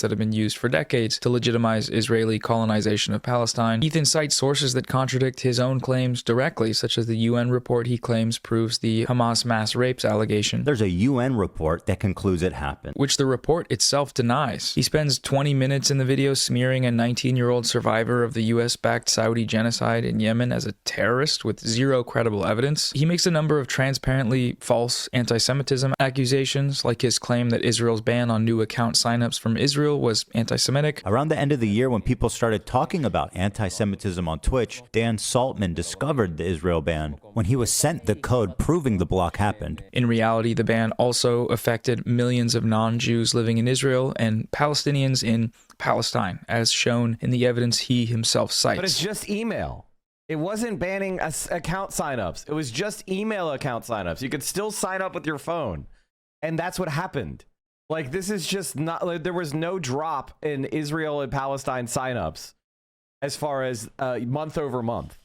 that have been used for decades to legitimize Israeli colonization of Palestine. Ethan cites sources that contradict his own claims directly, such as the UN report he claims proves the Hamas mass rapes allegation. There's a UN report that concludes it happened, which the report itself denies. He spends 20 minutes in the video smearing a 19-year-old survivor of the US-backed Saudi genocide in Yemen as a terrorist with zero credible evidence. He makes a number of transparently false anti-Semitism accusations, like his claim that Israel's ban on new account signups from Israel was anti-Semitic. Around the end of the year, when people started talking about anti-Semitism on Twitch, Dan Saltman discovered the Israel ban when he was sent the code proving the block happened. In reality, the ban also affected millions of non-Jews living in Israel and Palestinians in Palestine, as shown in the evidence he himself cites. But it's just email. It wasn't banning account signups. It was just email account signups. You could still sign up with your phone. And that's what happened. Like, this is just not, like, there was no drop in Israel and Palestine signups as far as month over month.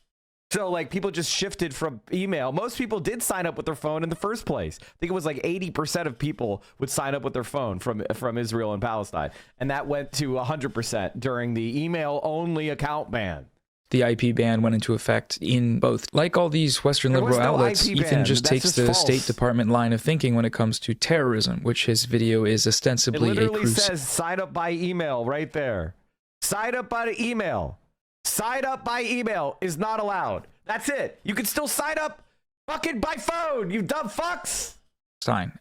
So, like, people just shifted from email. Most people did sign up with their phone in the first place. I think it was like 80% of people would sign up with their phone from Israel and Palestine. And that went to 100% during the email-only account ban. The IP ban went into effect in both. Like all these Western liberal outlets, Ethan just takes the State Department line of thinking when it comes to terrorism, which his video is ostensibly a crusade. It literally says sign up by email right there. Sign up by email. Sign up by email is not allowed. That's it. You can still sign up fucking by phone, you dumb fucks.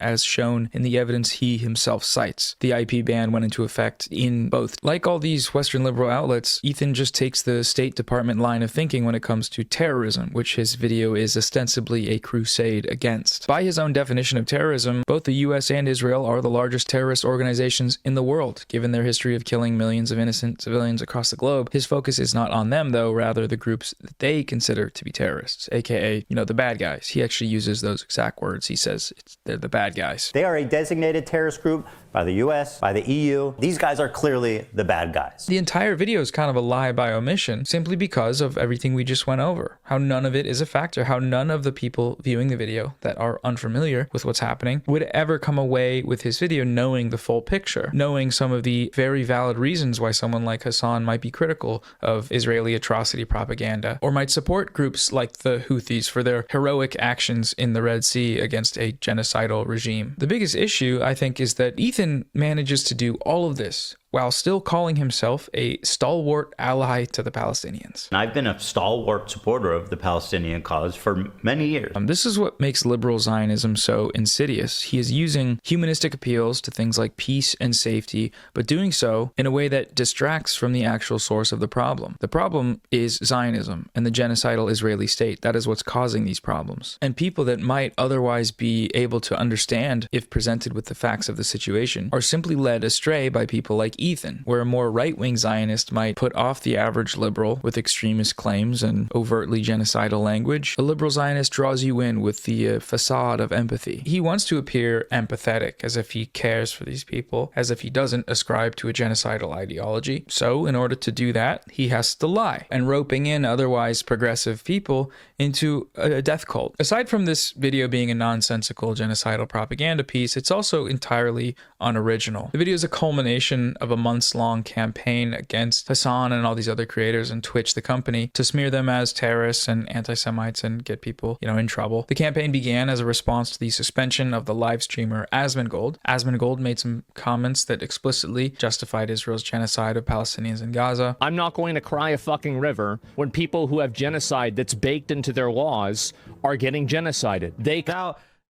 As shown in the evidence he himself cites. The IP ban went into effect in both. Like all these Western liberal outlets, Ethan just takes the State Department line of thinking when it comes to terrorism, which his video is ostensibly a crusade against. By his own definition of terrorism, both the US and Israel are the largest terrorist organizations in the world, given their history of killing millions of innocent civilians across the globe. His focus is not on them, though, rather the groups that they consider to be terrorists, aka, the bad guys. He actually uses those exact words. He says they're the bad guys. They are a designated terrorist group by the US, by the EU. These guys are clearly the bad guys. The entire video is kind of a lie by omission, simply because of everything we just went over. How none of it is a factor, how none of the people viewing the video that are unfamiliar with what's happening would ever come away with his video knowing the full picture, knowing some of the very valid reasons why someone like Hassan might be critical of Israeli atrocity propaganda, or might support groups like the Houthis for their heroic actions in the Red Sea against a genocidal regime. The biggest issue, I think, is that Ethan manages to do all of this while still calling himself a stalwart ally to the Palestinians. And I've been a stalwart supporter of the Palestinian cause for many years. This is what makes liberal Zionism so insidious. He is using humanistic appeals to things like peace and safety, but doing so in a way that distracts from the actual source of the problem. The problem is Zionism and the genocidal Israeli state. That is what's causing these problems. And people that might otherwise be able to understand if presented with the facts of the situation are simply led astray by people like Ethan, where a more right-wing Zionist might put off the average liberal with extremist claims and overtly genocidal language. A liberal Zionist draws you in with the facade of empathy. He wants to appear empathetic, as if he cares for these people, as if he doesn't ascribe to a genocidal ideology. So, in order to do that, he has to lie, and roping in otherwise progressive people into a death cult. Aside from this video being a nonsensical genocidal propaganda piece, it's also entirely unoriginal. The video is a culmination of a months-long campaign against Hassan and all these other creators and Twitch, the company, to smear them as terrorists and anti-Semites and get people, in trouble. The campaign began as a response to the suspension of the live streamer Asmongold. Asmongold made some comments that explicitly justified Israel's genocide of Palestinians in Gaza. I'm not going to cry a fucking river when people who have genocide that's baked into their laws are getting genocided.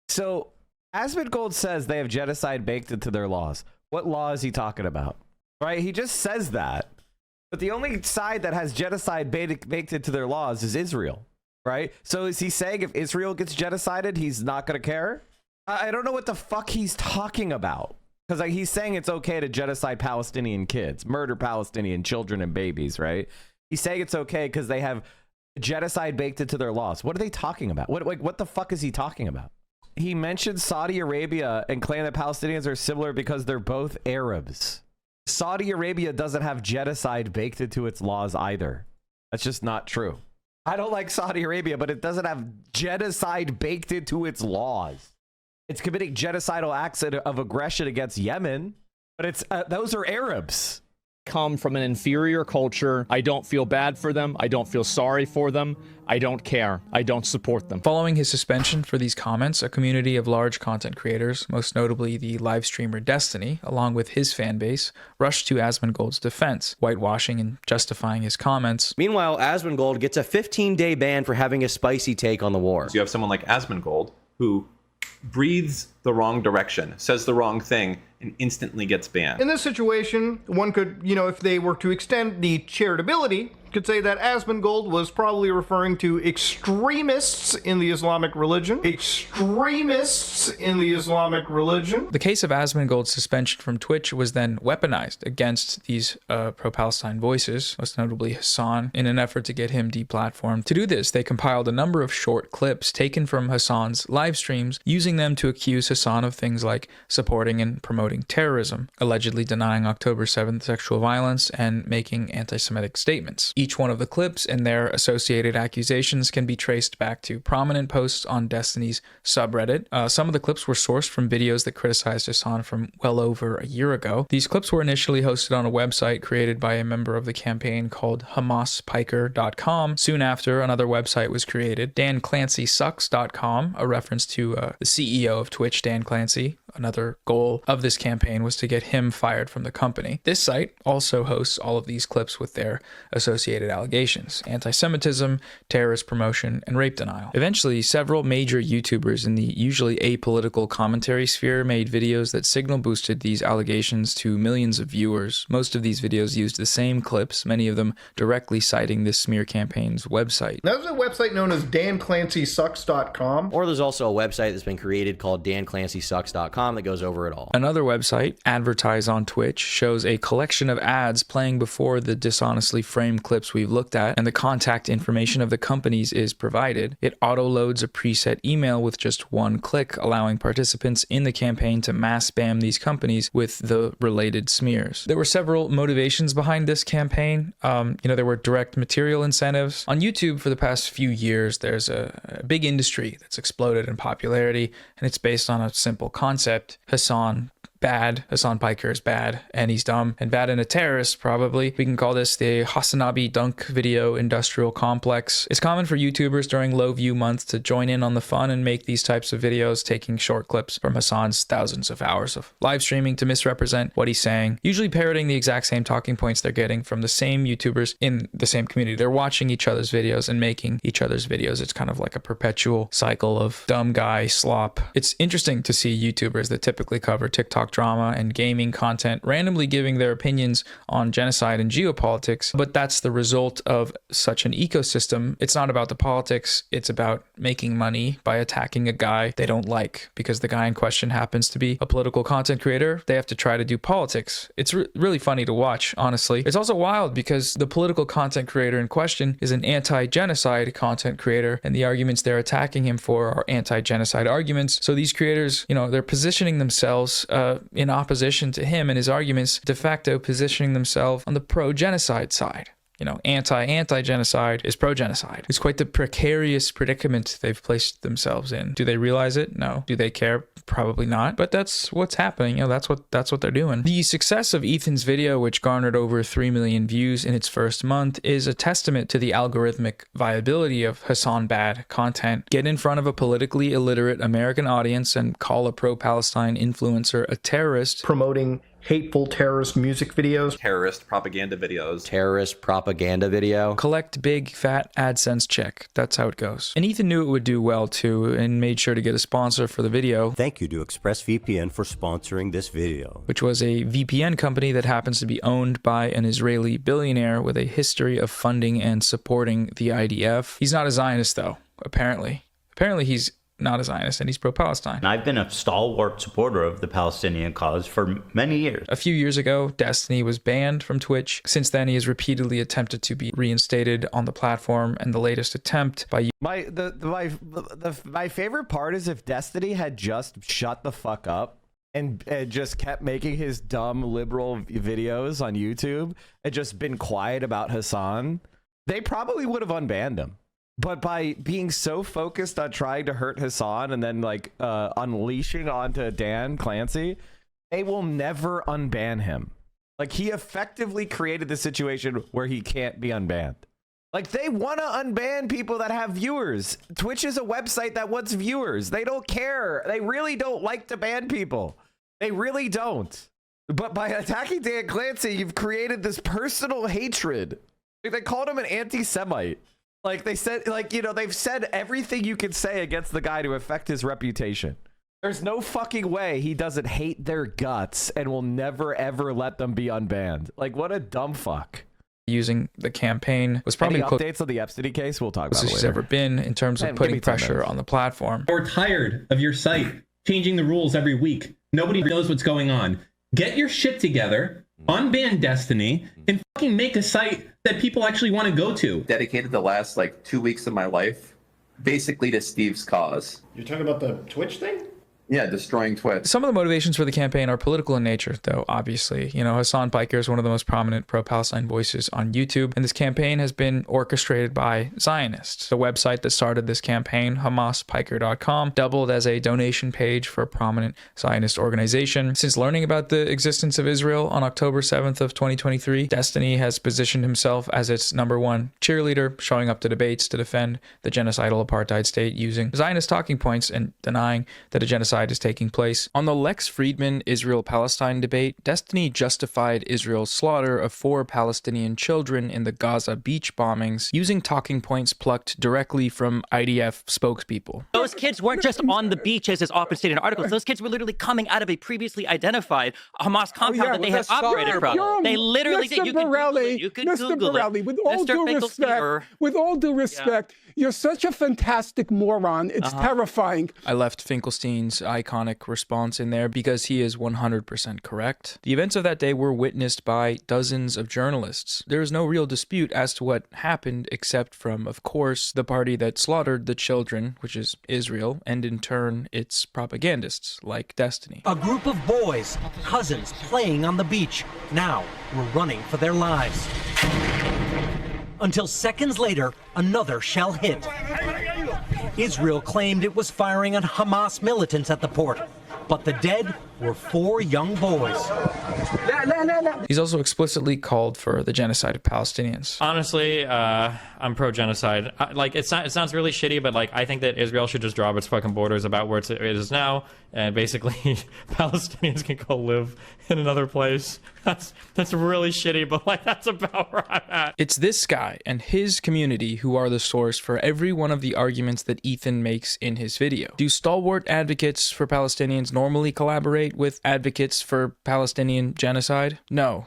So Asmongold says they have genocide baked into their laws. What law is he talking about? Right? He just says that. But the only side that has genocide baked into their laws is Israel. Right? So is he saying if Israel gets genocided, he's not going to care? I don't know what the fuck he's talking about. Because he's saying it's okay to genocide Palestinian kids, murder Palestinian children and babies, right? He's saying it's okay because they have genocide baked into their laws. What are they talking about? What the fuck is he talking about? He mentioned Saudi Arabia and claimed that Palestinians are similar because they're both Arabs. Saudi Arabia doesn't have genocide baked into its laws either. That's just not true. I don't like Saudi Arabia, but it doesn't have genocide baked into its laws. It's committing genocidal acts of aggression against Yemen, but it's those are Arabs. Come from an inferior culture. I don't feel bad for them. I don't feel sorry for them. I don't care. I don't support them. Following his suspension for these comments, a community of large content creators, most notably the live streamer Destiny, along with his fan base, rushed to Asmongold's defense, whitewashing and justifying his comments. Meanwhile, Asmongold gets a 15-day ban for having a spicy take on the war. So you have someone like Asmongold who breathes the wrong direction, says the wrong thing, and instantly gets banned. In this situation, one could, if they were to extend the charitability, could say that Asmongold was probably referring to extremists in the Islamic religion. Extremists in the Islamic religion. The case of Asmongold's suspension from Twitch was then weaponized against these pro-Palestine voices, most notably Hassan, in an effort to get him deplatformed. To do this, they compiled a number of short clips taken from Hassan's live streams, using them to accuse Hassan of things like supporting and promoting terrorism, allegedly denying October 7th sexual violence, and making anti-Semitic statements. Each one of the clips and their associated accusations can be traced back to prominent posts on Destiny's subreddit. Some of the clips were sourced from videos that criticized Hassan from well over a year ago. These clips were initially hosted on a website created by a member of the campaign called HamasPiker.com. Soon after, another website was created, DanClancySucks.com, a reference to the CEO of Twitch, Dan Clancy. Another goal of this campaign was to get him fired from the company. This site also hosts all of these clips with their associated allegations: anti-Semitism, terrorist promotion, and rape denial. Eventually, several major YouTubers in the usually apolitical commentary sphere made videos that signal boosted these allegations to millions of viewers. Most of these videos used the same clips, many of them directly citing this smear campaign's website. There's a website known as DanClancySucks.com. Or there's also a website that's been created called DanClancySucks.com. sitcom that goes over it all. Another website, Advertise on Twitch, shows a collection of ads playing before the dishonestly framed clips we've looked at, and the contact information of the companies is provided. It auto-loads a preset email with just one click, allowing participants in the campaign to mass spam these companies with the related smears. There were several motivations behind this campaign. There were direct material incentives. On YouTube for the past few years, there's a big industry that's exploded in popularity, and it's based on a simple concept. Hassan bad, Hassan Piker is bad, and he's dumb and bad and a terrorist, probably. We can call this the Hassanabi Dunk Video Industrial Complex. It's common for YouTubers during low view months to join in on the fun and make these types of videos, taking short clips from Hassan's thousands of hours of live streaming to misrepresent what he's saying, usually parroting the exact same talking points they're getting from the same YouTubers in the same community. They're watching each other's videos and making each other's videos. It's kind of like a perpetual cycle of dumb guy slop. It's interesting to see YouTubers that typically cover TikTok drama and gaming content randomly giving their opinions on genocide and geopolitics, but that's the result of such an ecosystem. It's not about the politics, it's about making money by attacking a guy they don't like. Because the guy in question happens to be a political content creator, they have to try to do politics. It's really funny to watch, honestly. It's also wild because the political content creator in question is an anti-genocide content creator, and the arguments they're attacking him for are anti-genocide arguments. So these creators, they're positioning themselves in opposition to him and his arguments, de facto positioning themselves on the pro-genocide side. Anti-genocide is pro-genocide. It's quite the precarious predicament they've placed themselves in. Do they realize it? No. Do they care? Probably not. But that's what's happening. That's what they're doing. The success of Ethan's video, which garnered over 3 million views in its first month, is a testament to the algorithmic viability of Hassan Bad content. Get in front of a politically illiterate American audience and call a pro-Palestine influencer a terrorist. Promoting hateful terrorist music videos. Terrorist propaganda videos. Terrorist propaganda video. Collect big fat AdSense check. That's how it goes. And Ethan knew it would do well too and made sure to get a sponsor for the video. Thank you to ExpressVPN for sponsoring this video. Which was a VPN company that happens to be owned by an Israeli billionaire with a history of funding and supporting the IDF. He's not a Zionist though, apparently. Apparently he's not a Zionist, and he's pro-Palestine. I've been a stalwart supporter of the Palestinian cause for many years. A few years ago, Destiny was banned from Twitch. Since then, he has repeatedly attempted to be reinstated on the platform, and the latest attempt by... My favorite part is if Destiny had just shut the fuck up and just kept making his dumb liberal videos on YouTube and just been quiet about Hassan, they probably would have unbanned him. But by being so focused on trying to hurt Hassan and then unleashing onto Dan Clancy, they will never unban him. He effectively created the situation where he can't be unbanned. They want to unban people that have viewers. Twitch is a website that wants viewers. They don't care. They really don't like to ban people. They really don't. But by attacking Dan Clancy, you've created this personal hatred. They called him an anti-Semite. They said, they've said everything you can say against the guy to affect his reputation. There's no fucking way he doesn't hate their guts and will never, ever let them be unbanned. What a dumb fuck. Using the campaign was probably... Any updates on the Epstein case? We'll talk about it later. There's ever been in terms of putting pressure on the platform. We're tired of your site changing the rules every week. Nobody knows what's going on. Get your shit together, unban Destiny, and fucking make a site that people actually want to go to. Dedicated the last 2 weeks of my life basically to Steve's cause. You're talking about the Twitch thing? Yeah, destroying Twitch. Some of the motivations for the campaign are political in nature, though, obviously. Hassan Piker is one of the most prominent pro-Palestine voices on YouTube, and this campaign has been orchestrated by Zionists. The website that started this campaign, HamasPiker.com, doubled as a donation page for a prominent Zionist organization. Since learning about the existence of Israel on October 7th of 2023, Destiny has positioned himself as its #1 cheerleader, showing up to debates to defend the genocidal apartheid state using Zionist talking points and denying that a genocide is taking place. On the Lex Friedman Israel-Palestine debate, Destiny justified Israel's slaughter of 4 Palestinian children in the Gaza beach bombings using talking points plucked directly from IDF spokespeople. Those kids weren't just on the beaches as often stated in articles. Those kids were literally coming out of a previously identified Hamas compound that they had operated from. They literally did. You could Google it. With all due respect, you're such a fantastic moron. It's terrifying. I left Finkelstein's iconic response in there because he is 100% correct. The events of that day were witnessed by dozens of journalists. There is no real dispute as to what happened except from, of course, the party that slaughtered the children, which is Israel, and in turn its propagandists, like Destiny. A group of boys, cousins, playing on the beach, now were running for their lives. Until seconds later, another shell hit. Israel claimed it was firing on Hamas militants at the port, but the dead were 4 young boys. He's also explicitly called for the genocide of Palestinians. Honestly, I'm pro-genocide. It sounds really shitty, but I think that Israel should just drop its fucking borders about where it is now, and basically Palestinians can go live in another place. That's really shitty, but that's about where I'm at. It's this guy and his community who are the source for every one of the arguments that Ethan makes in his video. Do stalwart advocates for Palestinians normally collaborate with advocates for Palestinian genocide? No,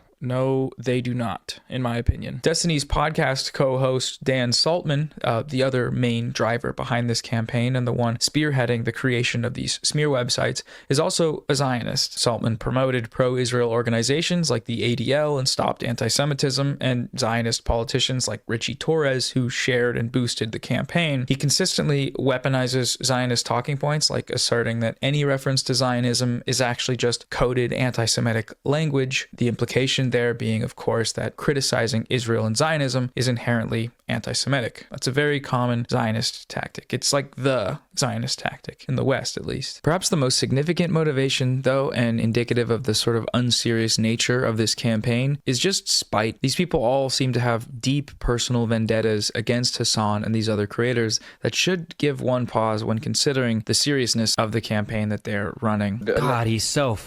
they do not, in my opinion. Destiny's podcast co-host Dan Saltman, the other main driver behind this campaign and the one spearheading the creation of these smear websites, is also a Zionist. Saltman promoted pro-Israel organizations like the ADL and Stopped Anti-Semitism, and Zionist politicians like Richie Torres, who shared and boosted the campaign. He consistently weaponizes Zionist talking points, like asserting that any reference to Zionism is actually just coded anti-Semitic language, the implication there being, of course, that criticizing Israel and Zionism is inherently anti-Semitic. That's a very common Zionist tactic. It's like the Zionist tactic, in the West at least. Perhaps the most significant motivation, though, and indicative of the sort of unserious nature of this campaign, is just spite. These people all seem to have deep personal vendettas against Hassan and these other creators that should give one pause when considering the seriousness of the campaign that they're running. God, he's so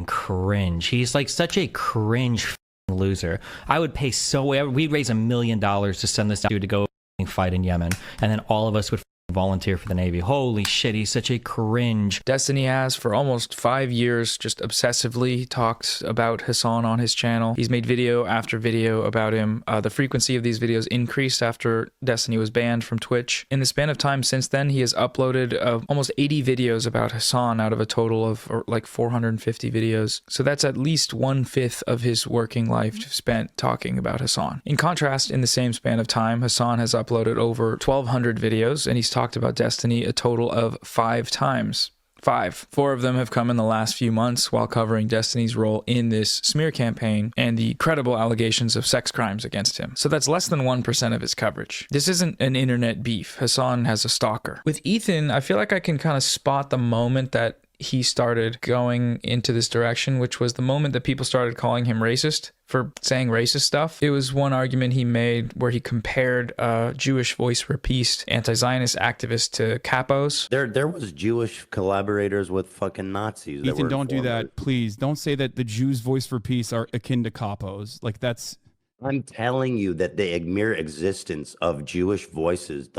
cringe. He's such a cringe loser. I would pay we'd raise $1 million to send this dude to go fight in Yemen, and then all of us would volunteer for the Navy. Holy shit, he's such a cringe. Destiny has, for almost 5 years, just obsessively talked about Hassan on his channel. He's made video after video about him. The frequency of these videos increased after Destiny was banned from Twitch. In the span of time since then, he has uploaded almost 80 videos about Hassan out of a total of 450 videos. So that's at least 1/5 of his working life spent talking about Hassan. In contrast, in the same span of time, Hassan has uploaded over 1,200 videos, and he's talked about Destiny a total of 5 times. 5. 4 of them have come in the last few months while covering Destiny's role in this smear campaign and the credible allegations of sex crimes against him. So that's less than 1% of his coverage. This isn't an internet beef. Hassan has a stalker. With Ethan, I feel like I can kind of spot the moment that he started going into this direction, which was the moment that people started calling him racist for saying racist stuff. It was one argument he made where he compared Jewish Voice for Peace anti-Zionist activists to capos. There was Jewish collaborators with fucking Nazis. Ethan, don't do that, please. Don't say that the Jews' Voice for Peace are akin to capos. That's... I'm telling you that the mere existence of Jewish voices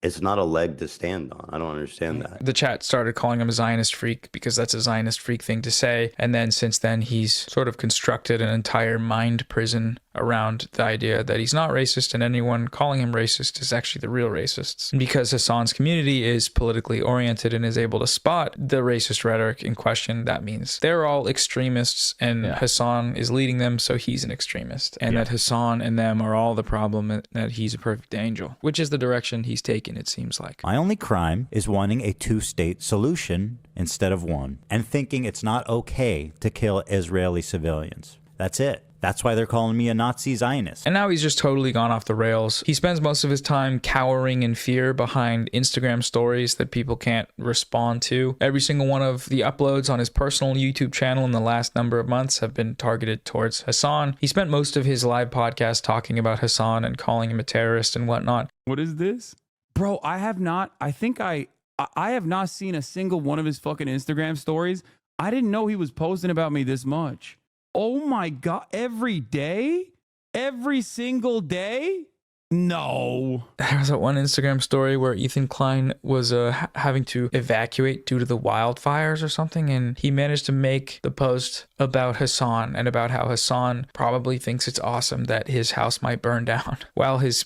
it's not a leg to stand on. I don't understand that. The chat started calling him a Zionist freak because that's a Zionist freak thing to say. And then since then, he's sort of constructed an entire mind prison around the idea that he's not racist, and anyone calling him racist is actually the real racists. And because Hassan's community is politically oriented and is able to spot the racist rhetoric in question, that means they're all extremists, and Hassan is leading them, so he's an extremist. And that Hassan and them are all the problem, and that he's a perfect angel, which is the direction he's taken, it seems like. My only crime is wanting a 2-state solution instead of one, and thinking it's not okay to kill Israeli civilians. That's it. That's why they're calling me a Nazi Zionist. And now he's just totally gone off the rails. He spends most of his time cowering in fear behind Instagram stories that people can't respond to. Every single one of the uploads on his personal YouTube channel in the last number of months have been targeted towards Hassan. He spent most of his live podcast talking about Hassan and calling him a terrorist and whatnot. What is this? Bro, I have not seen a single one of his fucking Instagram stories. I didn't know he was posting about me this much. Oh my God, every day? Every single day? No. There was that one Instagram story where Ethan Klein was having to evacuate due to the wildfires or something, and he managed to make the post about Hassan and about how Hassan probably thinks it's awesome that his house might burn down while his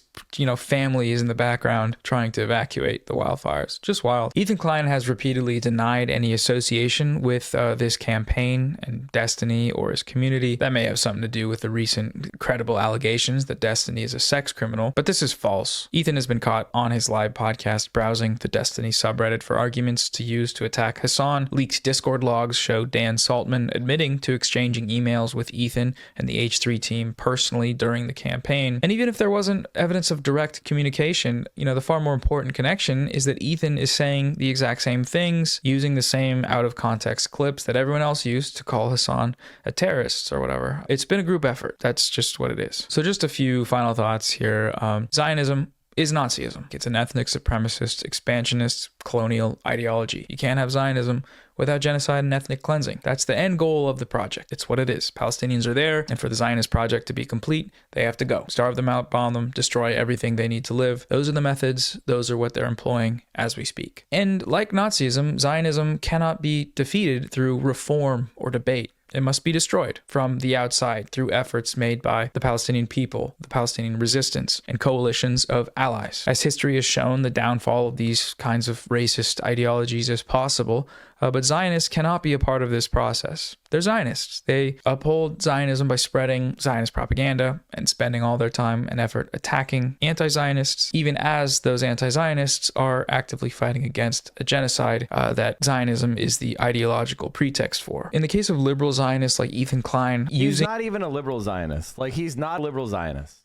family is in the background trying to evacuate the wildfires. Just wild. Ethan Klein has repeatedly denied any association with this campaign and Destiny or his community. That may have something to do with the recent credible allegations that Destiny is a sex criminal, but this is false. Ethan has been caught on his live podcast browsing the Destiny subreddit for arguments to use to attack Hassan. Leaked Discord logs show Dan Saltman admitting to exchanging emails with Ethan and the H3 team personally during the campaign. And even if there wasn't evidence of direct communication, the far more important connection is that Ethan is saying the exact same things, using the same out of context clips that everyone else used to call Hassan a terrorist or whatever. It's been a group effort. That's just what it is. So just a few final thoughts here. Zionism is Nazism. It's an ethnic supremacist, expansionist, colonial ideology. You can't have Zionism without genocide and ethnic cleansing. That's the end goal of the project. It's what it is. Palestinians are there, and for the Zionist project to be complete, they have to go. Starve them out, bomb them, destroy everything they need to live. Those are the methods. Those are what they're employing as we speak. And like Nazism, Zionism cannot be defeated through reform or debate. It must be destroyed from the outside through efforts made by the Palestinian people, the Palestinian resistance, and coalitions of allies. As history has shown, the downfall of these kinds of racist ideologies is possible, but Zionists cannot be a part of this process. They're Zionists. They uphold Zionism by spreading Zionist propaganda and spending all their time and effort attacking anti-Zionists, even as those anti-Zionists are actively fighting against a genocide that Zionism is the ideological pretext for. In the case of liberal Zionists like Ethan Klein, he's not even a liberal Zionist. Like, he's not a liberal Zionist.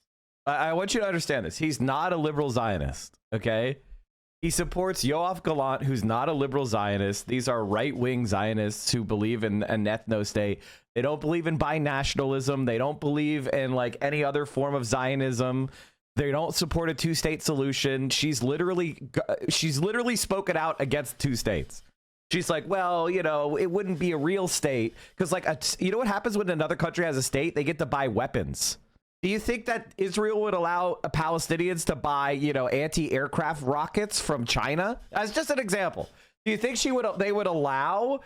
I want you to understand this. He's not a liberal Zionist, okay? He supports Yoav Gallant, who's not a liberal Zionist. These are right-wing Zionists who believe in an ethno-state. They don't believe in binationalism. They don't believe in like any other form of Zionism. They don't support a two-state solution. She's literally spoken out against two states. She's like, well, it wouldn't be a real state because, like, you know what happens when another country has a state? They get to buy weapons. Do you think that Israel would allow Palestinians to buy, anti-aircraft rockets from China? As just an example. Do you think they would allow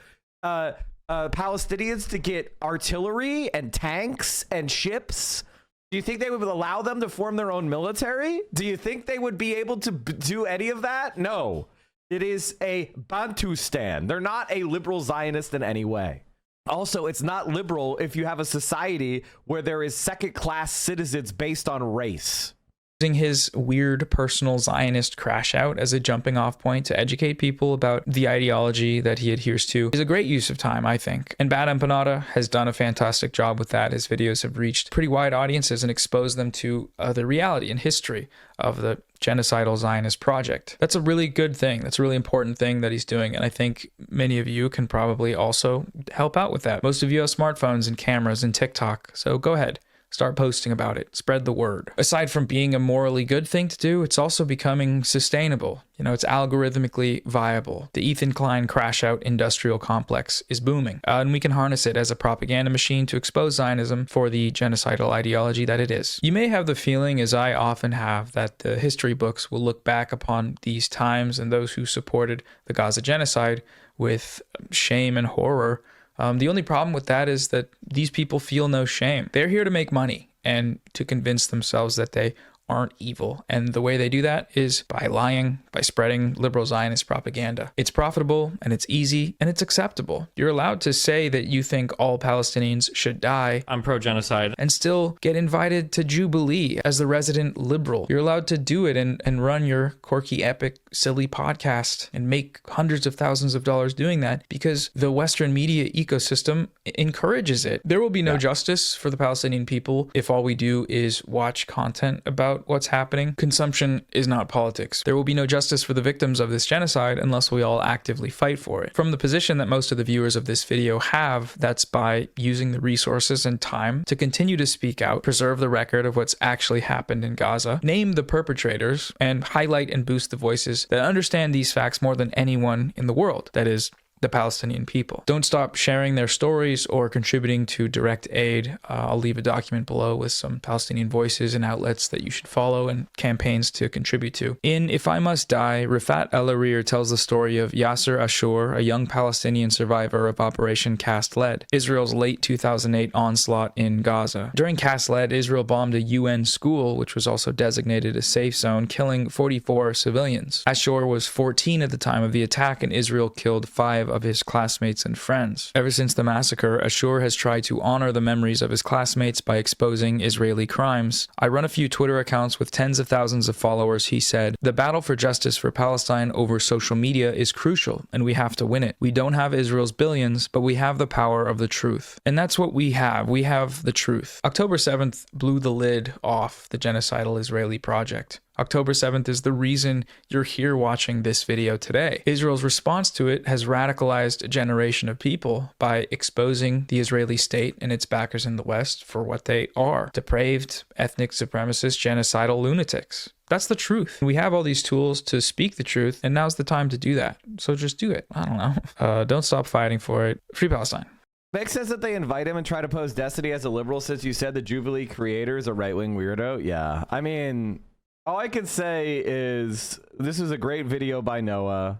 Palestinians to get artillery and tanks and ships? Do you think they would allow them to form their own military? Do you think they would be able to do any of that? No. It is a Bantustan. They're not a liberal Zionist in any way. Also, it's not liberal if you have a society where there is second-class citizens based on race. Using his weird personal Zionist crash out as a jumping off point to educate people about the ideology that he adheres to is a great use of time, I think. And BadEmpanada has done a fantastic job with that. His videos have reached pretty wide audiences and exposed them to the reality and history of the genocidal Zionist project. That's a really good thing. That's a really important thing that he's doing. And I think many of you can probably also help out with that. Most of you have smartphones and cameras and TikTok, so go ahead. Start posting about it. Spread the word. Aside from being a morally good thing to do, it's also becoming sustainable. It's algorithmically viable. The Ethan Klein crash out industrial complex is booming, and we can harness it as a propaganda machine to expose Zionism for the genocidal ideology that it is. You may have the feeling, as I often have, that the history books will look back upon these times and those who supported the Gaza genocide with shame and horror. The only problem with that is that these people feel no shame. They're here to make money and to convince themselves that they aren't evil. And the way they do that is by lying, by spreading liberal Zionist propaganda. It's profitable and it's easy and it's acceptable. You're allowed to say that you think all Palestinians should die. I'm pro-genocide. And still get invited to Jubilee as the resident liberal. You're allowed to do it and run your quirky, epic, silly podcast and make hundreds of thousands of dollars doing that because the Western media ecosystem encourages it. There will be no justice for the Palestinian people if all we do is watch content about what's happening. Consumption is not politics. There will be no justice for the victims of this genocide unless we all actively fight for it. From the position that most of the viewers of this video have, that's by using the resources and time to continue to speak out, preserve the record of what's actually happened in Gaza, name the perpetrators, and highlight and boost the voices that understand these facts more than anyone in the world. That is, the Palestinian people. Don't stop sharing their stories or contributing to direct aid. I'll leave a document below with some Palestinian voices and outlets that you should follow and campaigns to contribute to. In If I Must Die, Rifat El-Arir tells the story of Yasser Ashur, a young Palestinian survivor of Operation Cast Lead, Israel's late 2008 onslaught in Gaza. During Cast Lead, Israel bombed a UN school, which was also designated a safe zone, killing 44 civilians. Ashur was 14 at the time of the attack, and Israel killed 5 of his classmates and friends. Ever since the massacre, Ashur has tried to honor the memories of his classmates by exposing Israeli crimes. I run a few Twitter accounts with tens of thousands of followers. He said, "The battle for justice for Palestine over social media is crucial, and we have to win it. We don't have Israel's billions, but we have the power of the truth." And that's what we have. We have the truth. October 7th blew the lid off the genocidal Israeli project. October 7th is the reason you're here watching this video today. Israel's response to it has radicalized a generation of people by exposing the Israeli state and its backers in the West for what they are: depraved, ethnic supremacist, genocidal lunatics. That's the truth. We have all these tools to speak the truth, and now's the time to do that. So just do it. I don't know. Don't stop fighting for it. Free Palestine. Makes sense that they invite him and try to pose Destiny as a liberal, since you said the Jubilee creator is a right-wing weirdo. Yeah, I mean, all I can say is this is a great video by Noah.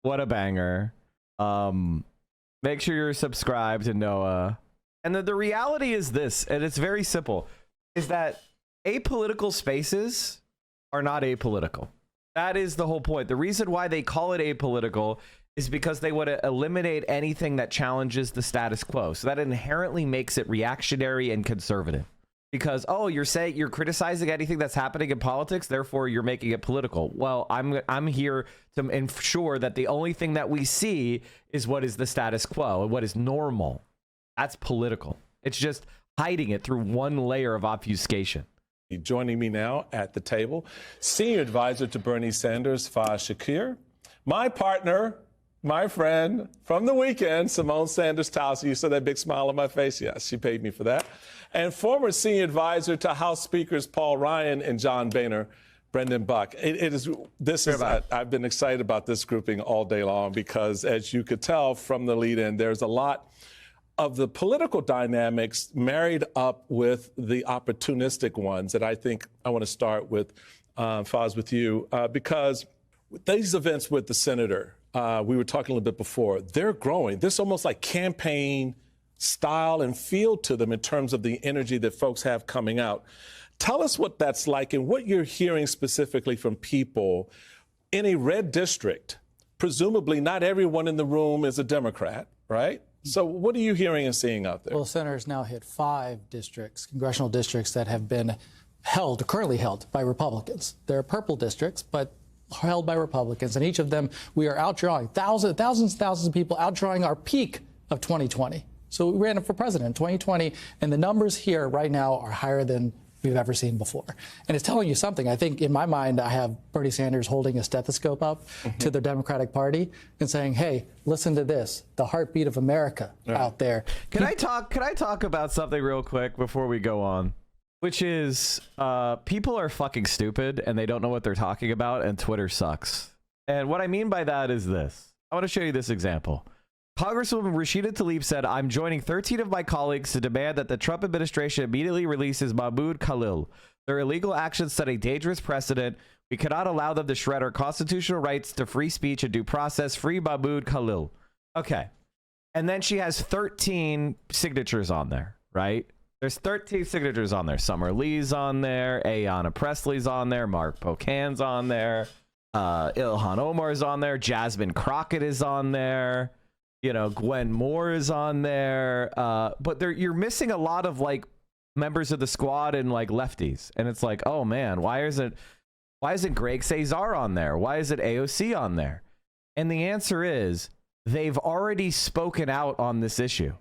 What a banger. Make sure you're subscribed to Noah. And the reality is this, and it's very simple, is that apolitical spaces are not apolitical. That is the whole point. The reason why they call it apolitical is because they want to eliminate anything that challenges the status quo. So that inherently makes it reactionary and conservative. Because, oh, you're criticizing anything that's happening in politics, therefore you're making it political. Well, I'm here to ensure that the only thing that we see is what is the status quo and what is normal. That's political. It's just hiding it through one layer of obfuscation. Joining me now at the table, Senior Advisor to Bernie Sanders, Faz Shakir, my partner, my friend from the weekend, Simone Sanders-Towson. You saw that big smile on my face? Yes, she paid me for that. And former Senior Advisor to House Speakers Paul Ryan and John Boehner, Brendan Buck. I've been excited about this grouping all day long because, as you could tell from the lead-in, there's a lot of the political dynamics married up with the opportunistic ones that I think I want to start with, Faz, with you, because these events with the senator, we were talking a little bit before, they're growing. There's almost like campaign style and feel to them in terms of the energy that folks have coming out. Tell us what that's like and what you're hearing specifically from people in a red district. Presumably not everyone in the room is a Democrat, right? So what are you hearing and seeing out there? Well, the Senator's now hit 5 districts, congressional districts that have been currently held by Republicans. They're purple districts, but held by Republicans. And each of them, we are outdrawing thousands of people, outdrawing our peak of 2020. So we ran for president in 2020, and the numbers here right now are higher than we've ever seen before. And it's telling you something. I think in my mind, I have Bernie Sanders holding a stethoscope up to the Democratic Party and saying, hey, listen to this, the heartbeat of America out there. Can I talk about something real quick before we go on? Which is people are fucking stupid and they don't know what they're talking about, and Twitter sucks. And what I mean by that is this. I want to show you this example. Congresswoman Rashida Tlaib said, I'm joining 13 of my colleagues to demand that the Trump administration immediately releases MAHMOUD KHALIL. Their illegal actions set a dangerous precedent. We cannot allow them to shred our constitutional rights to free speech and due process. Free MAHMOUD KHALIL. Okay. And then she has 13 signatures on there, right? There's 13 signatures on there. Summer Lee's on there. Ayanna Presley's on there. Mark Pocan's on there. Ilhan Omar's on there. Jasmine Crockett is on there. You know, Gwen Moore is on there. But you're missing a lot of like members of the squad and like lefties. And it's like, oh man, why isn't Greg Cesar on there? Why isn't AOC on there? And the answer is they've already spoken out on this issue.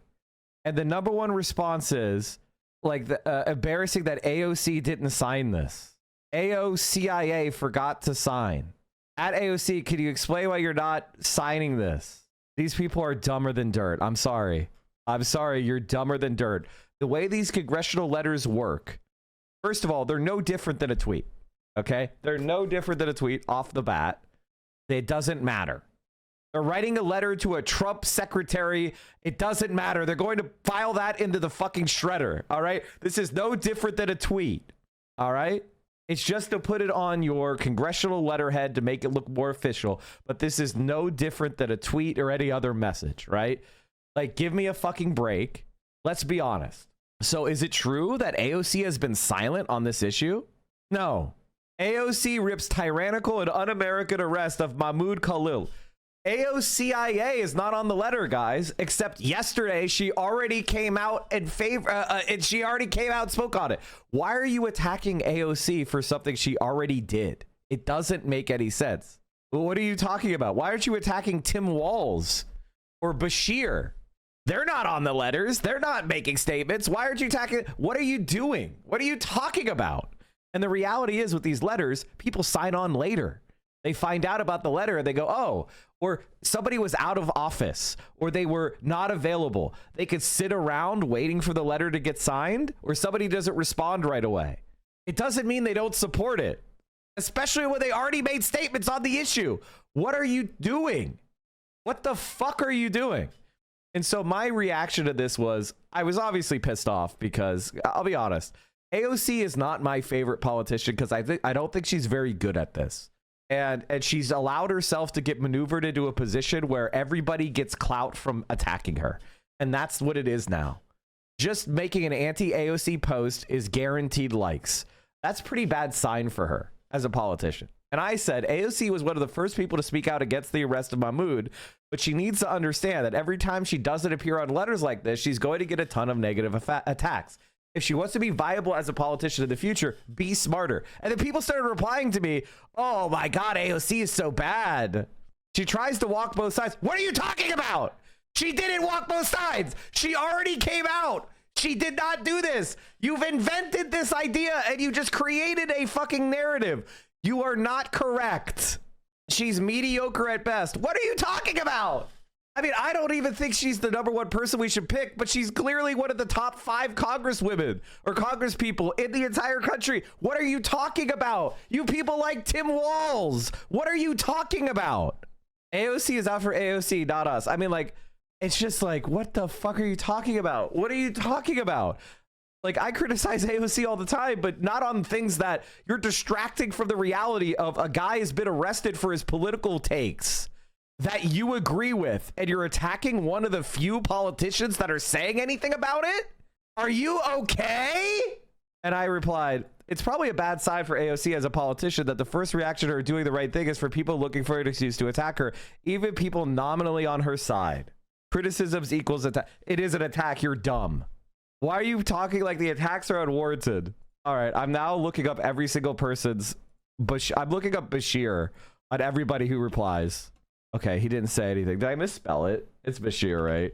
And the number one response is like embarrassing that AOC didn't sign this. AOCIA forgot to sign. At AOC, can you explain why you're not signing this? These people are dumber than dirt. I'm sorry. You're dumber than dirt. The way these congressional letters work, first of all, they're no different than a tweet. Okay? They're no different than a tweet off the bat. It doesn't matter. They're writing a letter to a Trump secretary. It doesn't matter. They're going to file that into the fucking shredder. All right. This is no different than a tweet. All right. It's just to put it on your congressional letterhead to make it look more official. But this is no different than a tweet or any other message, right? Like, give me a fucking break. Let's be honest. So is it true that AOC has been silent on this issue? No. AOC rips tyrannical and un-American arrest of MAHMOUD KHALIL. AOCIA is not on the letter, guys, except yesterday she already came out in favor and she already came out and spoke on it. Why are you attacking AOC for something she already did? It doesn't make any sense. What are you talking about? Why aren't you attacking Tim Walz or Bashir? They're not on the letters. They're not making statements. Why aren't you attacking? What are you doing? What are you talking about? And the reality is with these letters, people sign on later. They find out about the letter and they go, oh, or somebody was out of office or they were not available. They could sit around waiting for the letter to get signed, or somebody doesn't respond right away. It doesn't mean they don't support it, especially when they already made statements on the issue. What are you doing? What the fuck are you doing? And so my reaction to this was, I was obviously pissed off because I'll be honest, AOC is not my favorite politician because I don't think she's very good at this. And she's allowed herself to get maneuvered into a position where everybody gets clout from attacking her. And that's what it is now. Just making an anti-AOC post is guaranteed likes. That's a pretty bad sign for her as a politician. And I said AOC was one of the first people to speak out against the arrest of MAHMOUD, but she needs to understand that every time she doesn't appear on letters like this, she's going to get a ton of negative attacks. If she wants to be viable as a politician in the future, be smarter. And then people started replying to me, oh my God, AOC is so bad. She tries to walk both sides. What are you talking about? She didn't walk both sides. She already came out. She did not do this. You've invented this idea and you just created a fucking narrative. You are not correct. She's mediocre at best. What are you talking about? I mean, I don't even think she's the #1 person we should pick, but she's clearly one of the top 5 congresswomen or congresspeople in the entire country. What are you talking about? You people like Tim Walz. What are you talking about? AOC is out for AOC, not us. I mean, like, it's just like, what the fuck are you talking about? What are you talking about? Like, I criticize AOC all the time, but not on things that you're distracting from the reality of a guy has been arrested for his political takes that you agree with, and you're attacking one of the few politicians that are saying anything about it? Are you okay? And I replied, it's probably a bad sign for AOC as a politician that the first reaction to her doing the right thing is for people looking for an excuse to attack her, even people nominally on her side. Criticisms equals attack. It is an attack. You're dumb. Why are you talking like the attacks are unwarranted? All right, I'm now looking up every single person's... I'm looking up Bashir on everybody who replies. Okay, he didn't say anything. Did I misspell it? It's Bashir, right?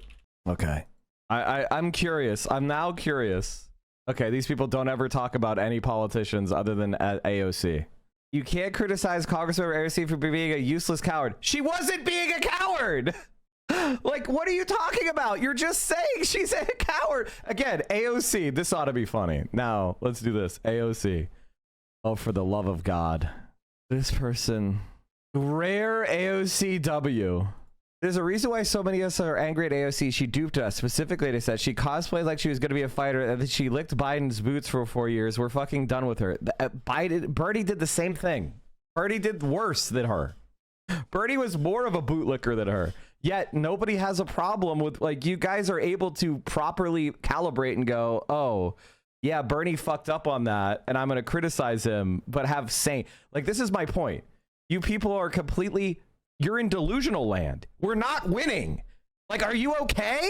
Okay. I'm curious. I'm now curious. Okay, these people don't ever talk about any politicians other than AOC. You can't criticize Congresswoman AOC for being a useless coward. She wasn't being a coward! Like, what are you talking about? You're just saying she's a coward. Again, AOC, this ought to be funny. Now, let's do this. AOC. Oh, for the love of God. This person... Rare AOCW. There's a reason why so many of us are angry at AOC. She duped us. Specifically, they said she cosplayed like she was going to be a fighter and then she licked Biden's boots for 4 years. We're fucking done with her. Bernie did the same thing. Bernie did worse than her. Bernie was more of a bootlicker than her. Yet nobody has a problem with, like, you guys are able to properly calibrate and go, oh, yeah, Bernie fucked up on that and I'm going to criticize him, but have sane. Like, this is my point. You people are completely, you're in delusional land. We're not winning. Like, are you okay?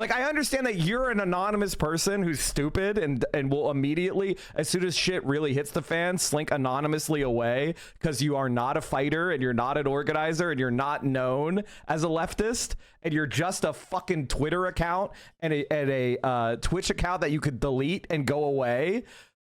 Like, I understand that you're an anonymous person who's stupid and will immediately, as soon as shit really hits the fan, slink anonymously away because you are not a fighter and you're not an organizer and you're not known as a leftist and you're just a fucking Twitter account and a Twitch account that you could delete and go away.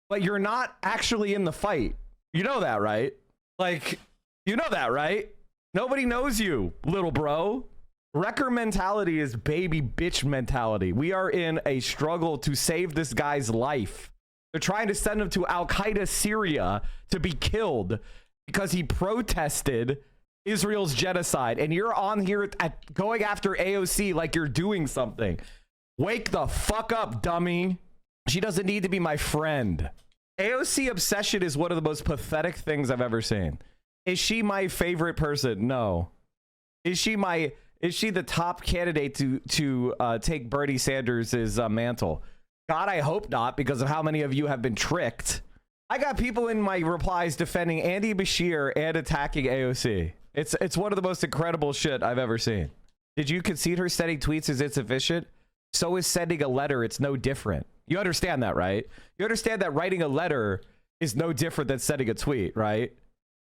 But you're not actually in the fight. You know that, right? Like, you know that, right? Nobody knows you, little bro. Wrecker mentality is baby bitch mentality. We are in a struggle to save this guy's life. They're trying to send him to Al-Qaeda Syria to be killed because he protested Israel's genocide, and you're on here going after AOC like you're doing something. Wake the fuck up, dummy. She doesn't need to be my friend. AOC obsession is one of the most pathetic things I've ever seen. Is she my favorite person? No. Is she the top candidate to take Bernie Sanders' mantle? God, I hope not, because of how many of you have been tricked. I got people in my replies defending Andy Bashir and attacking AOC. It's one of the most incredible shit I've ever seen. Did you concede her sending tweets is insufficient? So is sending a letter. It's no different. You understand that, right? You understand that writing a letter is no different than sending a tweet, right?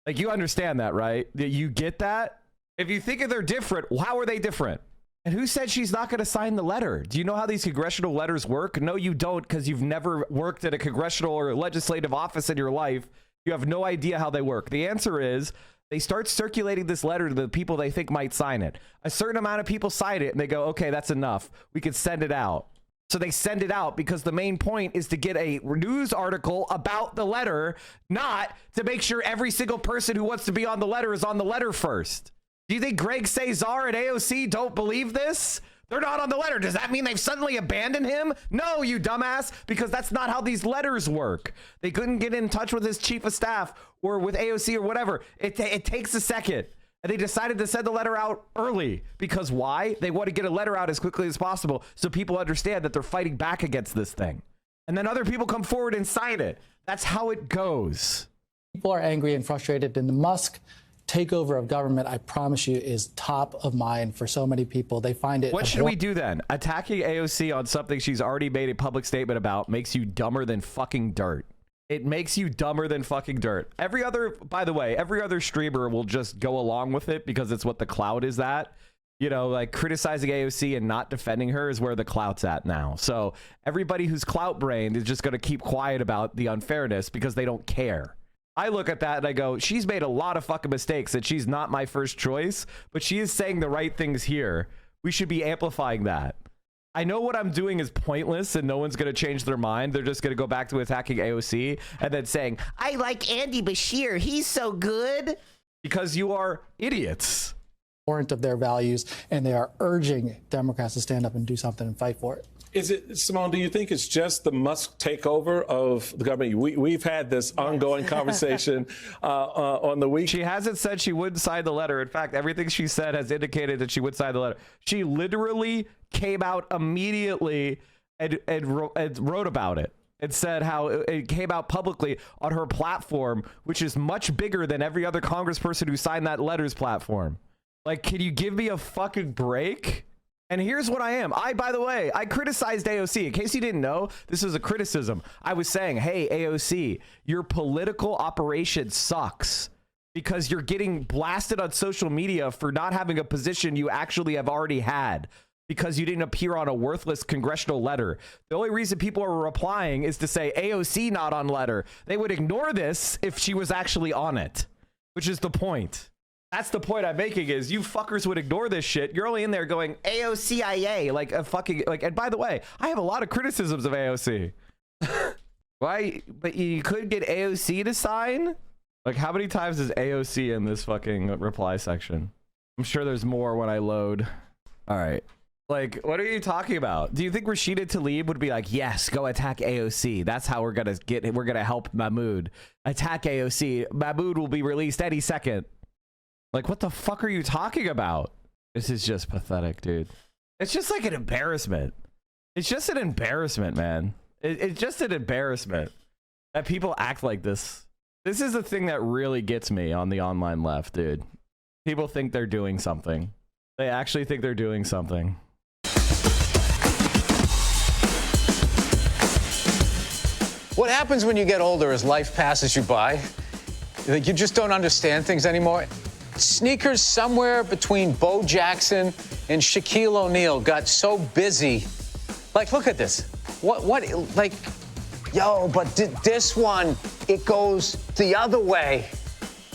Like, you understand that, right? You get that? If you think they're different, how are they different? And who said she's not going to sign the letter? Do you know how these congressional letters work? No, you don't, because you've never worked at a congressional or legislative office in your life. You have no idea how they work. The answer is they start circulating this letter to the people they think might sign it. A certain amount of people sign it, and they go, okay, that's enough. We can send it out. So they send it out because the main point is to get a news article about the letter, not to make sure every single person who wants to be on the letter is on the letter first. Do you think Greg Cesar and AOC don't believe this? They're not on the letter. Does that mean they've suddenly abandoned him? No, you dumbass, because that's not how these letters work. They couldn't get in touch with his chief of staff or with AOC or whatever. It takes a second. And they decided to send the letter out early. Because why? They want to get a letter out as quickly as possible so people understand that they're fighting back against this thing. And then other people come forward and sign it. That's how it goes. People are angry and frustrated, and the Musk takeover of government, I promise you, is top of mind for so many people. They find it. What should we do then? Attacking AOC on something she's already made a public statement about makes you dumber than fucking dirt. It makes you dumber than fucking dirt. Every other, by the way, every other streamer will just go along with it because it's what the clout is at. You know, like criticizing AOC and not defending her is where the clout's at now. So everybody who's clout brained is just going to keep quiet about the unfairness because they don't care. I look at that and I go, she's made a lot of fucking mistakes and she's not my first choice, but she is saying the right things here. We should be amplifying that. I know what I'm doing is pointless and no one's going to change their mind. They're just going to go back to attacking AOC and then saying, I like Andy Bashir. He's so good. Because you are idiots. Of their values, and they are urging Democrats to stand up and do something and fight for it. Is it, Simone, do you think it's just the Musk takeover of the government? We've had this ongoing conversation on the week. She hasn't said she wouldn't sign the letter. In fact, everything she said has indicated that she would sign the letter. She literally came out immediately and wrote about it and said how it came out publicly on her platform, which is much bigger than every other congressperson who signed that letter's platform. Like, can you give me a fucking break? And here's what I am. By the way, I criticized AOC. In case you didn't know, this is a criticism. I was saying, hey, AOC, your political operation sucks because you're getting blasted on social media for not having a position you actually have already had because you didn't appear on a worthless congressional letter. The only reason people are replying is to say AOC not on letter. They would ignore this if she was actually on it, which is the point. That's the point I'm making is you fuckers would ignore this shit. You're only in there going AOCIA like a fucking like. And by the way, I have a lot of criticisms of AOC. Why? But you could get AOC to sign. Like, how many times is AOC in this fucking reply section? I'm sure there's more when I load. All right. Like, what are you talking about? Do you think Rashida Tlaib would be like, yes, go attack AOC? That's how we're gonna help Mahmoud. Attack AOC. Mahmoud will be released any second. Like, what the fuck are you talking about? This is just pathetic, dude. It's just like an embarrassment. It's just an embarrassment, man. It's just an embarrassment that people act like this. This is the thing that really gets me on the online left, dude. People think they're doing something. They actually think they're doing something. What happens when you get older as life passes you by? Like, you just don't understand things anymore. Sneakers somewhere between Bo Jackson and Shaquille O'Neal got so busy. Like, look at this. What, like, yo, but this one, it goes the other way.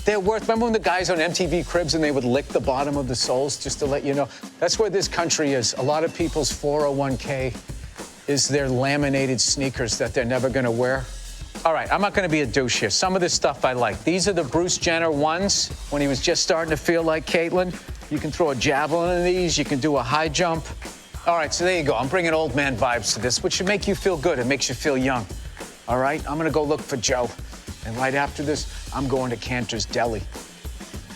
They're worth, remember when the guys on MTV Cribs and they would lick the bottom of the soles just to let you know? That's where this country is. A lot of people's 401k is their laminated sneakers that they're never gonna wear. All right, I'm not going to be a douche here. Some of this stuff I like. These are the Bruce Jenner ones when he was just starting to feel like Caitlyn. You can throw a javelin in these. You can do a high jump. All right, so there you go. I'm bringing old man vibes to this, which should make you feel good. It makes you feel young. All right, I'm going to go look for Joe. And right after this, I'm going to Cantor's Deli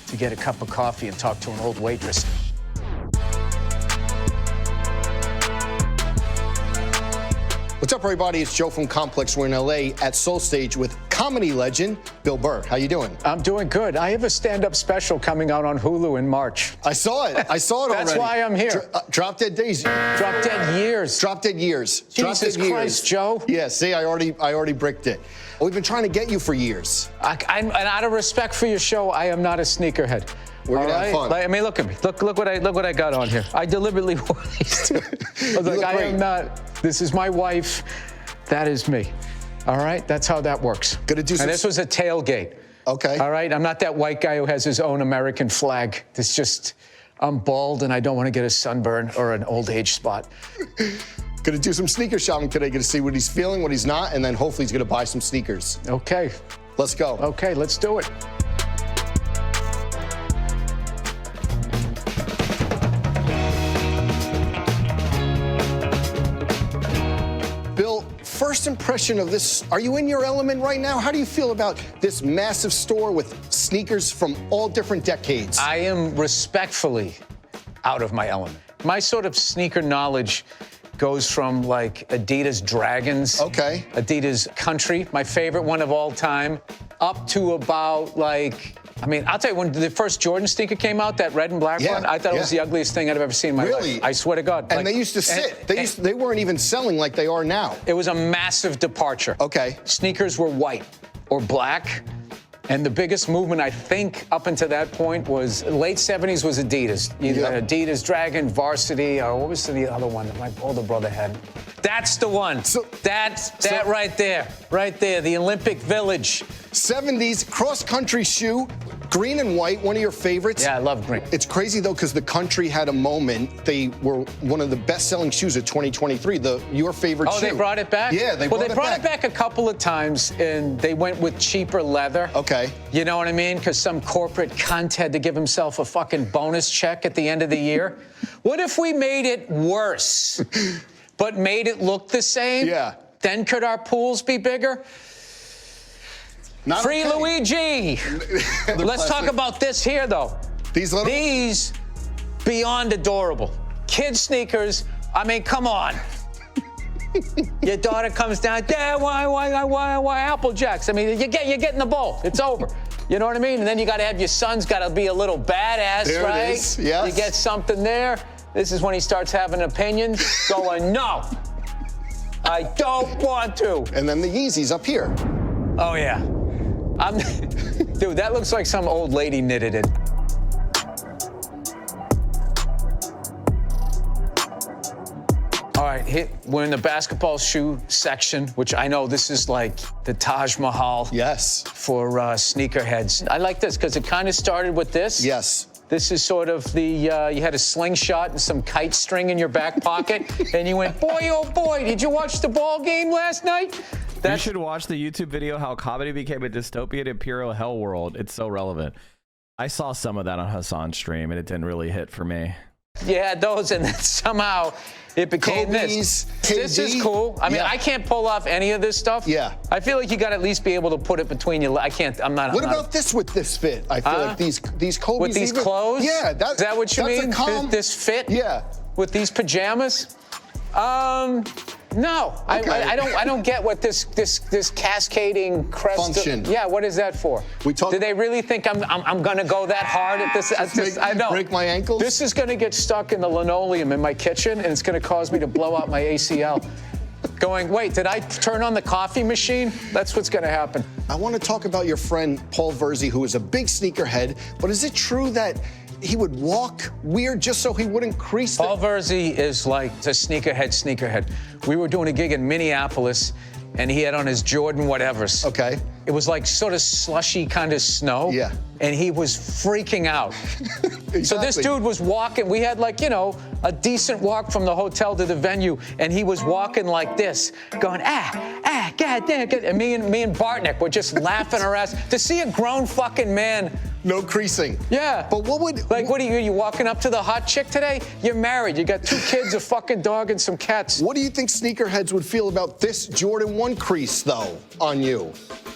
to get a cup of coffee and talk to an old waitress. What's up, everybody? It's Joe from Complex. We're in LA at Soul Stage with comedy legend Bill Burr. How you doing? I'm doing good. I have a stand-up special coming out on Hulu in March. I saw it. I saw it already. That's why I'm here. Drop Dead Days. Drop Dead Years. Drop Dead Years. Jesus Christ, Joe. Yeah, see, I already bricked it. We've been trying to get you for years. And out of respect for your show, I am not a sneakerhead. We're gonna have fun. Like, I mean, look at me. Look what I got on here. I deliberately wore these. I was like, I am not. This is my wife. That is me. All right, that's how that works. Gonna do some. And this was a tailgate. Okay. All right, I'm not that white guy who has his own American flag. It's just, I'm bald and I don't want to get a sunburn or an old age spot. Gonna do some sneaker shopping today. Gonna see what he's feeling, what he's not, and then hopefully he's gonna buy some sneakers. Okay. Let's go. Okay, let's do it. Bill, first impression of this, are you in your element right now? How do you feel about this massive store with sneakers from all different decades? I am respectfully out of my element. My sort of sneaker knowledge goes from like Adidas Dragons, okay, Adidas Country, my favorite one of all time, up to about like, I mean, I'll tell you, when the first Jordan sneaker came out, that red and black one, I thought it was the ugliest thing I'd ever seen in my life. I swear to God. And they used to sit. They weren't even selling like they are now. It was a massive departure. Okay. Sneakers were white or black. And the biggest movement, I think, up until that point was late 70s was Adidas. Either Adidas Dragon, Varsity, or what was the other one that my older brother had? That's the one. That right there. Right there, the Olympic Village. 70s cross-country shoe, green and white, one of your favorites. Yeah, I love green. It's crazy, though, because the Country had a moment. They were one of the best-selling shoes of 2023, your favorite shoe. Oh, they brought it back? Yeah, they brought it back a couple of times, and they went with cheaper leather. Okay. You know what I mean? Because some corporate cunt had to give himself a fucking bonus check at the end of the year. What if we made it worse, but made it look the same? Yeah. Then could our pools be bigger? Not Free okay. Luigi. Let's talk about this here, though. These beyond adorable. Kid sneakers. I mean, come on. Your daughter comes down, Dad, why Apple Jacks? I mean, you're getting the bowl. It's over. You know what I mean? And then you got to have your son's got to be a little badass, there right? It is. Yes. You get something there. This is when he starts having opinions, going, no, I don't want to. And then the Yeezys up here. Oh, yeah. Dude, that looks like some old lady knitted it. All right, we're in the basketball shoe section, which I know this is like the Taj Mahal. Yes. For sneakerheads. I like this because it kind of started with this. Yes. This is sort of the, you had a slingshot and some kite string in your back pocket, and you went, boy, oh boy, did you watch the ball game last night? You should watch the YouTube video, How Comedy Became a Dystopian Imperial Hell World. It's so relevant. I saw some of that on Hassan's stream, and it didn't really hit for me. You had those, and then somehow it became this. This is cool. I mean, I can't pull off any of this stuff. Yeah. I feel like you got to at least be able to put it between your. I can't. I'm not. What about this with this fit? I feel like these Kobe's with these clothes. Yeah, is that what you mean? This fit. Yeah. With these pajamas. No, okay. I don't get what this cascading crest function. Yeah, what is that for? Do they really think I'm gonna go that hard at this? I know. Break my ankles. This is gonna get stuck in the linoleum in my kitchen, and it's gonna cause me to blow out my ACL. Going, wait, did I turn on the coffee machine? That's what's gonna happen. I want to talk about your friend Paul Verzi, who is a big sneakerhead. But is it true that he would walk weird just so he wouldn't crease? Paul Verzi is like a sneakerhead. We were doing a gig in Minneapolis, and he had on his Jordan whatevers. Okay. it was like sort of slushy kind of snow. Yeah. And he was freaking out. Exactly. So this dude was walking. We had like, you know, a decent walk from the hotel to the venue, and he was walking like this, going, God damn. And me and Bartnick were just laughing our ass. To see a grown fucking man. No creasing. Yeah. But what would... Like, what are you walking up to the hot chick today? You're married. You got 2 kids, a fucking dog, and some cats. What do you think sneakerheads would feel about this Jordan 1 crease, though, on you?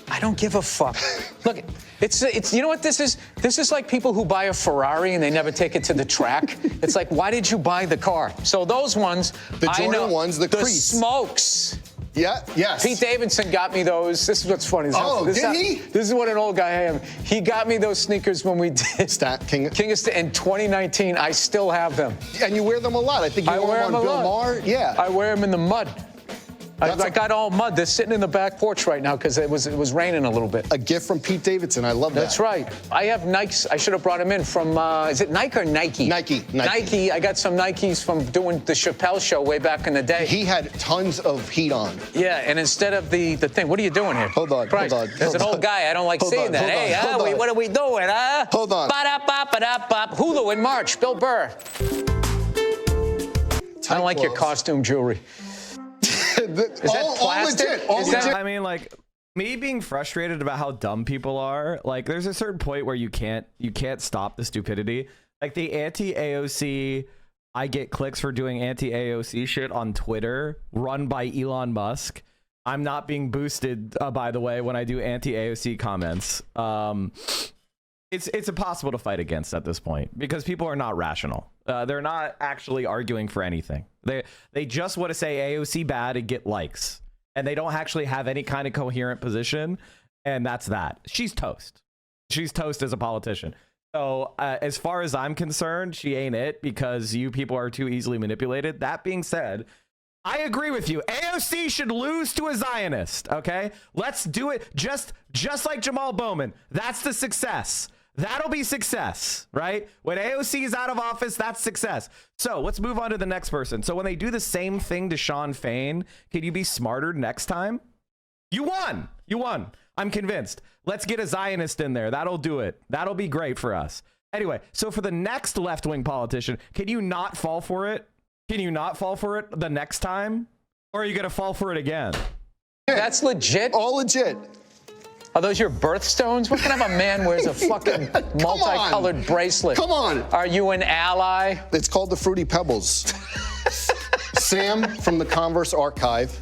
I don't give a fuck. Look, it's you know what this is? This is like people who buy a Ferrari and they never take it to the track. It's like, why did you buy the car? So those ones, the Jordan I know, ones, the crease. Smokes. Yeah, yes. Pete Davidson got me those. This is what's funny. Did he? This is what an old guy I am. He got me those sneakers when we did King of in 2019. I still have them. And you wear them a lot. I think you wear them on Bill Maher. Yeah. I wear them in the mud. I got all mud. They're sitting in the back porch right now because it was raining a little bit. A gift from Pete Davidson. I love that. That's right. I have Nikes. I should have brought them in from, is it Nike or Nike? Nike. I got some Nikes from doing the Chappelle show way back in the day. He had tons of heat on. Yeah, and instead of the thing, what are you doing here? Hold on. There's an old guy. I don't like seeing that. Hey, what are we doing, huh? Hold on. Ba-da-ba-ba-da-ba. Hulu in March. Bill Burr. I don't like your costume jewelry. Is that plastic? I mean, like, me being frustrated about how dumb people are, like, there's a certain point where you can't stop the stupidity. Like, the anti-AOC, I get clicks for doing anti-AOC shit on Twitter, run by Elon Musk. I'm not being boosted, by the way, when I do anti-AOC comments. It's impossible to fight against at this point because people are not rational. They're not actually arguing for anything. They just want to say AOC bad and get likes, and they don't actually have any kind of coherent position. And that's that. She's toast. She's toast as a politician. So as far as I'm concerned, she ain't it because you people are too easily manipulated. That being said, I agree with you. AOC should lose to a Zionist. OK, let's do it. Just like Jamal Bowman. That's the success. That'll be success, right? When AOC is out of office, that's success. So let's move on to the next person. So when they do the same thing to Sean Fain, can you be smarter next time? You won. I'm convinced. Let's get a Zionist in there. That'll do it. That'll be great for us. Anyway, so for the next left-wing politician, can you not fall for it? Can you not fall for it the next time? Or are you going to fall for it again? That's legit? All legit. Are those your birthstones? What kind of a man wears a fucking multicolored bracelet? Come on. Are you an ally? It's called the Fruity Pebbles. Sam from the Converse Archive.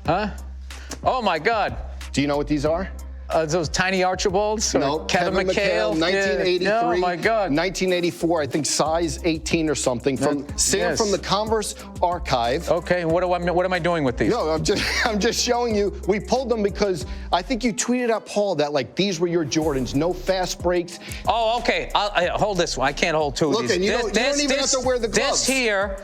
Huh? Oh, my God. Do you know what these are? Those tiny Archibalds? No, Kevin McHale, 1983. Yeah. Oh, my God. 1984, I think size 18 or something. From Sam from the Converse Archive. Okay, what am I doing with these? No, I'm just showing you. We pulled them because I think you tweeted at Paul that, like, these were your Jordans, no fast breaks. Oh, okay. I'll hold this one. I can't hold two of these. Look, and you don't even have to wear the gloves. This here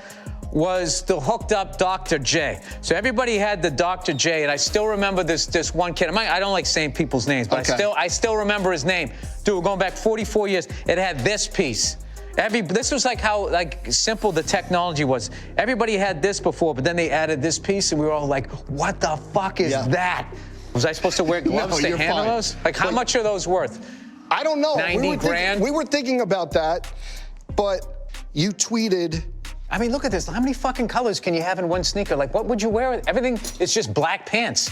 was the hooked up Dr. J. So everybody had the Dr. J, and I still remember this one kid. I don't like saying people's names, but I still remember his name. Dude, we're going back 44 years. It had this piece. This was like how simple the technology was. Everybody had this before, but then they added this piece, and we were all like, "What the fuck is that?" Was I supposed to wear gloves to handle those? Like, how much are those worth? I don't know. 90 grand? We were thinking about that, but you tweeted. I mean, look at this. How many fucking colors can you have in one sneaker? Like, what would you wear? Everything is just black pants.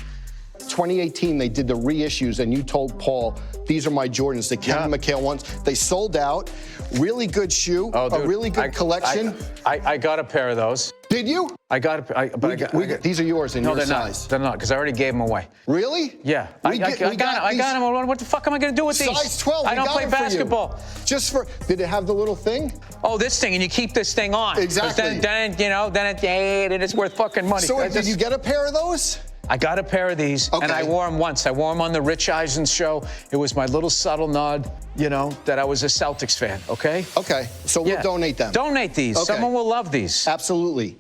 2018, they did the reissues, and you told Paul, these are my Jordans, the Kevin McHale ones. They sold out. Really good shoe, a really good collection. I got a pair of those. Did you? I got these are yours in your size. They're not, because I already gave them away. Really? Yeah. I got them. What the fuck am I going to do with these? Size 12. I don't play basketball. Did it have the little thing? Oh, this thing, and you keep this thing on. Exactly. Then it's worth fucking money. So did you get a pair of those? I got a pair of these, and I wore them once. I wore them on the Rich Eisen show. It was my little subtle nod, that I was a Celtics fan, okay? Okay, so we'll donate them. Donate these. Okay. Someone will love these. Absolutely.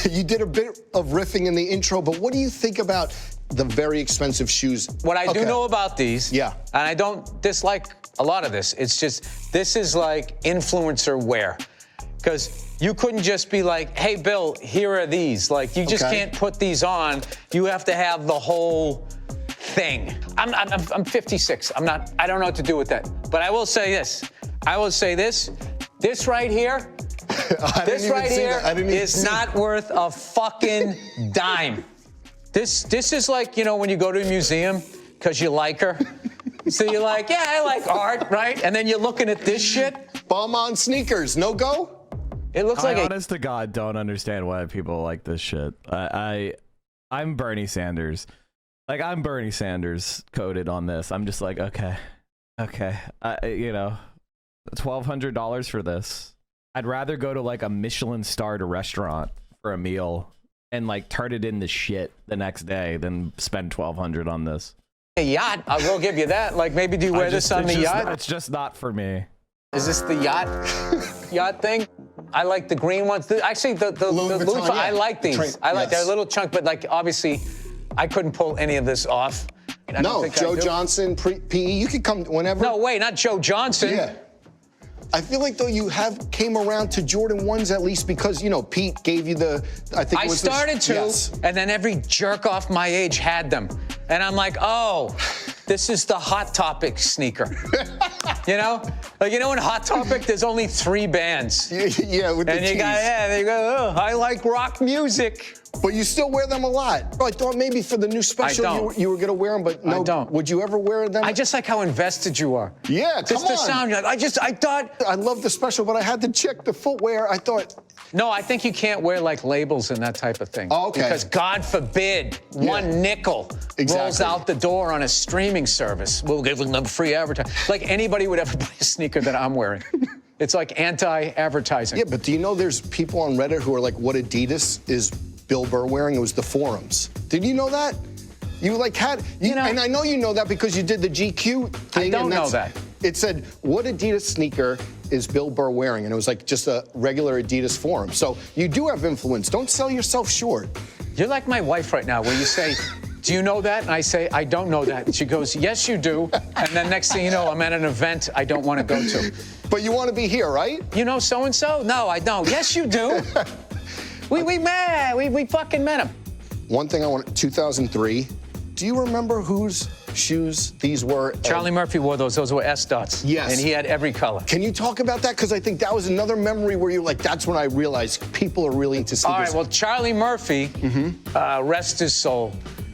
You did a bit of riffing in the intro, but what do you think about the very expensive shoes? What I do know about these, and I don't dislike a lot of this, it's just, this is like influencer wear. Because you couldn't just be like, hey, Bill, here are these. Like, you just can't put these on. You have to have the whole thing. I'm 56. I don't know what to do with that. But I will say this. This right here, is not worth a fucking dime. This is like, you know, when you go to a museum because you like her. So you're like, yeah, I like art, right? And then you're looking at this shit. Bum on sneakers, no go? It looks like honest to God, don't understand why people like this shit. I'm Bernie Sanders. Like, I'm Bernie Sanders coded on this. I'm just like, okay. You know, $1,200 for this. I'd rather go to like a Michelin starred restaurant for a meal and like turn it into shit the next day than spend $1,200 on this. A yacht, I will give you that. Like, maybe do you wear this on the yacht? It's just not for me. Is this the yacht thing? I like the green ones. Actually, the Louis Vuitton, Vuitton, I like these. I like they're a little chunk, but like obviously, I couldn't pull any of this off. No, Joe Johnson, PE, you could come whenever. No, wait, not Joe Johnson. Yeah. I feel like, though, you came around to Jordan 1s at least because, you know, Pete gave you the, I think it was started to, and then every jerk off my age had them. And I'm like, oh, this is the Hot Topic sneaker. You know? Like, you know, in Hot Topic, there's only 3 bands. Yeah, with the And you tees. they go, oh, I like rock music. But you still wear them a lot. I thought maybe for the new special you were going to wear them, but no. I don't. Would you ever wear them? I just like how invested you are. Yeah, come Just the sound. I thought. I love the special, but I had to check the footwear. I thought. No, I think you can't wear like labels and that type of thing. Oh, okay. Because God forbid one nickel rolls out the door on a streaming service. We'll give them free advertising. Like anybody would ever buy a sneaker that I'm wearing. It's like anti-advertising. Yeah, but do you know there's people on Reddit who are like, what Adidas is Bill Burr wearing? It was the forums. Did you know that? You like had, and I know you know that because you did the GQ thing. I don't know that. It said, what Adidas sneaker is Bill Burr wearing? And it was like just a regular Adidas forum. So you do have influence. Don't sell yourself short. You're like my wife right now, where you say, do you know that? And I say, I don't know that. And she goes, yes, you do. And then next thing you know, I'm at an event I don't want to go to. But you want to be here, right? You know so-and-so? No, I don't. Yes, you do. We fucking met him. One thing I want, 2003. Do you remember whose shoes these were? Charlie Murphy wore those. Those were S dots. Yes. And he had every color. Can you talk about that? Because I think that was another memory where you're like, that's when I realized people are really into sneakers. All right, well, Charlie Murphy, rest his soul,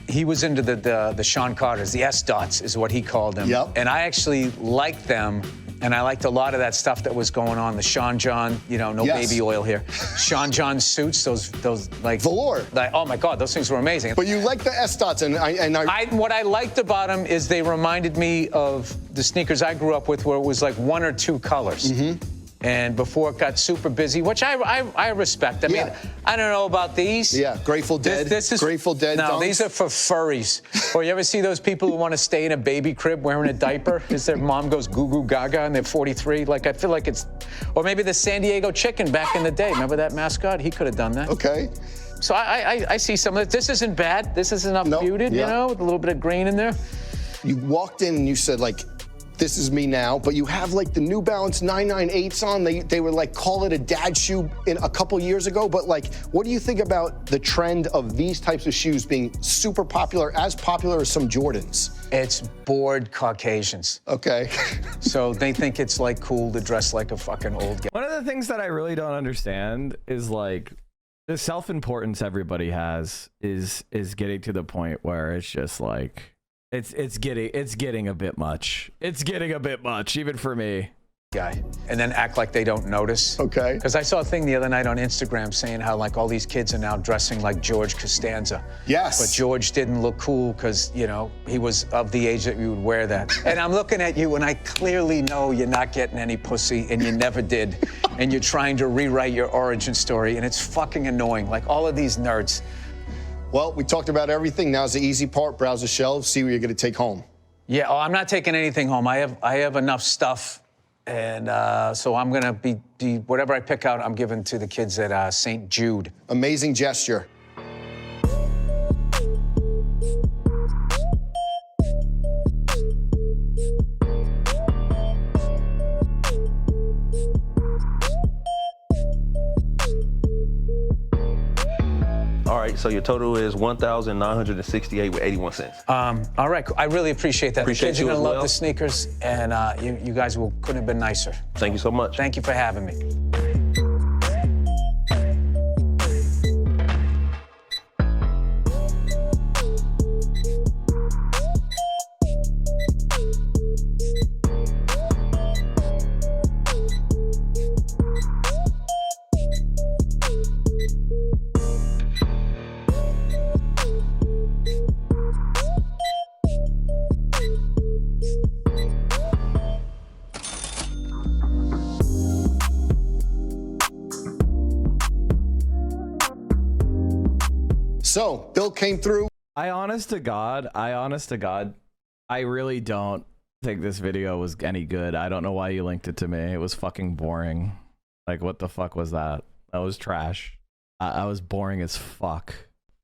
he was into the Sean Carters. The S dots is what he called them. Yep. And I actually liked them. And I liked a lot of that stuff that was going on. The Sean John, you know, no baby oil here. Sean John suits, those like velour. Like, oh my God, those things were amazing. But you like the S dots, and what I liked about them is they reminded me of the sneakers I grew up with, where it was like 1 or 2 colors. And before it got super busy, which I respect. I mean, I don't know about these. Yeah, Grateful Dead. This is Grateful Dead. No, dunks. these are for furries. Or you ever see those people who want to stay in a baby crib wearing a diaper because their mom goes goo goo gaga and they're 43? Like, I feel like it's, or maybe the San Diego Chicken back in the day. Remember that mascot? He could have done that. Okay. So I see some of it. This isn't bad. This is enough muted, you know, with a little bit of green in there. You walked in and you said, like, this is me now, but you have like the New Balance 998s on. They were like, call it a dad shoe in a couple years ago. But like, what do you think about the trend of these types of shoes being super popular, as popular as some Jordans? It's bored Caucasians. Okay. So they think it's like cool to dress like a fucking old guy. One of the things that I really don't understand is like the self-importance everybody has is getting to the point where it's just like, It's getting a bit much. It's getting a bit much, even for me. Guy, and then act like they don't notice. Okay. Because I saw a thing the other night on Instagram saying how like all these kids are now dressing like George Costanza. Yes. But George didn't look cool because, you know, he was of the age that you would wear that. And I'm looking at you and I clearly know you're not getting any pussy and you never did. And you're trying to rewrite your origin story and it's fucking annoying. Like all of these nerds. Well, we talked about everything. Now's the easy part. Browse the shelves, see what you're going to take home. Yeah, I'm not taking anything home. I have enough stuff. And so I'm going to be whatever I pick out, I'm giving to the kids at St. Jude. Amazing gesture. right, so your total is $1,968 with 81 cents. All right, I really appreciate that. Appreciate the kids you are as gonna love well. the sneakers, and you guys couldn't have been nicer. Thank you so much. Thank you for having me. So, Bill came through. I honest to God, I really don't think this video was any good. I don't know why you linked it to me. It was fucking boring. Like, what the fuck was that? That was trash. I was boring as fuck.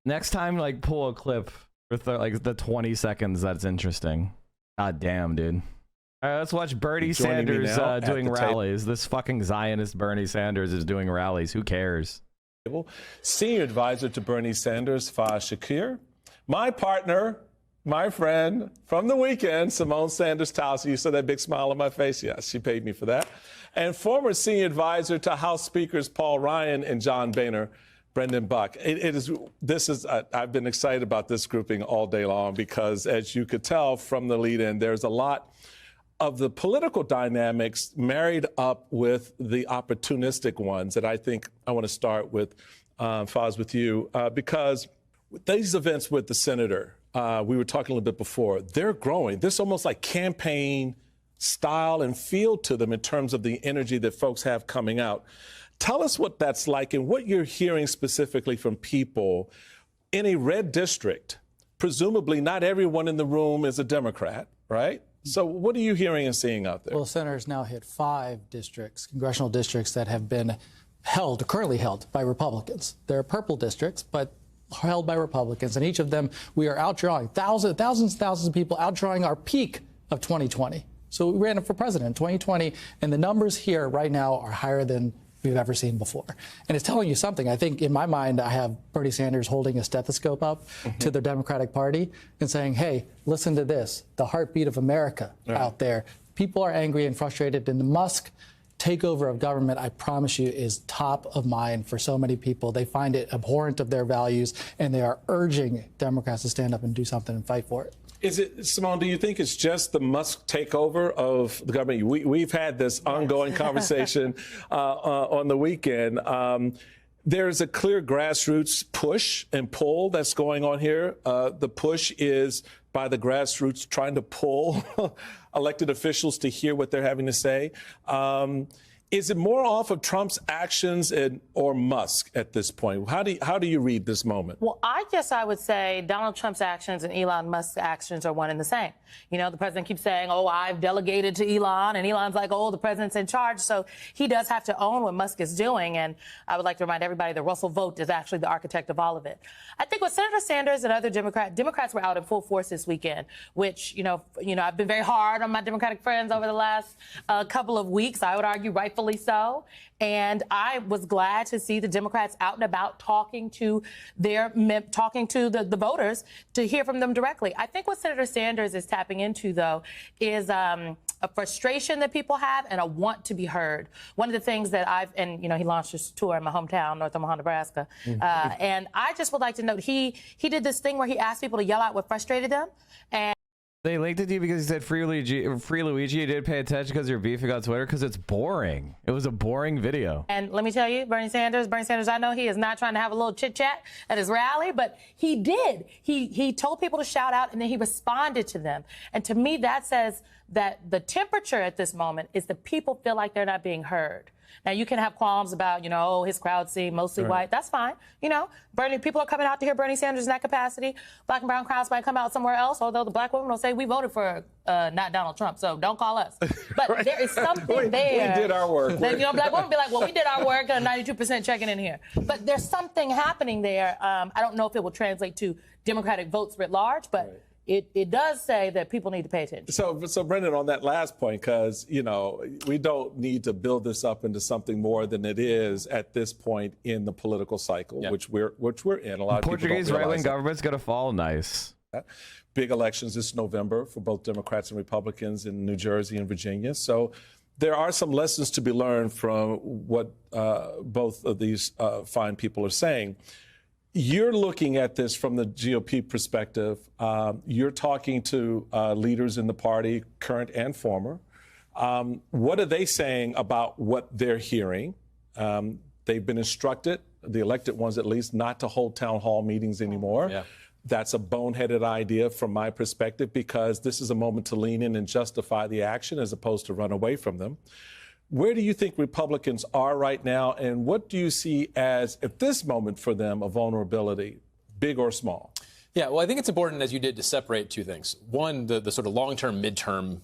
Next time, like, pull a clip with like the 20 seconds that's interesting. God damn, dude. All right, let's watch Bernie Sanders doing rallies. This fucking Zionist Bernie Sanders is doing rallies. Who cares? Senior advisor to Bernie Sanders, Faz Shakir. My partner, my friend from the weekend, Simone Sanders Towson. You saw that big smile on my face? Yes, she paid me for that. And former senior advisor to House Speakers Paul Ryan and John Boehner, Brendan Buck. I've been excited about this grouping all day long because, as you could tell from the lead-in, there's a lot of the political dynamics married up with the opportunistic ones. And I think I want to start with, Faz, with you, because these events with the senator, we were talking a little bit before, they're growing. There's almost like campaign style and feel to them in terms of the energy that folks have coming out. Tell us what that's like and what you're hearing specifically from people in a red district. Presumably not everyone in the room is a Democrat, right? So what are you hearing and seeing out there? Well, the Senator's now hit 5 districts, congressional districts that have been currently held by Republicans. They're purple districts, but held by Republicans. And each of them, we are outdrawing thousands of people, outdrawing our peak of 2020. So we ran for president in 2020, and the numbers here right now are higher than we've ever seen before. And it's telling you something. I think in my mind, I have Bernie Sanders holding a stethoscope up to the Democratic Party and saying, hey, listen to this, the heartbeat of America out there. People are angry and frustrated, and the Musk takeover of government, I promise you, is top of mind for so many people. They find it abhorrent of their values, and they are urging Democrats to stand up and do something and fight for it. Is it, Simone, do you think it's just the Musk takeover of the government? We've had this ongoing conversation on the weekend. There's a clear grassroots push and pull that's going on here. The push is by the grassroots trying to pull elected officials to hear what they're having to say. Is it more off of Trump's actions or Musk at this point? How do you read this moment? Well, I guess I would say Donald Trump's actions and Elon Musk's actions are one and the same. You know, the president keeps saying, oh, I've delegated to Elon, and Elon's like, oh, the president's in charge. So he does have to own what Musk is doing. And I would like to remind everybody that Russell Vought is actually the architect of all of it. I think with Senator Sanders and other Democrats were out in full force this weekend, which, you know, I've been very hard on my Democratic friends over the last couple of weeks. I would argue rightfully so. And I was glad to see the Democrats out and about talking to the voters to hear from them directly. I think what Senator Sanders is tapping into, though, is a frustration that people have and a want to be heard. One of the things that he launched his tour in my hometown, North Omaha, Nebraska. And I just would like to note, he did this thing where he asked people to yell out what frustrated them. And they linked it to you because he said Free Luigi. You did pay attention because you're beefing on Twitter because it's boring. It was a boring video. And let me tell you, Bernie Sanders, I know he is not trying to have a little chit chat at his rally, but he did. He told people to shout out and then he responded to them. And to me, that says that the temperature at this moment is the people feel like they're not being heard. Now, you can have qualms about, his crowd seemed mostly white. That's fine. People are coming out to hear Bernie Sanders in that capacity. Black and brown crowds might come out somewhere else, although the black women will say we voted for not Donald Trump, so don't call us. But there is something there. We did our work. That, black women be like, well, we did our work, 92% checking in here. But there's something happening there. I don't know if it will translate to Democratic votes writ large, but it does say that people need to pay attention. So Brendan, on that last point, because, you know, we don't need to build this up into something more than it is at this point in the political cycle, which we're in. A lot of Portuguese right-wing government's going to fall nice. Big elections this November for both Democrats and Republicans in New Jersey and Virginia. So there are some lessons to be learned from what both of these fine people are saying. You're looking at this from the GOP perspective. You're talking to leaders in the party, current and former. What are they saying about what they're hearing? They've been instructed, the elected ones at least, not to hold town hall meetings anymore. Yeah. That's a boneheaded idea from my perspective, because this is a moment to lean in and justify the action as opposed to run away from them. Where do you think Republicans are right now, and what do you see as, at this moment for them, a vulnerability, big or small? Yeah, well, I think it's important, as you did, to separate two things. One, the sort of long-term, midterm,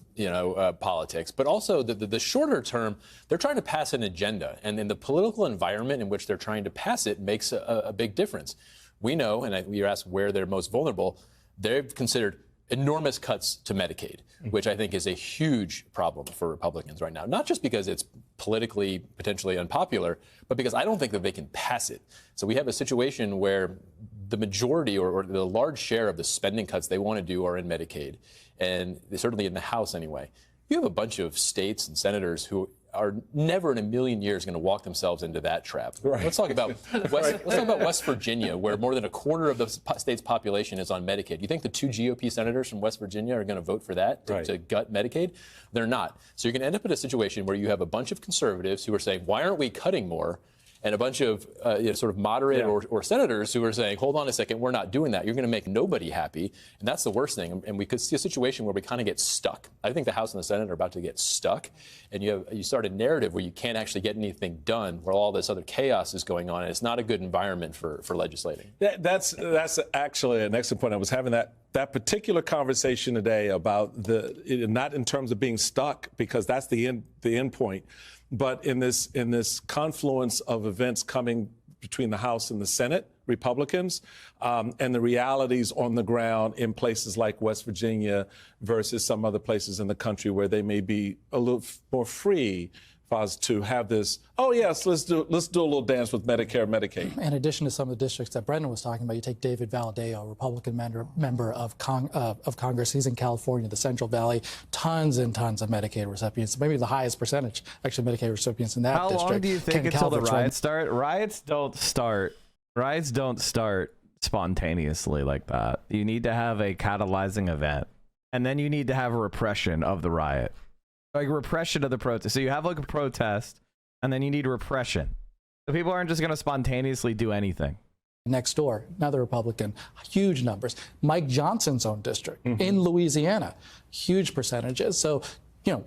politics, but also the shorter term. They're trying to pass an agenda, and in the political environment in which they're trying to pass it makes a big difference. We know, and you're asked where they're most vulnerable, they've considered enormous cuts to Medicaid, which I think is a huge problem for Republicans right now. Not just because it's politically potentially unpopular, but because I don't think that they can pass it. So we have a situation where the majority or the large share of the spending cuts they want to do are in Medicaid, and certainly in the House anyway. You have a bunch of states and senators who are never in a million years going to walk themselves into that trap. Right. Let's talk about West Virginia, where more than a quarter of the state's population is on Medicaid. You think the two GOP senators from West Virginia are going to vote for that to gut Medicaid? They're not. So you're going to end up in a situation where you have a bunch of conservatives who are saying, why aren't we cutting more? And a bunch of sort of moderate or senators who are saying, hold on a second, we're not doing that. You're going to make nobody happy. And that's the worst thing. And we could see a situation where we kind of get stuck. I think the House and the Senate are about to get stuck. And you start a narrative where you can't actually get anything done, where all this other chaos is going on. And it's not a good environment for legislating. That's actually an excellent point. I was having that particular conversation today about not in terms of being stuck, because that's the end point. But in this confluence of events coming between the House and the Senate, Republicans, and the realities on the ground in places like West Virginia versus some other places in the country where they may be a little more free to have this, oh yes, let's do a little dance with Medicare, Medicaid. In addition to some of the districts that Brendan was talking about, you take David Valadao, Republican member of Congress. He's in California, the Central Valley, tons and tons of Medicaid recipients, maybe the highest percentage, actually, Medicaid recipients in that district. How long do you think until the riots start? Riots don't start spontaneously like that. You need to have a catalyzing event, and then you need to have a repression of the riot. Like repression of the protest. So you have like a protest, and then you need repression. So people aren't just going to spontaneously do anything. Next door, another Republican, huge numbers. Mike Johnson's own district in Louisiana, huge percentages. So,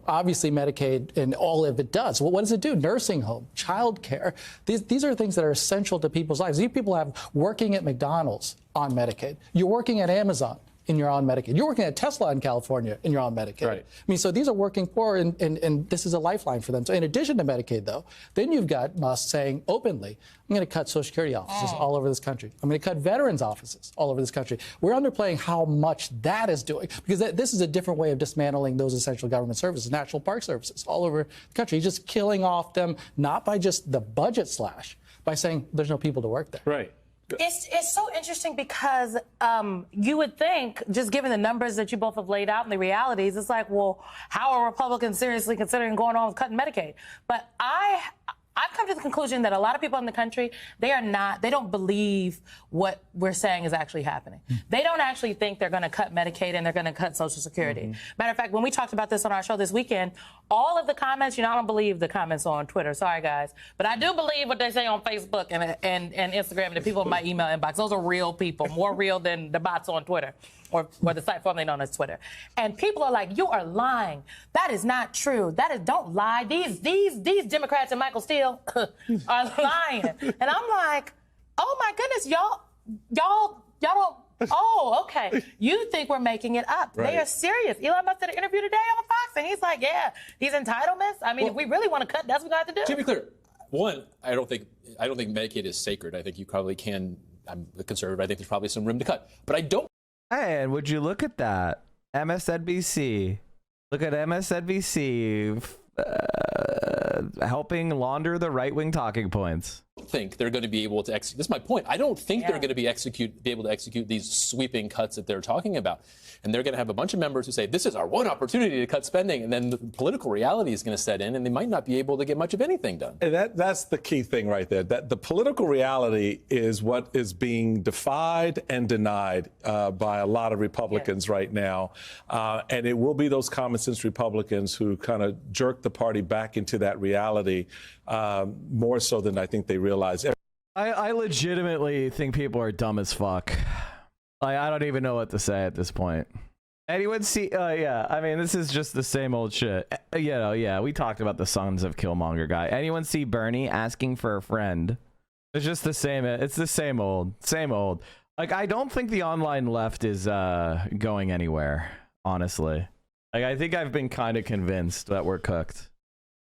obviously Medicaid and all of it does. Well, what does it do? Nursing home, child care. These are things that are essential to people's lives. These people have working at McDonald's on Medicaid. You're working at Amazon and you're on Medicaid. You're working at Tesla in California and you're on Medicaid. Right. I mean, so these are working poor, and this is a lifeline for them. So in addition to Medicaid, though, then you've got Musk saying openly, I'm going to cut Social Security offices all over this country. I'm going to cut veterans offices all over this country. We're underplaying how much that is doing, because this is a different way of dismantling those essential government services, national park services all over the country. He's just killing off them, not by just the budget slash, by saying there's no people to work there. Right. It's so interesting because you would think, just given the numbers that you both have laid out and the realities, it's like, well, how are Republicans seriously considering going on with cutting Medicaid? But I've come to the conclusion that a lot of people in the country, they don't believe what we're saying is actually happening. They don't actually think they're going to cut Medicaid and they're going to cut Social Security. Matter of fact, when we talked about this on our show this weekend, all of the comments, I don't believe the comments on Twitter. Sorry, guys. But I do believe what they say on Facebook and Instagram and the people in my email inbox. Those are real people, more real than the bots on Twitter. Or the site formerly known as Twitter. And people are like, you are lying. That is not true. don't lie. These Democrats and Michael Steele are lying. And I'm like, oh my goodness, y'all don't, oh, okay. You think we're making it up. Right. They are serious. Elon Musk did an interview today on Fox, and he's like, yeah, these entitlements. I mean, if we really want to cut, that's what we got to do. To be clear, one, I don't think Medicaid is sacred. I think you probably can, I'm a conservative, I think there's probably some room to cut. But I don't And would you look at that? MSNBC. Look at MSNBC helping launder the right-wing talking points. I think they're going to be able to execute. This is my point. I don't think they're going to be able to execute these sweeping cuts that they're talking about. And they're going to have a bunch of members who say, this is our one opportunity to cut spending. And then the political reality is going to set in, and they might not be able to get much of anything done. And that's the key thing right there. That the political reality is what is being defied and denied by a lot of Republicans right now. And it will be those common sense Republicans who kind of jerk the party back into that reality more so than I think they realize. I legitimately think people are dumb as fuck. Like, I don't even know what to say at this point. Anyone see? Yeah, I mean, this is just the same old shit. You know, yeah, we talked about the Sons of Killmonger guy. Anyone see Bernie asking for a friend? It's just the same. It's the same old, same old. Like, I don't think the online left is going anywhere, honestly. Like, I think I've been kind of convinced that we're cooked.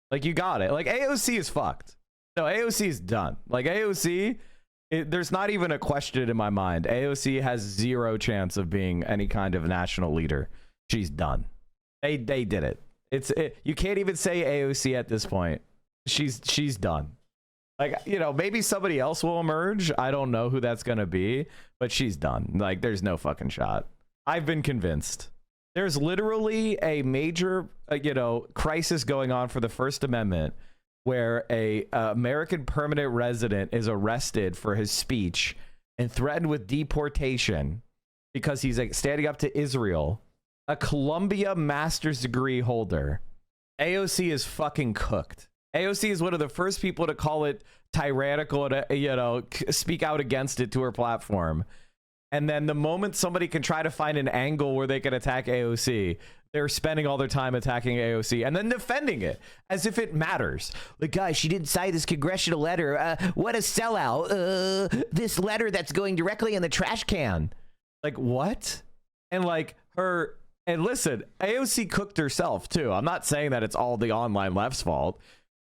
Like, you got it. Like, AOC is fucked. No, AOC is done. Like, AOC, there's not even a question in my mind. AOC has zero chance of being any kind of national leader. She's done. They did it. You can't even say AOC at this point. She's done. Like, you know, maybe somebody else will emerge. I don't know who that's gonna be, but she's done. Like, there's no fucking shot. I've been convinced. There's literally a major, you know, crisis going on for the First Amendment, where a American permanent resident is arrested for his speech and threatened with deportation because he's like standing up to Israel. A Columbia master's degree holder. AOC is fucking cooked. AOC is one of the first people to call it tyrannical and, you know, speak out against it to her platform. And then the moment somebody can try to find an angle where they can attack AOC, they're spending all their time attacking AOC and then defending it as if it matters. Like, guys, she didn't sign this congressional letter. What a sellout. This letter that's going directly in the trash can. Like, what? And like her, and listen, AOC cooked herself too. I'm not saying that it's all the online left's fault,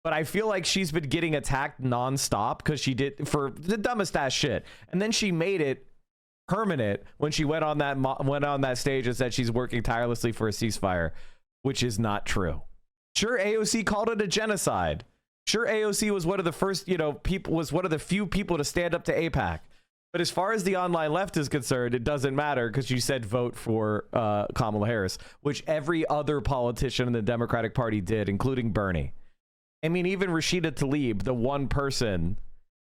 but I feel like she's been getting attacked nonstop because she did for the dumbest ass shit. And then she made it permanent when she went on that stage and said she's working tirelessly for a ceasefire, which is not true. Sure, AOC called it a genocide. Sure, AOC was one of the first, you know, was one of the few people to stand up to AIPAC. But as far as the online left is concerned, it doesn't matter because you said vote for Kamala Harris, which every other politician in the Democratic Party did, including Bernie. I mean, even Rashida Tlaib, the one person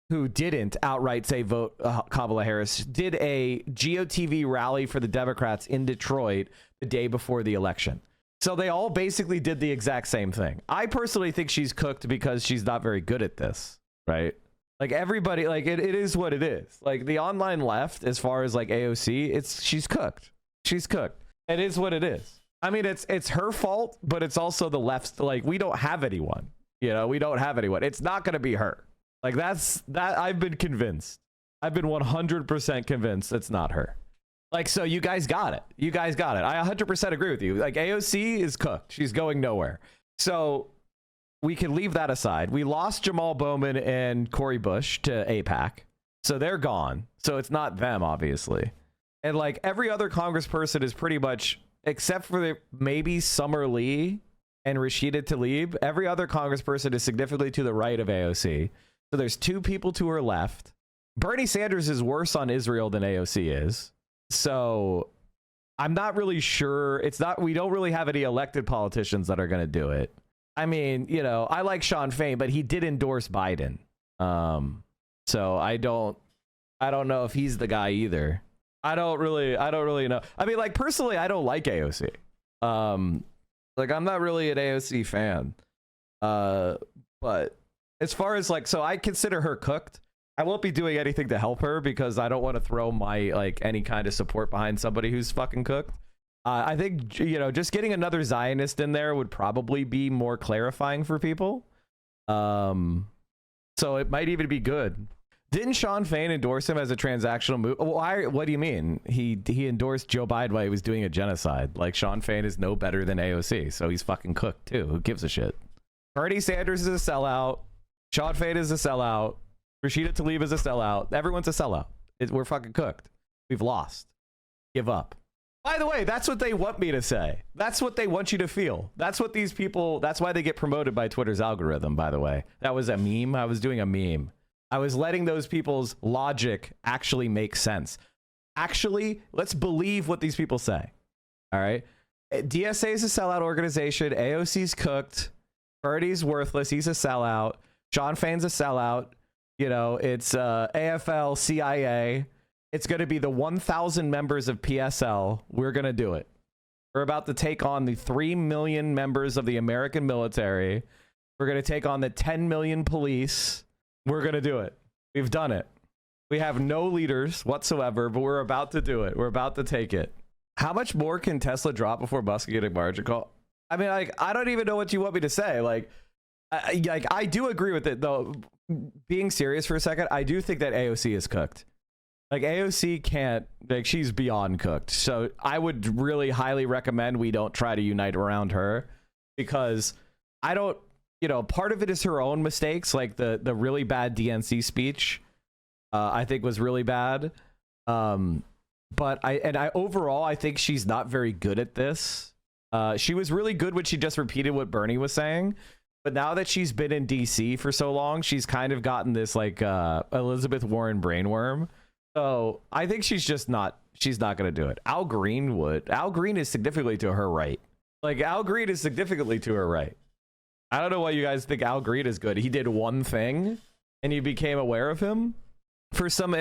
who didn't outright say vote Kamala Harris, did a GOTV rally for the Democrats in Detroit the day before the election. So they all basically did the exact same thing. I personally think she's cooked because she's not very good at this, right? Like, everybody, like, it is what it is. Like, the online left, as far as like AOC, she's cooked. She's cooked. It is what it is. I mean, it's her fault, but it's also the left's. Like, we don't have anyone. You know, we don't have anyone. It's not going to be her. Like, that I've been convinced. I've been 100% convinced it's not her. Like, so you guys got it. You guys got it. I 100% agree with you. Like, AOC is cooked. She's going nowhere. So we can leave that aside. We lost Jamal Bowman and Cori Bush to AIPAC. So they're gone. So it's not them, obviously. And like every other congressperson is pretty much, except for maybe Summer Lee and Rashida Tlaib, every other congressperson is significantly to the right of AOC. So there's two people to her left. Bernie Sanders is worse on Israel than AOC is. So I'm not really sure. We don't really have any elected politicians that are going to do it. I mean, you know, I like Sean Fain, but he did endorse Biden. So I don't know if he's the guy either. I don't really know. I mean, like, personally, I don't like AOC. Like, I'm not really an AOC fan. But as far as like, so I consider her cooked. I won't be doing anything to help her because I don't want to throw my, like, any kind of support behind somebody who's fucking cooked. I think, you know, just getting another Zionist in there would probably be more clarifying for people. So it might even be good. Didn't Sean Fain endorse him as a transactional move? Why? What do you mean? He endorsed Joe Biden while he was doing a genocide. Like, Sean Fain is no better than AOC, so he's fucking cooked too. Who gives a shit? Bernie Sanders is a sellout. Sean Fain is a sellout. Rashida Tlaib is a sellout. Everyone's a sellout. We're fucking cooked. We've lost. Give up. By the way, that's what they want me to say. That's what they want you to feel. That's what these people, that's why they get promoted by Twitter's algorithm, by the way. That was a meme. I was doing a meme. I was letting those people's logic actually make sense. Actually, let's believe what these people say. All right. DSA is a sellout organization. AOC's cooked. Bernie's worthless. He's a sellout. Sean Fain's a sellout. You know, it's AFL, CIA. It's going to be the 1,000 members of PSL. We're going to do it. We're about to take on the 3 million members of the American military. We're going to take on the 10 million police. We're going to do it. We've done it. We have no leaders whatsoever, but we're about to do it. We're about to take it. How much more can Tesla drop before Musk get a margin call? I mean, like, I don't even know what you want me to say. Like I do agree with it, though. Being serious for a second, I do think that AOC is cooked. Like, AOC can't, like, she's beyond cooked. So I would really highly recommend we don't try to unite around her, because I don't, you know, part of it is her own mistakes, like the really bad DNC speech, I think was really bad. But I overall, I think she's not very good at this. She was really good when she just repeated what Bernie was saying. But now that she's been in DC for so long, she's kind of gotten this like Elizabeth Warren brainworm. So I think she's not going to do it. Al Green would. Al Green is significantly to her right. Like, Al Green is significantly to her right. I don't know why you guys think Al Green is good. He did one thing and you became aware of him. For some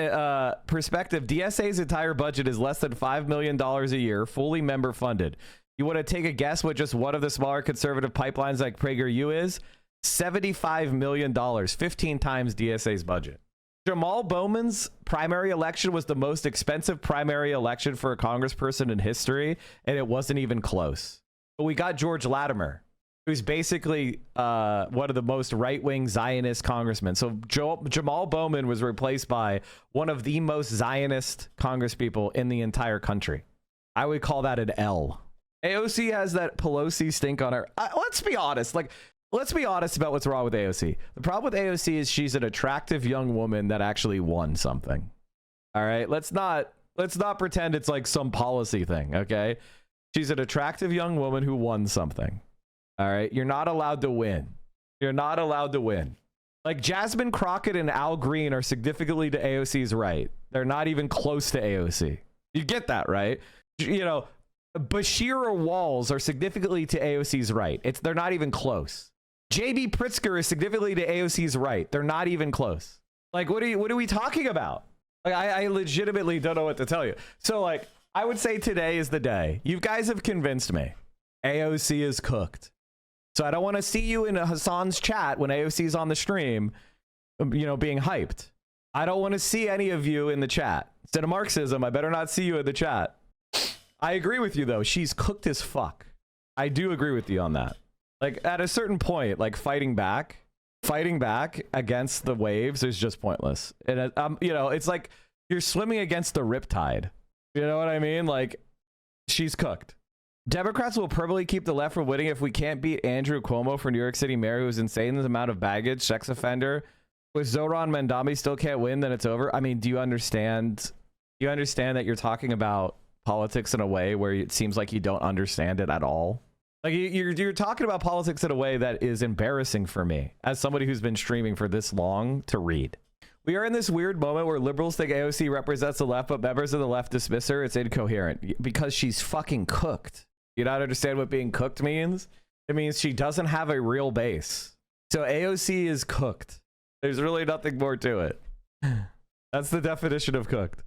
perspective, DSA's entire budget is less than $5 million a year, fully member funded. You want to take a guess what just one of the smaller conservative pipelines like PragerU is? $75 million, 15 times DSA's budget. Jamal Bowman's primary election was the most expensive primary election for a congressperson in history, and it wasn't even close. But we got George Latimer, who's basically one of the most right-wing Zionist congressmen. So Jamal Bowman was replaced by one of the most Zionist congresspeople in the entire country. I would call that an L. AOC has that Pelosi stink on her. Let's be honest. Like, let's be honest about what's wrong with AOC. The problem with AOC is she's an attractive young woman that actually won something. All right, let's not pretend it's like some policy thing. Okay, she's an attractive young woman who won something. All right, you're not allowed to win. You're not allowed to win. Like, Jasmine Crockett and Al Green are significantly to AOC's right. They're not even close to AOC. You get that, right? You know, Bashira Walls are significantly to AOC's right. They're not even close. JB Pritzker is significantly to AOC's right. They're not even close. Like, what are we talking about? Like, I legitimately don't know what to tell you. So, like, I would say today is the day. You guys have convinced me. AOC is cooked. So I don't want to see you in Hassan's chat when AOC is on the stream, you know, being hyped. I don't want to see any of you in the chat. Instead of Marxism, I better not see you in the chat. I agree with you, though. She's cooked as fuck. I do agree with you on that. Like, at a certain point, like, fighting back against the waves is just pointless. And you know, it's like you're swimming against the riptide. You know what I mean? Like, she's cooked. Democrats will probably keep the left from winning if we can't beat Andrew Cuomo for New York City mayor, who's insane the amount of baggage, sex offender. With Zohran Mandami still can't win, then it's over. I mean, do you understand that you're talking about politics in a way where it seems like you don't understand it at all? Like, you're talking about politics in a way that is embarrassing for me as somebody who's been streaming for this long to read. We are in this weird moment where liberals think AOC represents the left, but members of the left dismiss her. It's incoherent because she's fucking cooked. You don't understand what being cooked means? It means she doesn't have a real base. So AOC is cooked. There's really nothing more to it. That's the definition of cooked.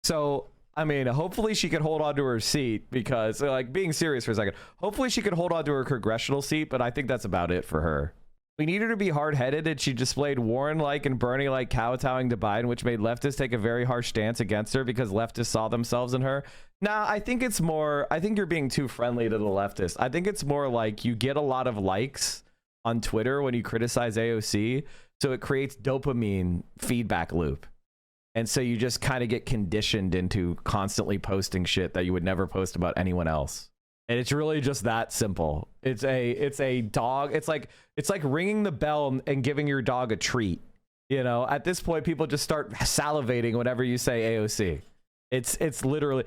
So, I mean, hopefully she can hold on to her seat because, like, being serious for a second, hopefully she can hold on to her congressional seat, but I think that's about it for her. We need her to be hard-headed, and she displayed Warren-like and Bernie-like kowtowing to Biden, which made leftists take a very harsh stance against her because leftists saw themselves in her. Nah, I think it's more, I think you're being too friendly to the leftists. I think it's more like you get a lot of likes on Twitter when you criticize AOC, so it creates dopamine feedback loop. And so you just kind of get conditioned into constantly posting shit that you would never post about anyone else. And it's really just that simple. It's a dog. It's like ringing the bell and giving your dog a treat. You know, at this point, people just start salivating whenever you say AOC. It's literally,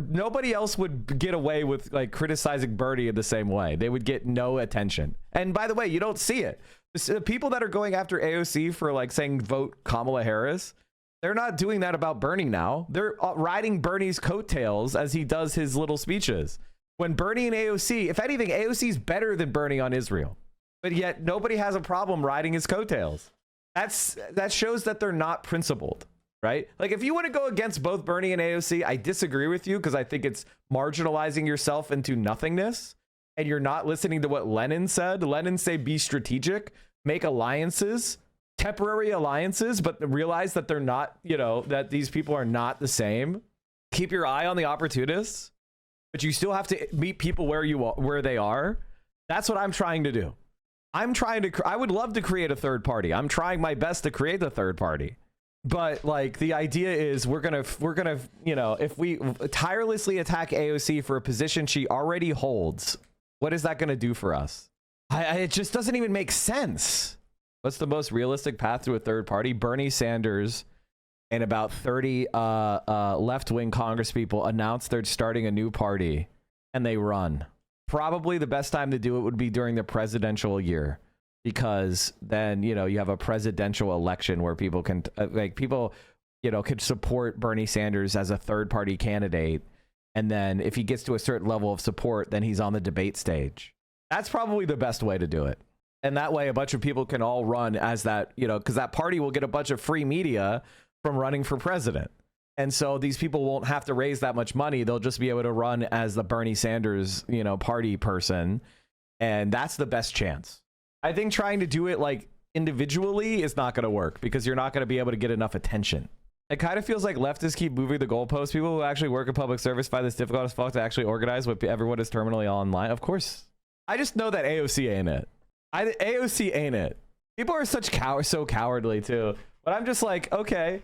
Nobody else would get away with like criticizing Bernie in the same way. They would get no attention. And by the way, you don't see it. The people that are going after AOC for like saying vote Kamala Harris, they're not doing that about Bernie now. They're riding Bernie's coattails as he does his little speeches. When Bernie and AOC, if anything, AOC is better than Bernie on Israel, but yet nobody has a problem riding his coattails. That shows that they're not principled. Right? Like if you want to go against both Bernie and AOC, I disagree with you because I think it's marginalizing yourself into nothingness and you're not listening to what Lenin said. Lenin said, be strategic, make alliances, temporary alliances, but realize that they're not, you know, that these people are not the same. Keep your eye on the opportunists, but you still have to meet people where they are. That's what I'm trying to do. I would love to create a third party. I'm trying my best to create the third party. But like the idea is we're gonna you know, if we tirelessly attack AOC for a position she already holds, what is that gonna do for us? It just doesn't even make sense. What's the most realistic path to a third party? Bernie Sanders and about 30 left-wing Congress people announce they're starting a new party and they run. Probably the best time to do it would be during the presidential year. Because then, you know, you have a presidential election where people can could support Bernie Sanders as a third party candidate. And then if he gets to a certain level of support, then he's on the debate stage. That's probably the best way to do it. And that way a bunch of people can all run as that, you know, because that party will get a bunch of free media from running for president. And so these people won't have to raise that much money. They'll just be able to run as the Bernie Sanders, you know, party person. And that's the best chance. I think trying to do it like individually is not going to work because you're not going to be able to get enough attention. It kind of feels like leftists keep moving the goalposts. People who actually work in public service find this difficult as fuck to actually organize when everyone is terminally online. Of course. I just know that AOC ain't it. AOC ain't it. People are so cowardly too. But I'm just like, okay,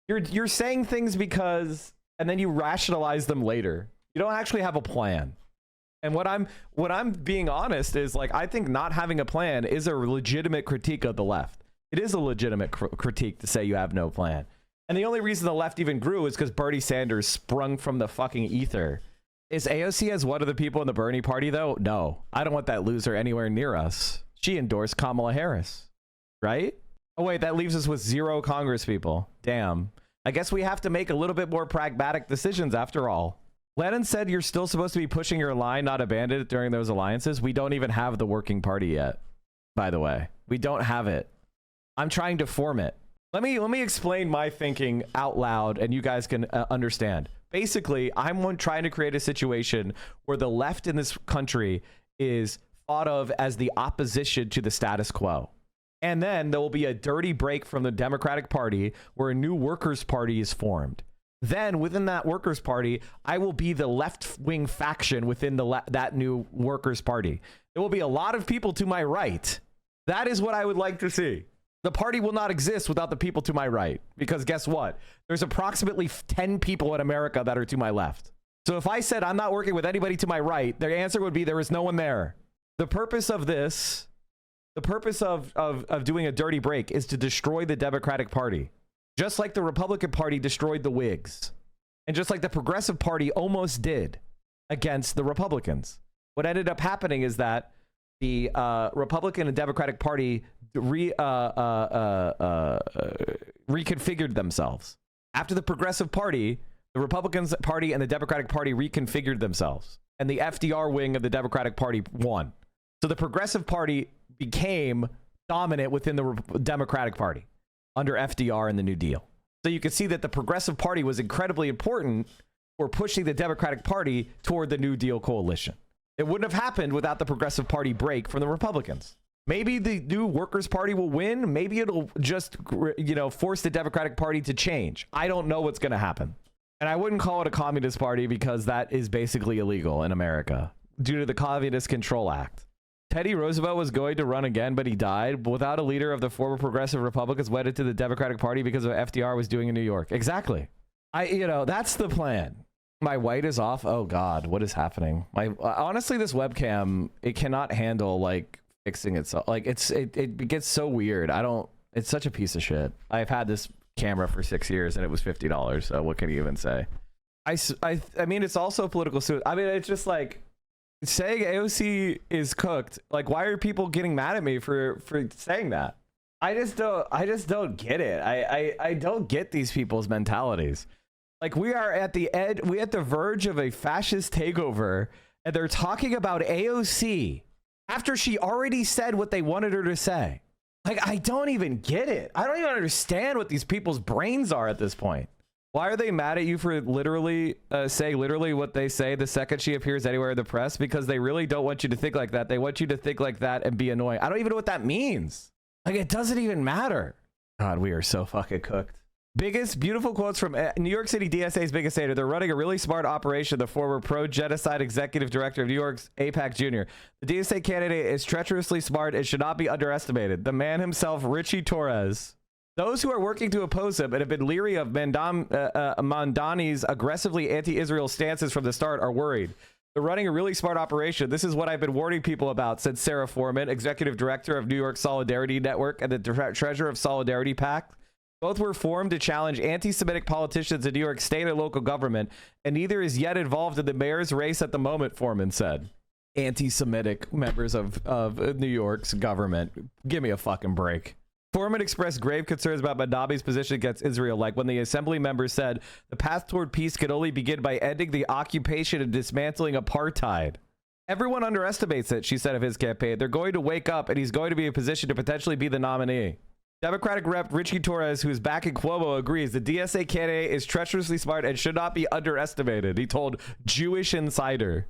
you're saying things because, and then you rationalize them later. You don't actually have a plan. And what I'm being honest is like, I think not having a plan is a legitimate critique of the left. It is a legitimate critique to say you have no plan. And the only reason the left even grew is because Bernie Sanders sprung from the fucking ether. Is AOC as one of the people in the Bernie party though? No, I don't want that loser anywhere near us. She endorsed Kamala Harris, right? Oh wait, that leaves us with 0 Congress people. Damn. I guess we have to make a little bit more pragmatic decisions after all. Lenin said you're still supposed to be pushing your line, not abandon it during those alliances. We don't even have the working party yet, by the way. We don't have it. I'm trying to form it. Let me explain my thinking out loud and you guys can understand. Basically, I'm trying to create a situation where the left in this country is thought of as the opposition to the status quo. And then there will be a dirty break from the Democratic Party where a new workers' party is formed. Then within that workers' party, I will be the left-wing faction within that new workers' party. There will be a lot of people to my right. That is what I would like to see. The party will not exist without the people to my right. Because guess what? There's approximately 10 people in America that are to my left. So if I said I'm not working with anybody to my right, their answer would be there is no one there. The purpose of this, the purpose of doing a dirty break is to destroy the Democratic Party. Just like the Republican Party destroyed the Whigs. And just like the Progressive Party almost did against the Republicans. What ended up happening is that the Republican and Democratic Party reconfigured themselves. After the Progressive Party, the Republican Party and the Democratic Party reconfigured themselves. And the FDR wing of the Democratic Party won. So the Progressive Party became dominant within the Democratic Party under FDR and the New Deal. So you can see that the Progressive Party was incredibly important for pushing the Democratic Party toward the New Deal coalition. It wouldn't have happened without the Progressive Party break from the Republicans. Maybe the new Workers' Party will win. Maybe it'll just, you know, force the Democratic Party to change. I don't know what's going to happen. And I wouldn't call it a communist party because that is basically illegal in America due to the Communist Control Act. Teddy Roosevelt was going to run again, but he died. Without a leader of the former progressive Republicans wedded to the Democratic Party because of what FDR was doing in New York. Exactly. That's the plan. My white is off. Oh God, what is happening? Honestly, this webcam, it cannot handle like fixing itself. Like it gets so weird. It's such a piece of shit. I've had this camera for 6 years and it was $50. So what can you even say? I mean, it's also political suicide. I mean, it's just like saying AOC is cooked. Like, why are people getting mad at me for saying that? I just don't get it. I don't get these people's mentalities. Like, we are at the edge, we at the verge of a fascist takeover, and they're talking about AOC after she already said what they wanted her to say. Like, I don't even get it. I don't even understand what these people's brains are at this point. Why are they mad at you for literally saying literally what they say the second she appears anywhere in the press? Because they really don't want you to think like that. They want you to think like that and be annoying. I don't even know what that means. Like, it doesn't even matter. God, we are so fucking cooked. Biggest beautiful quotes from New York City DSA's biggest hater. They're running a really smart operation. The former pro-genocide executive director of New York's AIPAC Jr. The DSA candidate is treacherously smart and should not be underestimated. The man himself, Richie Torres. Those who are working to oppose him and have been leery of Mandani's aggressively anti-Israel stances from the start are worried. They're running a really smart operation. This is what I've been warning people about, said Sarah Foreman, executive director of New York Solidarity Network and the treasurer of Solidarity PAC. Both were formed to challenge anti-Semitic politicians in New York state and local government, and neither is yet involved in the mayor's race at the moment, Foreman said. Anti-Semitic members of New York's government. Give me a fucking break. Foreman expressed grave concerns about Mandami's position against Israel, like when the assembly member said the path toward peace could only begin by ending the occupation and dismantling apartheid. Everyone underestimates it, she said of his campaign. They're going to wake up and he's going to be in a position to potentially be the nominee. Democratic Rep Richie Torres, who is backing Cuomo, agrees the DSA candidate is treacherously smart and should not be underestimated. He told Jewish Insider.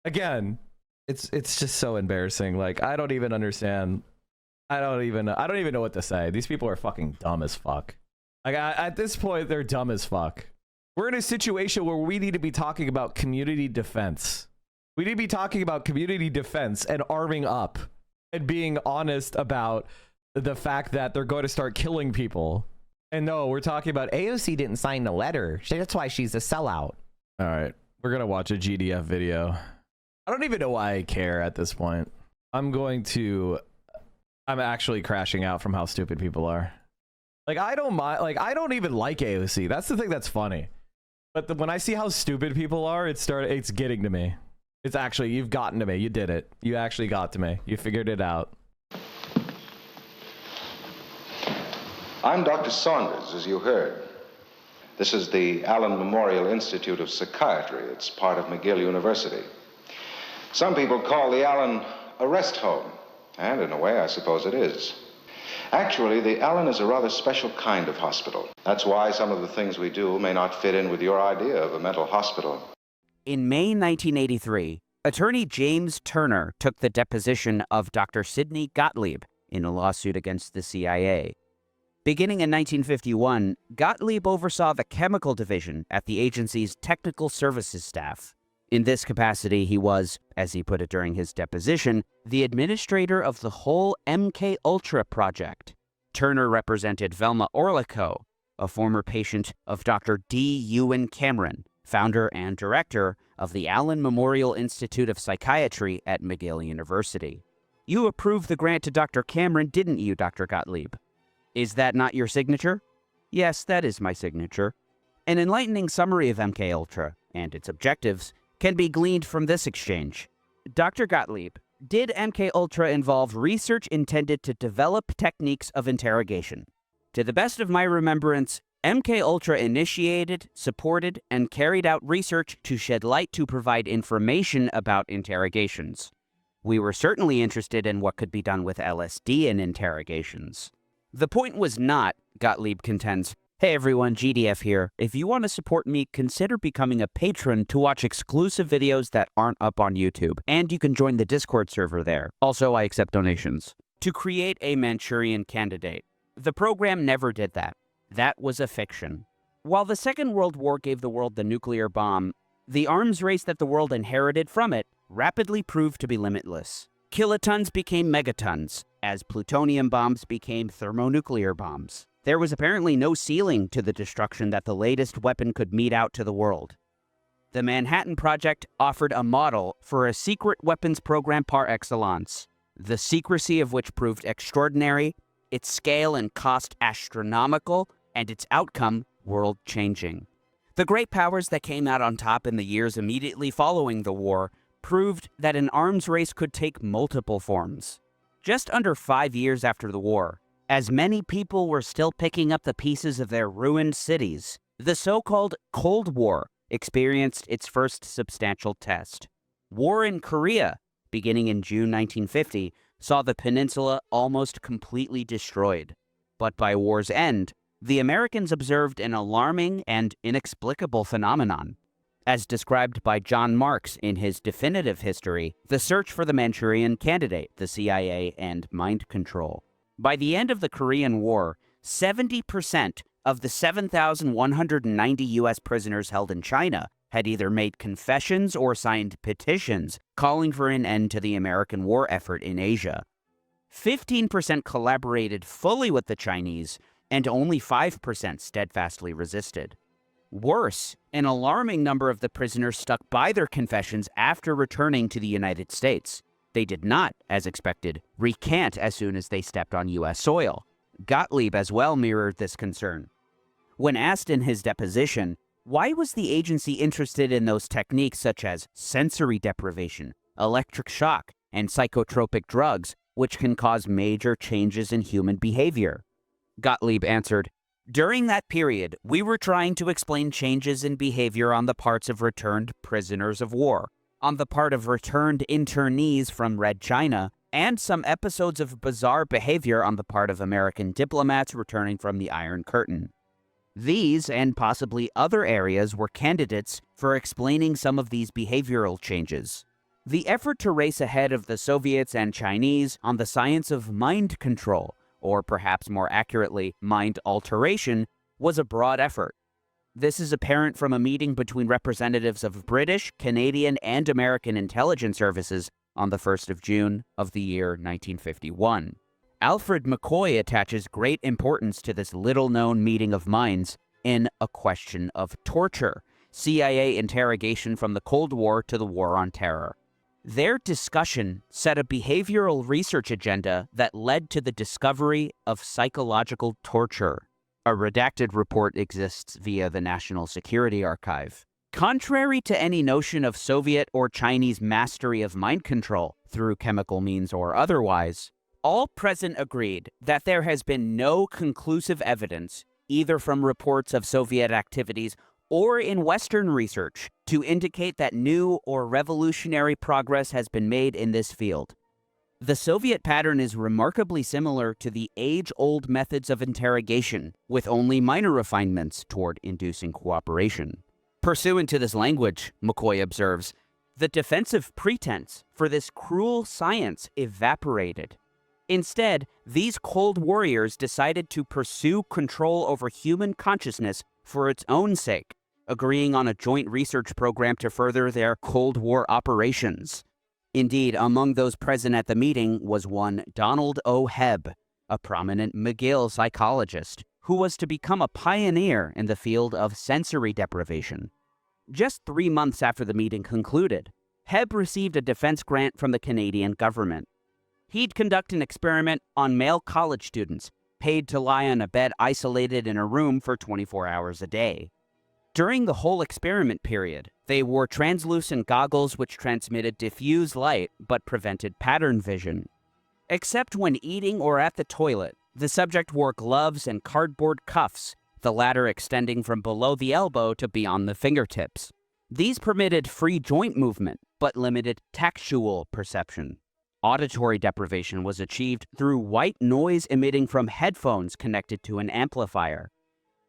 Again, it's just so embarrassing. Like, I don't even understand. I don't even know what to say. These people are fucking dumb as fuck. Like, at this point, they're dumb as fuck. We're in a situation where we need to be talking about community defense. We need to be talking about community defense and arming up and being honest about the fact that they're going to start killing people. And no, we're talking about AOC didn't sign the letter. That's why she's a sellout. All right, we're going to watch a GDF video. I don't even know why I care at this point. I'm actually crashing out from how stupid people are. Like, I don't mind. Like, I don't even like AOC. That's the thing that's funny. But when I see how stupid people are, it's getting to me. It's actually, you've gotten to me. You did it. You actually got to me. You figured it out. I'm Dr. Saunders, as you heard. This is the Allen Memorial Institute of Psychiatry. It's part of McGill University. Some people call the Allen a rest home. And in a way, I suppose it is. Actually, the Allen is a rather special kind of hospital. That's why some of the things we do may not fit in with your idea of a mental hospital. In May 1983, attorney James Turner took the deposition of Dr. Sidney Gottlieb in a lawsuit against the CIA. Beginning in 1951, Gottlieb oversaw the chemical division at the agency's technical services staff. In this capacity, he was, as he put it during his deposition, the administrator of the whole MKUltra project. Turner represented Velma Orlico, a former patient of Dr. D. Ewan Cameron, founder and director of the Allen Memorial Institute of Psychiatry at McGill University. You approved the grant to Dr. Cameron, didn't you, Dr. Gottlieb? Is that not your signature? Yes, that is my signature. An enlightening summary of MKUltra and its objectives can be gleaned from this exchange. Dr. Gottlieb, did MKUltra involve research intended to develop techniques of interrogation? To the best of my remembrance, MKUltra initiated, supported, and carried out research to shed light to provide information about interrogations. We were certainly interested in what could be done with LSD in interrogations. The point was not, Gottlieb contends, hey everyone, GDF here. If you want to support me, consider becoming a patron to watch exclusive videos that aren't up on YouTube. And you can join the Discord server there. Also, I accept donations. To create a Manchurian candidate. The program never did that. That was a fiction. While the Second World War gave the world the nuclear bomb, the arms race that the world inherited from it rapidly proved to be limitless. Kilotons became megatons, as plutonium bombs became thermonuclear bombs. There was apparently no ceiling to the destruction that the latest weapon could mete out to the world. The Manhattan Project offered a model for a secret weapons program par excellence, the secrecy of which proved extraordinary, its scale and cost astronomical, and its outcome world-changing. The great powers that came out on top in the years immediately following the war proved that an arms race could take multiple forms. Just under 5 years after the war, as many people were still picking up the pieces of their ruined cities, the so-called Cold War experienced its first substantial test. War in Korea, beginning in June 1950, saw the peninsula almost completely destroyed. But by war's end, the Americans observed an alarming and inexplicable phenomenon. As described by John Marks in his definitive history, The Search for the Manchurian Candidate, the CIA, and Mind Control. By the end of the Korean War, 70% of the 7,190 U.S. prisoners held in China had either made confessions or signed petitions calling for an end to the American war effort in Asia. 15% collaborated fully with the Chinese, and only 5% steadfastly resisted. Worse, an alarming number of the prisoners stuck by their confessions after returning to the United States. They did not, as expected, recant as soon as they stepped on U.S. soil. Gottlieb as well mirrored this concern. When asked in his deposition, why was the agency interested in those techniques such as sensory deprivation, electric shock, and psychotropic drugs, which can cause major changes in human behavior? Gottlieb answered, "During that period, we were trying to explain changes in behavior on the parts of returned prisoners of war, on the part of returned internees from Red China, and some episodes of bizarre behavior on the part of American diplomats returning from the Iron Curtain. These, and possibly other areas, were candidates for explaining some of these behavioral changes. The effort to race ahead of the Soviets and Chinese on the science of mind control, or perhaps more accurately, mind alteration, was a broad effort. This is apparent from a meeting between representatives of British, Canadian, and American intelligence services on the 1st of June of the year 1951. Alfred McCoy attaches great importance to this little-known meeting of minds in A Question of Torture, CIA interrogation from the Cold War to the War on Terror. Their discussion set a behavioral research agenda that led to the discovery of psychological torture. A redacted report exists via the National Security Archive. Contrary to any notion of Soviet or Chinese mastery of mind control, through chemical means or otherwise, all present agreed that there has been no conclusive evidence, either from reports of Soviet activities or in Western research, to indicate that new or revolutionary progress has been made in this field. The Soviet pattern is remarkably similar to the age-old methods of interrogation, with only minor refinements toward inducing cooperation. Pursuant to this language, McCoy observes, the defensive pretense for this cruel science evaporated. Instead, these cold warriors decided to pursue control over human consciousness for its own sake, agreeing on a joint research program to further their Cold War operations. Indeed, among those present at the meeting was one Donald O. Hebb, a prominent McGill psychologist, who was to become a pioneer in the field of sensory deprivation. Just 3 months after the meeting concluded, Hebb received a defense grant from the Canadian government. He'd conduct an experiment on male college students, paid to lie on a bed isolated in a room for 24 hours a day. During the whole experiment period, they wore translucent goggles which transmitted diffuse light but prevented pattern vision. Except when eating or at the toilet, the subject wore gloves and cardboard cuffs, the latter extending from below the elbow to beyond the fingertips. These permitted free joint movement, but limited tactual perception. Auditory deprivation was achieved through white noise emitting from headphones connected to an amplifier.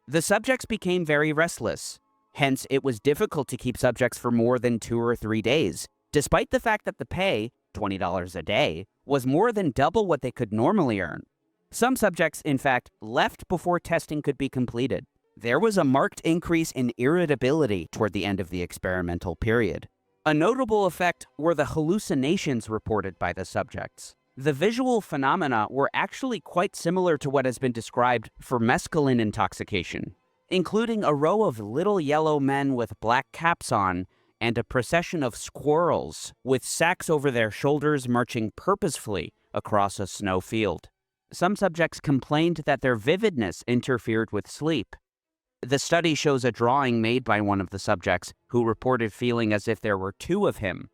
The subjects became very restless. Hence, it was difficult to keep subjects for more than 2 or 3 days, despite the fact that the pay, $20 a day, was more than double what they could normally earn. Some subjects, in fact, left before testing could be completed. There was a marked increase in irritability toward the end of the experimental period. A notable effect were the hallucinations reported by the subjects. The visual phenomena were actually quite similar to what has been described for mescaline intoxication, including a row of little yellow men with black caps on and a procession of squirrels with sacks over their shoulders marching purposefully across a snow field. Some subjects complained that their vividness interfered with sleep. The study shows a drawing made by one of the subjects who reported feeling as if there were two of him.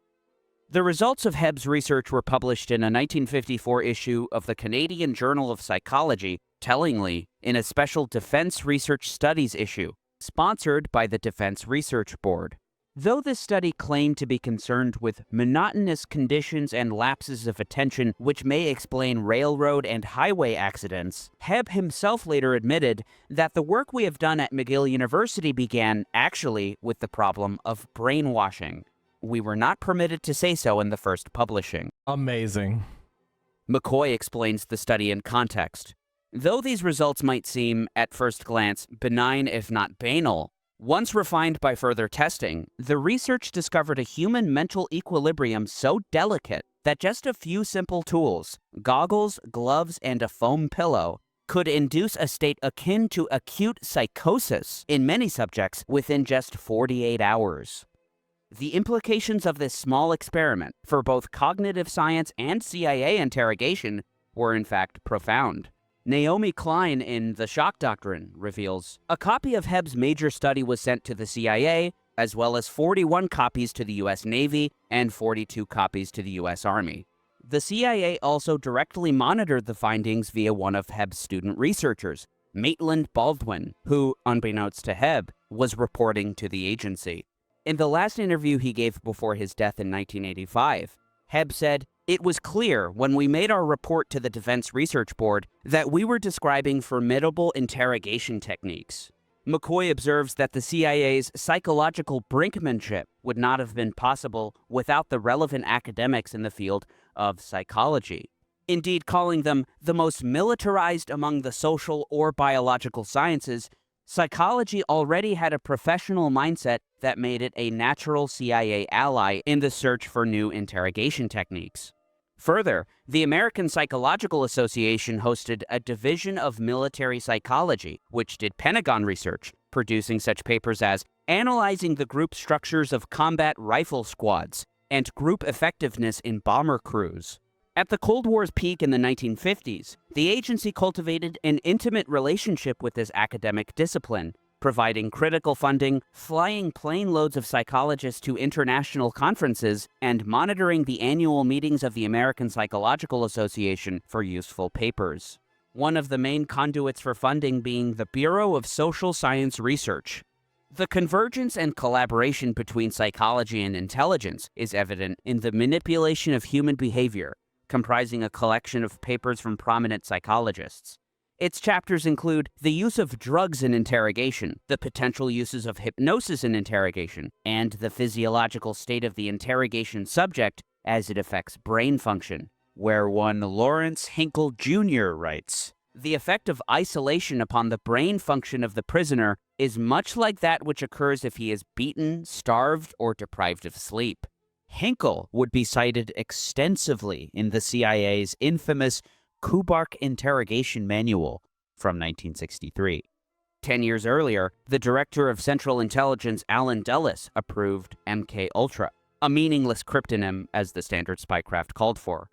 The results of Hebb's research were published in a 1954 issue of the Canadian Journal of Psychology, tellingly, in a special Defense Research Studies issue, sponsored by the Defense Research Board. Though this study claimed to be concerned with monotonous conditions and lapses of attention which may explain railroad and highway accidents, Hebb himself later admitted that the work we have done at McGill University began, actually, with the problem of brainwashing. We were not permitted to say so in the first publishing. Amazing. McCoy explains the study in context. Though these results might seem, at first glance, benign if not banal, once refined by further testing, the research discovered a human mental equilibrium so delicate that just a few simple tools, goggles, gloves, and a foam pillow, could induce a state akin to acute psychosis in many subjects within just 48 hours. The implications of this small experiment for both cognitive science and CIA interrogation were in fact profound. Naomi Klein in The Shock Doctrine reveals, a copy of Hebb's major study was sent to the CIA, as well as 41 copies to the U.S. Navy and 42 copies to the U.S. Army. The CIA also directly monitored the findings via one of Hebb's student researchers, Maitland Baldwin, who, unbeknownst to Hebb, was reporting to the agency. In the last interview he gave before his death in 1985, Hebb said, "It was clear when we made our report to the Defense Research Board that we were describing formidable interrogation techniques." McCoy observes that the CIA's psychological brinkmanship would not have been possible without the relevant academics in the field of psychology, indeed calling them the most militarized among the social or biological sciences. Psychology already had a professional mindset that made it a natural CIA ally in the search for new interrogation techniques. Further, the American Psychological Association hosted a division of military psychology, which did Pentagon research, producing such papers as Analyzing the Group Structures of Combat Rifle Squads and Group Effectiveness in Bomber Crews. At the Cold War's peak in the 1950s, the agency cultivated an intimate relationship with this academic discipline, providing critical funding, flying plane loads of psychologists to international conferences, and monitoring the annual meetings of the American Psychological Association for useful papers. One of the main conduits for funding being the Bureau of Social Science Research. The convergence and collaboration between psychology and intelligence is evident in the manipulation of human behavior, comprising a collection of papers from prominent psychologists. Its chapters include the use of drugs in interrogation, the potential uses of hypnosis in interrogation, and the physiological state of the interrogation subject as it affects brain function, where one Lawrence Hinkle Jr. writes, "The effect of isolation upon the brain function of the prisoner is much like that which occurs if he is beaten, starved, or deprived of sleep." Hinkle would be cited extensively in the CIA's infamous Kubark Interrogation Manual from 1963. 10 years earlier, the director of Central Intelligence, Allen Dulles, approved MKUltra, a meaningless cryptonym as the standard spycraft called for.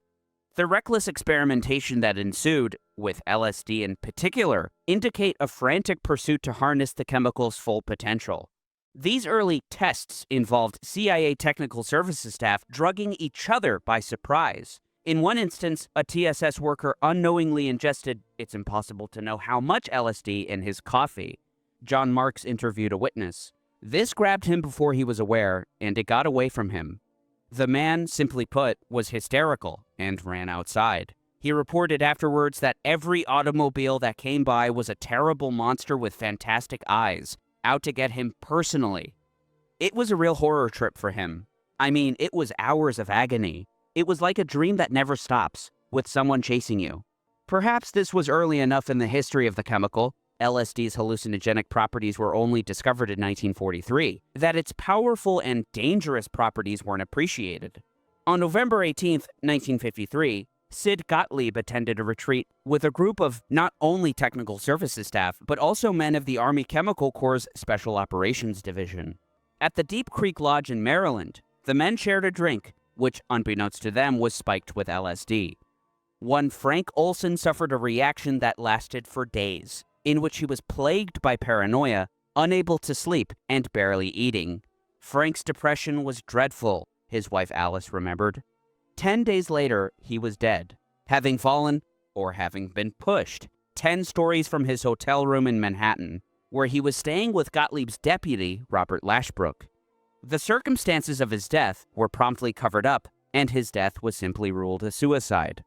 The reckless experimentation that ensued, with LSD in particular, indicate a frantic pursuit to harness the chemical's full potential. These early tests involved CIA technical services staff drugging each other by surprise. In one instance, a TSS worker unknowingly ingested, it's impossible to know how much LSD in his coffee. John Marks interviewed a witness. This grabbed him before he was aware, and it got away from him. The man, simply put, was hysterical and ran outside. He reported afterwards that every automobile that came by was a terrible monster with fantastic eyes, out to get him personally. It was a real horror trip for him. I mean, it was hours of agony. It was like a dream that never stops, with someone chasing you. Perhaps this was early enough in the history of the chemical, LSD's hallucinogenic properties were only discovered in 1943, that its powerful and dangerous properties weren't appreciated. On November 18, 1953, Sid Gottlieb attended a retreat with a group of not only technical services staff, but also men of the Army Chemical Corps' Special Operations Division. At the Deep Creek Lodge in Maryland, the men shared a drink, which, unbeknownst to them, was spiked with LSD. One Frank Olson suffered a reaction that lasted for days, in which he was plagued by paranoia, unable to sleep, and barely eating. Frank's depression was dreadful, his wife Alice remembered. 10 days later, he was dead, having fallen or having been pushed 10 stories from his hotel room in Manhattan, where he was staying with Gottlieb's deputy, Robert Lashbrook. The circumstances of his death were promptly covered up, and his death was simply ruled a suicide.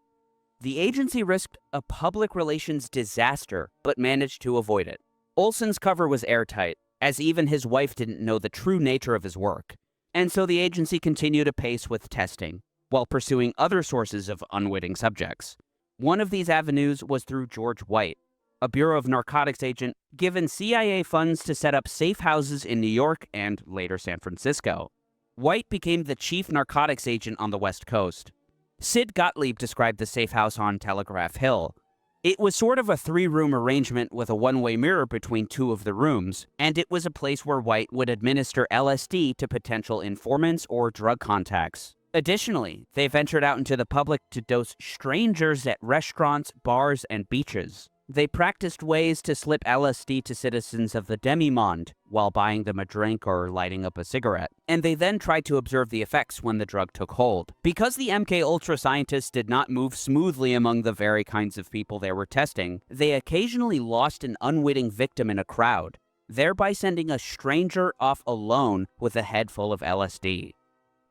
The agency risked a public relations disaster, but managed to avoid it. Olson's cover was airtight, as even his wife didn't know the true nature of his work, and so the agency continued apace with testing, while pursuing other sources of unwitting subjects. One of these avenues was through George White, a Bureau of Narcotics agent given CIA funds to set up safe houses in New York and later San Francisco. White became the chief narcotics agent on the West Coast. Sid Gottlieb described the safe house on Telegraph Hill. It was sort of a 3-room arrangement with a one-way mirror between 2 of the rooms, and it was a place where White would administer LSD to potential informants or drug contacts. Additionally, they ventured out into the public to dose strangers at restaurants, bars, and beaches. They practiced ways to slip LSD to citizens of the demi-monde while buying them a drink or lighting up a cigarette, and they then tried to observe the effects when the drug took hold. Because the MKUltra scientists did not move smoothly among the very kinds of people they were testing, they occasionally lost an unwitting victim in a crowd, thereby sending a stranger off alone with a head full of LSD.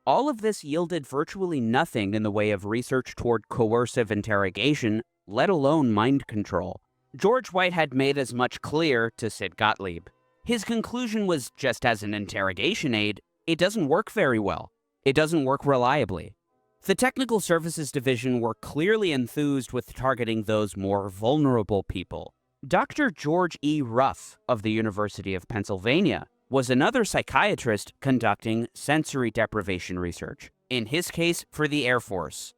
All of this yielded virtually nothing in the way of research toward coercive interrogation, let alone mind control. George White had made as much clear to Sid Gottlieb. His conclusion was, just as an interrogation aid, it doesn't work very well. It doesn't work reliably. The Technical Services Division were clearly enthused with targeting those more vulnerable people. Dr. George E. Ruff of the University of Pennsylvania was another psychiatrist conducting sensory deprivation research, in his case for the Air Force.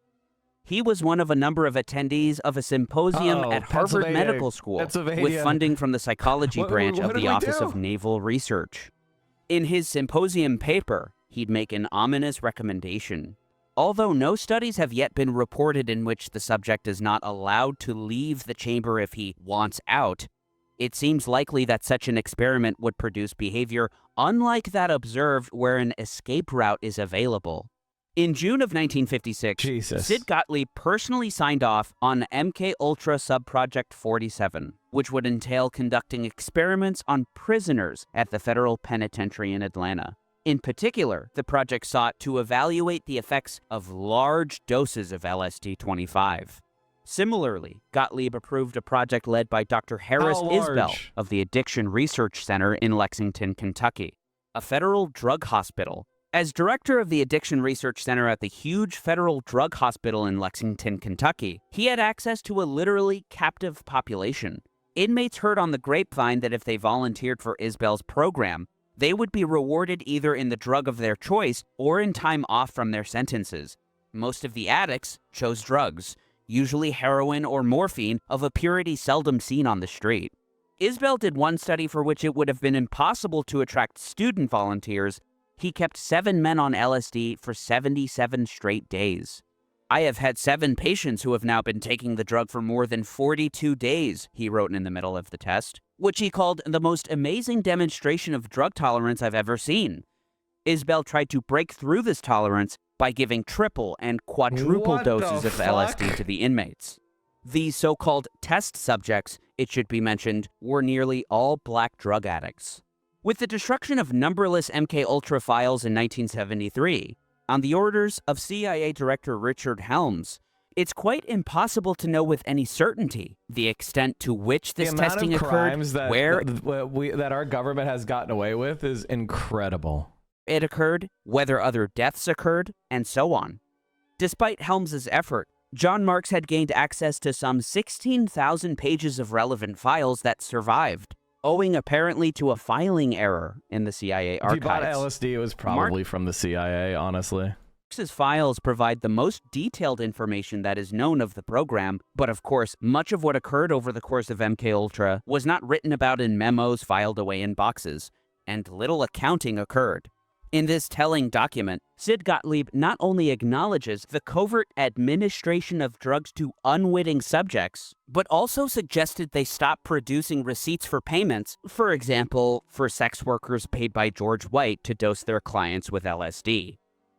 He was one of a number of attendees of a symposium at Harvard Medical School with funding from the psychology branch of the Office of Naval Research. In his symposium paper, he'd make an ominous recommendation. Although no studies have yet been reported in which the subject is not allowed to leave the chamber if he wants out, it seems likely that such an experiment would produce behavior unlike that observed where an escape route is available. In June of 1956, Sid Gottlieb personally signed off on MKUltra Subproject 47, which would entail conducting experiments on prisoners at the federal penitentiary in Atlanta. In particular, the project sought to evaluate the effects of large doses of LSD-25. Similarly, Gottlieb approved a project led by Dr. Harris Isbell of the Addiction Research Center in Lexington, Kentucky, a federal drug hospital. As director of the Addiction Research Center at the huge federal drug hospital in Lexington, Kentucky, he had access to a literally captive population. Inmates heard on the grapevine that if they volunteered for Isbell's program, they would be rewarded either in the drug of their choice or in time off from their sentences. Most of the addicts chose drugs, usually heroin or morphine of a purity seldom seen on the street. Isbell did one study for which it would have been impossible to attract student volunteers. He kept 7 men on LSD for 77 straight days. I have had 7 patients who have now been taking the drug for more than 42 days, he wrote in the middle of the test, which he called the most amazing demonstration of drug tolerance I've ever seen. Isbell tried to break through this tolerance by giving triple and quadruple doses of LSD to the inmates. These so-called test subjects, it should be mentioned, were nearly all black drug addicts. With the destruction of numberless MKUltra files in 1973, on the orders of CIA Director Richard Helms, it's quite impossible to know with any certainty the extent to which this testing occurred, that our government has gotten away with is incredible. It occurred, whether other deaths occurred, and so on. Despite Helms's effort, John Marks had gained access to some 16,000 pages of relevant files that survived, owing apparently to a filing error in the CIA archives. If you bought LSD, it was probably from the CIA, honestly. Marx's files provide the most detailed information that is known of the program, but of course, much of what occurred over the course of MKUltra was not written about in memos filed away in boxes, and little accounting occurred. In this telling document, Sid Gottlieb not only acknowledges the covert administration of drugs to unwitting subjects, but also suggested they stop producing receipts for payments, for example, for sex workers paid by George White to dose their clients with LSD.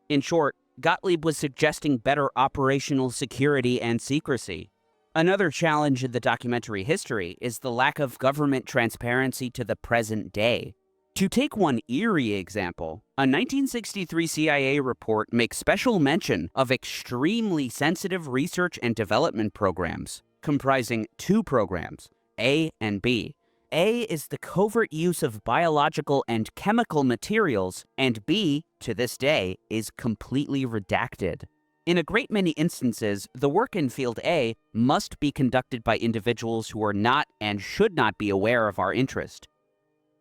In short, Gottlieb was suggesting better operational security and secrecy. Another challenge in the documentary history is the lack of government transparency to the present day. To take one eerie example, a 1963 CIA report makes special mention of extremely sensitive research and development programs, comprising two programs, A and B. A is the covert use of biological and chemical materials, and B, to this day, is completely redacted. In a great many instances, the work in Field A must be conducted by individuals who are not and should not be aware of our interest.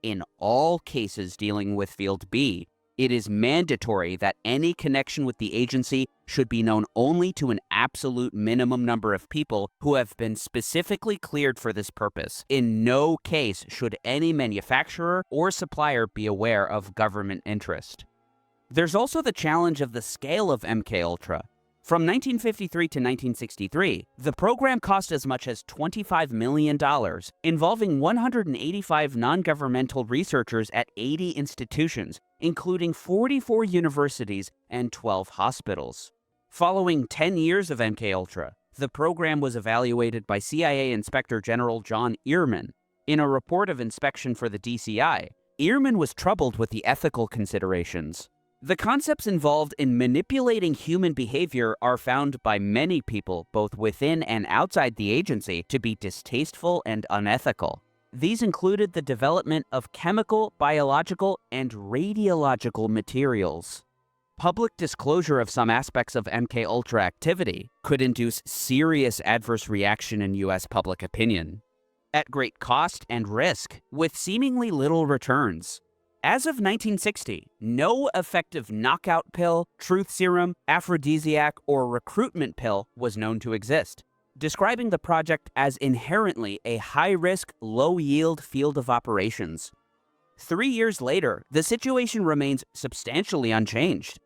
In all cases dealing with Field B, it is mandatory that any connection with the agency should be known only to an absolute minimum number of people who have been specifically cleared for this purpose. In no case should any manufacturer or supplier be aware of government interest. There's also the challenge of the scale of MKUltra. From 1953 to 1963, the program cost as much as $25 million, involving 185 non-governmental researchers at 80 institutions, including 44 universities and 12 hospitals. Following 10 years of MKUltra, the program was evaluated by CIA Inspector General John Ehrman. In a report of inspection for the DCI, Ehrman was troubled with the ethical considerations. The concepts involved in manipulating human behavior are found by many people, both within and outside the agency, to be distasteful and unethical. These included the development of chemical, biological, and radiological materials. Public disclosure of some aspects of MKUltra activity could induce serious adverse reaction in U.S. public opinion, at great cost and risk, with seemingly little returns. As of 1960, no effective knockout pill, truth serum, aphrodisiac, or recruitment pill was known to exist, describing the project as inherently a high-risk, low-yield field of operations. 3 years later, the situation remains substantially unchanged.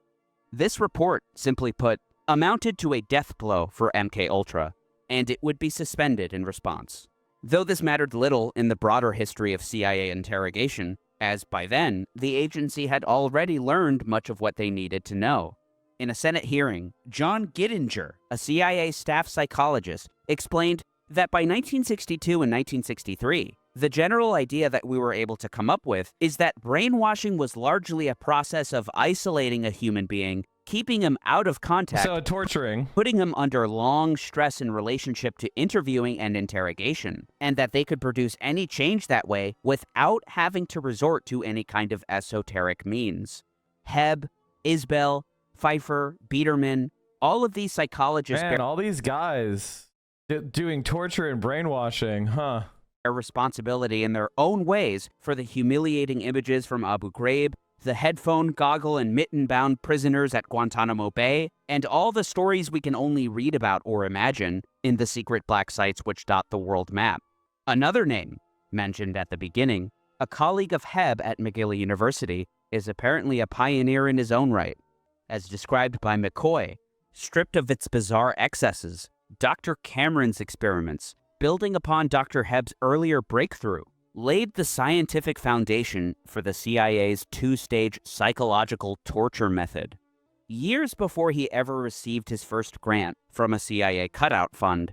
This report, simply put, amounted to a death blow for MKUltra, and it would be suspended in response. Though this mattered little in the broader history of CIA interrogation, as by then, the agency had already learned much of what they needed to know. In a Senate hearing, John Gittinger, a CIA staff psychologist, explained that by 1962 and 1963, the general idea that we were able to come up with is that brainwashing was largely a process of isolating a human being, keeping him out of contact, so torturing, putting him under long stress in relationship to interviewing and interrogation, and that they could produce any change that way without having to resort to any kind of esoteric means. Hebb, Isbell, Pfeiffer, Biederman, all of these psychologists... Man, all these guys doing torture and brainwashing, huh? ...their responsibility in their own ways for the humiliating images from Abu Ghraib, the headphone, goggle, and mitten-bound prisoners at Guantanamo Bay, and all the stories we can only read about or imagine in the secret black sites which dot the world map. Another name, mentioned at the beginning, a colleague of Hebb at McGill University, is apparently a pioneer in his own right. As described by McCoy, stripped of its bizarre excesses, Dr. Cameron's experiments, building upon Dr. Hebb's earlier breakthrough, laid the scientific foundation for the CIA's two-stage psychological torture method. Years before he ever received his first grant from a CIA cutout fund,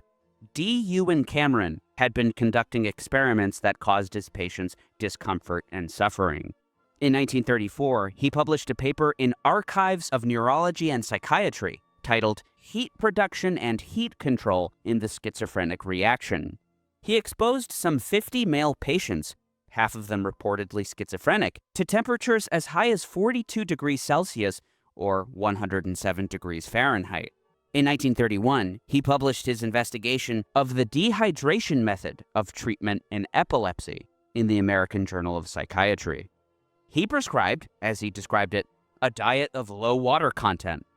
D. Ewan Cameron had been conducting experiments that caused his patients discomfort and suffering. In 1934, he published a paper in Archives of Neurology and Psychiatry titled Heat Production and Heat Control in the Schizophrenic Reaction. He exposed some 50 male patients, half of them reportedly schizophrenic, to temperatures as high as 42 degrees Celsius or 107 degrees Fahrenheit. In 1931, he published his investigation of the dehydration method of treatment in epilepsy in the American Journal of Psychiatry. He prescribed, as he described it, a diet of low water content.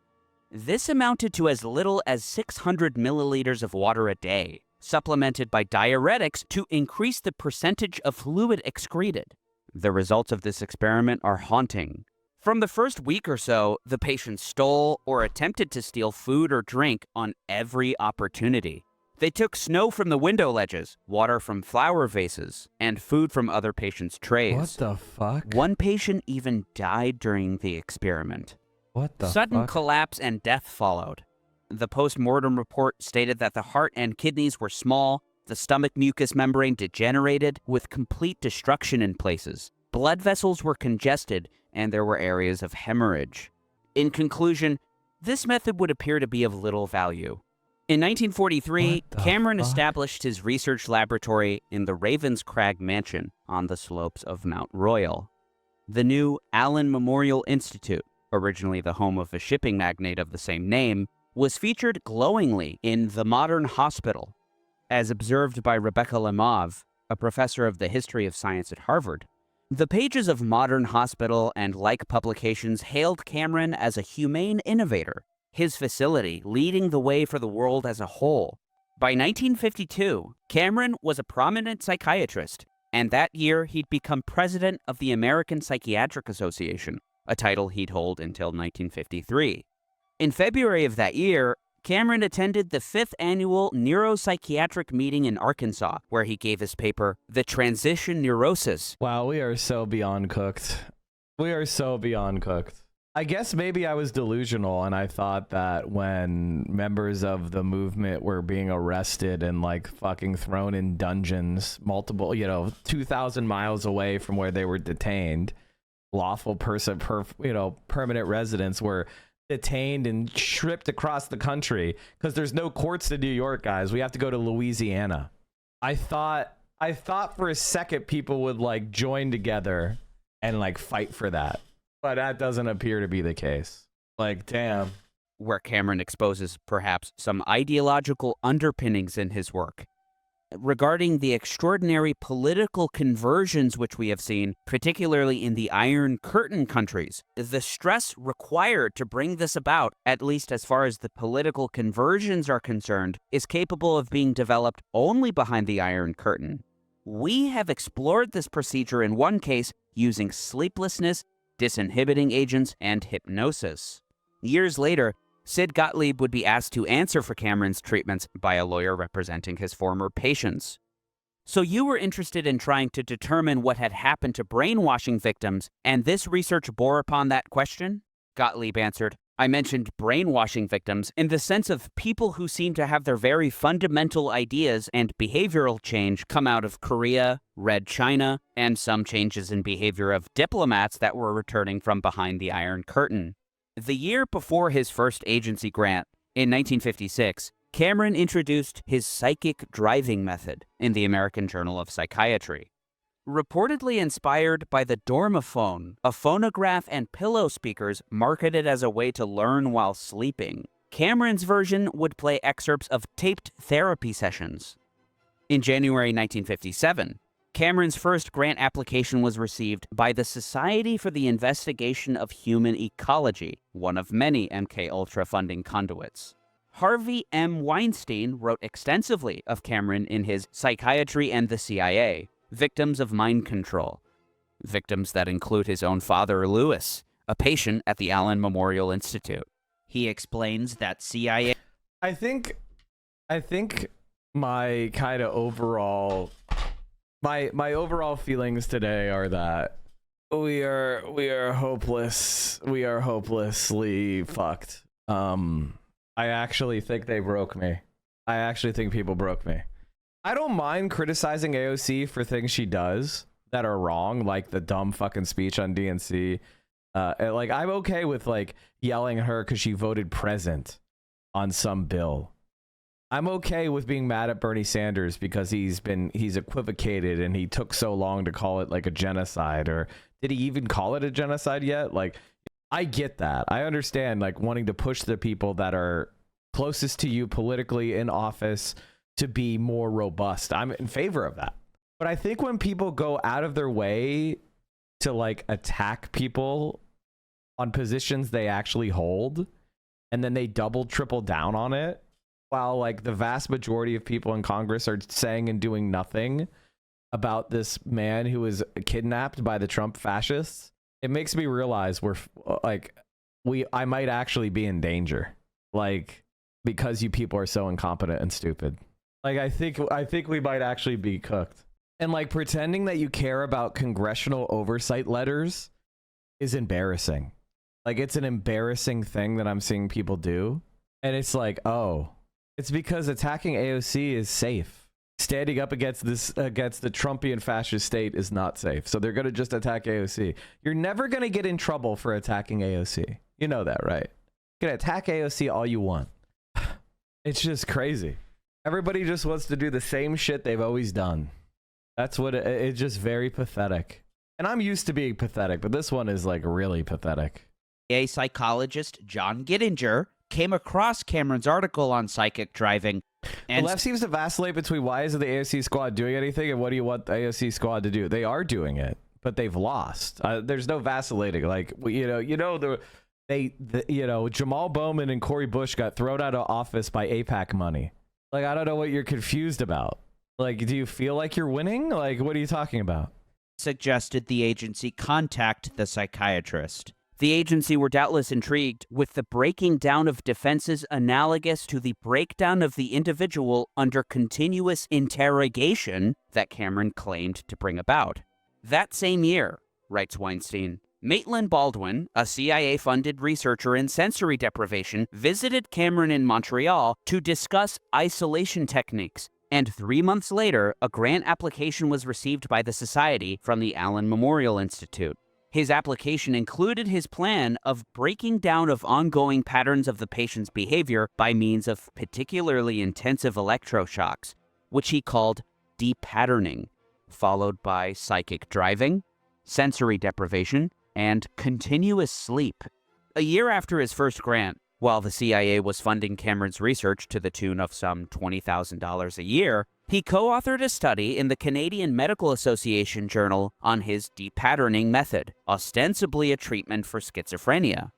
This amounted to as little as 600 milliliters of water a day, supplemented by diuretics to increase the percentage of fluid excreted. The results of this experiment are haunting. From the first week or so, the patients stole or attempted to steal food or drink on every opportunity. They took snow from the window ledges, water from flower vases, and food from other patients' trays. What the fuck? One patient even died during the experiment. What the Sudden fuck? collapse and death followed. The post-mortem report stated that the heart and kidneys were small, the stomach mucous membrane degenerated with complete destruction in places. Blood vessels were congested, and there were areas of hemorrhage. In conclusion, this method would appear to be of little value. In 1943, Cameron established his research laboratory in the Ravenscrag Mansion on the slopes of Mount Royal. The new Allen Memorial Institute, originally the home of a shipping magnate of the same name, was featured glowingly in The Modern Hospital, as observed by Rebecca Lemov, a professor of the history of science at Harvard. The pages of Modern Hospital and like publications hailed Cameron as a humane innovator, his facility leading the way for the world as a whole. By 1952, Cameron was a prominent psychiatrist, and that year he'd become president of the American Psychiatric Association, a title he'd hold until 1953. In February of that year, Cameron attended the 5th annual neuropsychiatric meeting in Arkansas, where he gave his paper, The Transition Neurosis. Wow, we are so beyond cooked. We are so beyond cooked. I guess maybe I was delusional and I thought that when members of the movement were being arrested and like fucking thrown in dungeons, multiple, 2,000 miles away from where they were detained, lawful permanent residents were detained and shipped across the country because there's no courts in New York, guys. We have to go to Louisiana. I thought for a second people would like join together and like fight for that. But that doesn't appear to be the case. Like, damn. Where Cameron exposes perhaps some ideological underpinnings in his work. Regarding the extraordinary political conversions which we have seen, particularly in the Iron Curtain countries, the stress required to bring this about, at least as far as the political conversions are concerned, is capable of being developed only behind the Iron Curtain. We have explored this procedure in one case using sleeplessness, disinhibiting agents, and hypnosis. Years later, Sid Gottlieb would be asked to answer for Cameron's treatments by a lawyer representing his former patients. So you were interested in trying to determine what had happened to brainwashing victims, and this research bore upon that question? Gottlieb answered, I mentioned brainwashing victims in the sense of people who seem to have their very fundamental ideas and behavioral change come out of Korea, Red China, and some changes in behavior of diplomats that were returning from behind the Iron Curtain. The year before his first agency grant, in 1956, Cameron introduced his psychic driving method in the American Journal of Psychiatry. Reportedly inspired by the Dormophone, a phonograph and pillow speakers marketed as a way to learn while sleeping, Cameron's version would play excerpts of taped therapy sessions. In January 1957, Cameron's first grant application was received by the Society for the Investigation of Human Ecology, one of many MKUltra funding conduits. Harvey M. Weinstein wrote extensively of Cameron in his Psychiatry and the CIA, Victims of Mind Control. Victims that include his own father, Lewis, a patient at the Allen Memorial Institute. He explains that CIA... I think my kind of overall... My overall feelings today are that we are hopeless. We are hopelessly fucked. I actually think they broke me. I actually think people broke me. I don't mind criticizing AOC for things she does that are wrong, like the dumb fucking speech on DNC. Like I'm okay with like yelling at her because she voted present on some bill. I'm okay with being mad at Bernie Sanders because he's equivocated and he took so long to call it like a genocide, or did he even call it a genocide yet? Like, I get that. I understand like wanting to push the people that are closest to you politically in office to be more robust. I'm in favor of that. But I think when people go out of their way to like attack people on positions they actually hold, and then they double, triple down on it, while like the vast majority of people in Congress are saying and doing nothing about this man who was kidnapped by the Trump fascists, it makes me realize I might actually be in danger, like, because you people are so incompetent and stupid. Like, I think we might actually be cooked. And like pretending that you care about congressional oversight letters is embarrassing. Like, it's an embarrassing thing that I'm seeing people do. And it's like, oh, it's because attacking AOC is safe. Standing up against the Trumpian fascist state is not safe. So they're going to just attack AOC. You're never going to get in trouble for attacking AOC. You know that, right? You can attack AOC all you want. It's just crazy. Everybody just wants to do the same shit they've always done. That's what it's just very pathetic. And I'm used to being pathetic, but this one is like really pathetic. A psychologist, John Gittinger, came across Cameron's article on psychic driving. And the left seems to vacillate between why isn't the AOC squad doing anything and what do you want the AOC squad to do? They are doing it, but they've lost. There's no vacillating. Like, Jamal Bowman and Cory Bush got thrown out of office by AIPAC money. Like, I don't know what you're confused about. Like, do you feel like you're winning? Like, what are you talking about? Suggested the agency contact the psychiatrist. The agency were doubtless intrigued with the breaking down of defenses analogous to the breakdown of the individual under continuous interrogation that Cameron claimed to bring about. That same year, writes Weinstein, Maitland Baldwin, a CIA-funded researcher in sensory deprivation, visited Cameron in Montreal to discuss isolation techniques. And 3 months later, a grant application was received by the Society from the Allen Memorial Institute. His application included his plan of breaking down of ongoing patterns of the patient's behavior by means of particularly intensive electroshocks, which he called depatterning, followed by psychic driving, sensory deprivation, and continuous sleep. A year after his first grant, while the CIA was funding Cameron's research to the tune of some $20,000 a year, he co-authored a study in the Canadian Medical Association journal on his depatterning method, ostensibly a treatment for schizophrenia.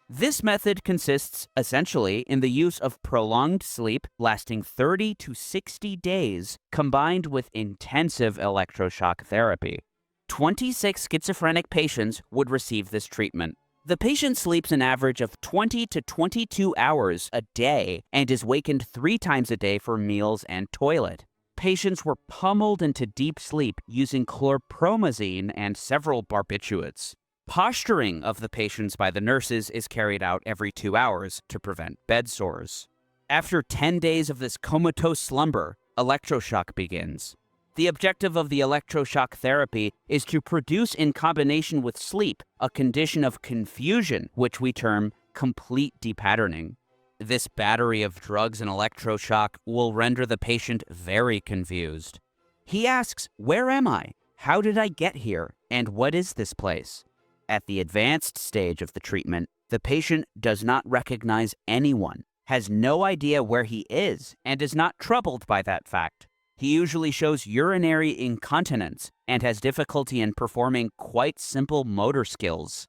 This method consists essentially in the use of prolonged sleep lasting 30 to 60 days combined with intensive electroshock therapy. 26 schizophrenic patients would receive this treatment. The patient sleeps an average of 20 to 22 hours a day and is wakened 3 times a day for meals and toilet. Patients were pummeled into deep sleep using chlorpromazine and several barbiturates. Posturing of the patients by the nurses is carried out every 2 hours to prevent bed sores. After 10 days of this comatose slumber, electroshock begins. The objective of the electroshock therapy is to produce in combination with sleep a condition of confusion, which we term complete depatterning. This battery of drugs and electroshock will render the patient very confused. He asks, "Where am I? How did I get here? And what is this place?" At the advanced stage of the treatment, the patient does not recognize anyone, has no idea where he is, and is not troubled by that fact. He usually shows urinary incontinence and has difficulty in performing quite simple motor skills.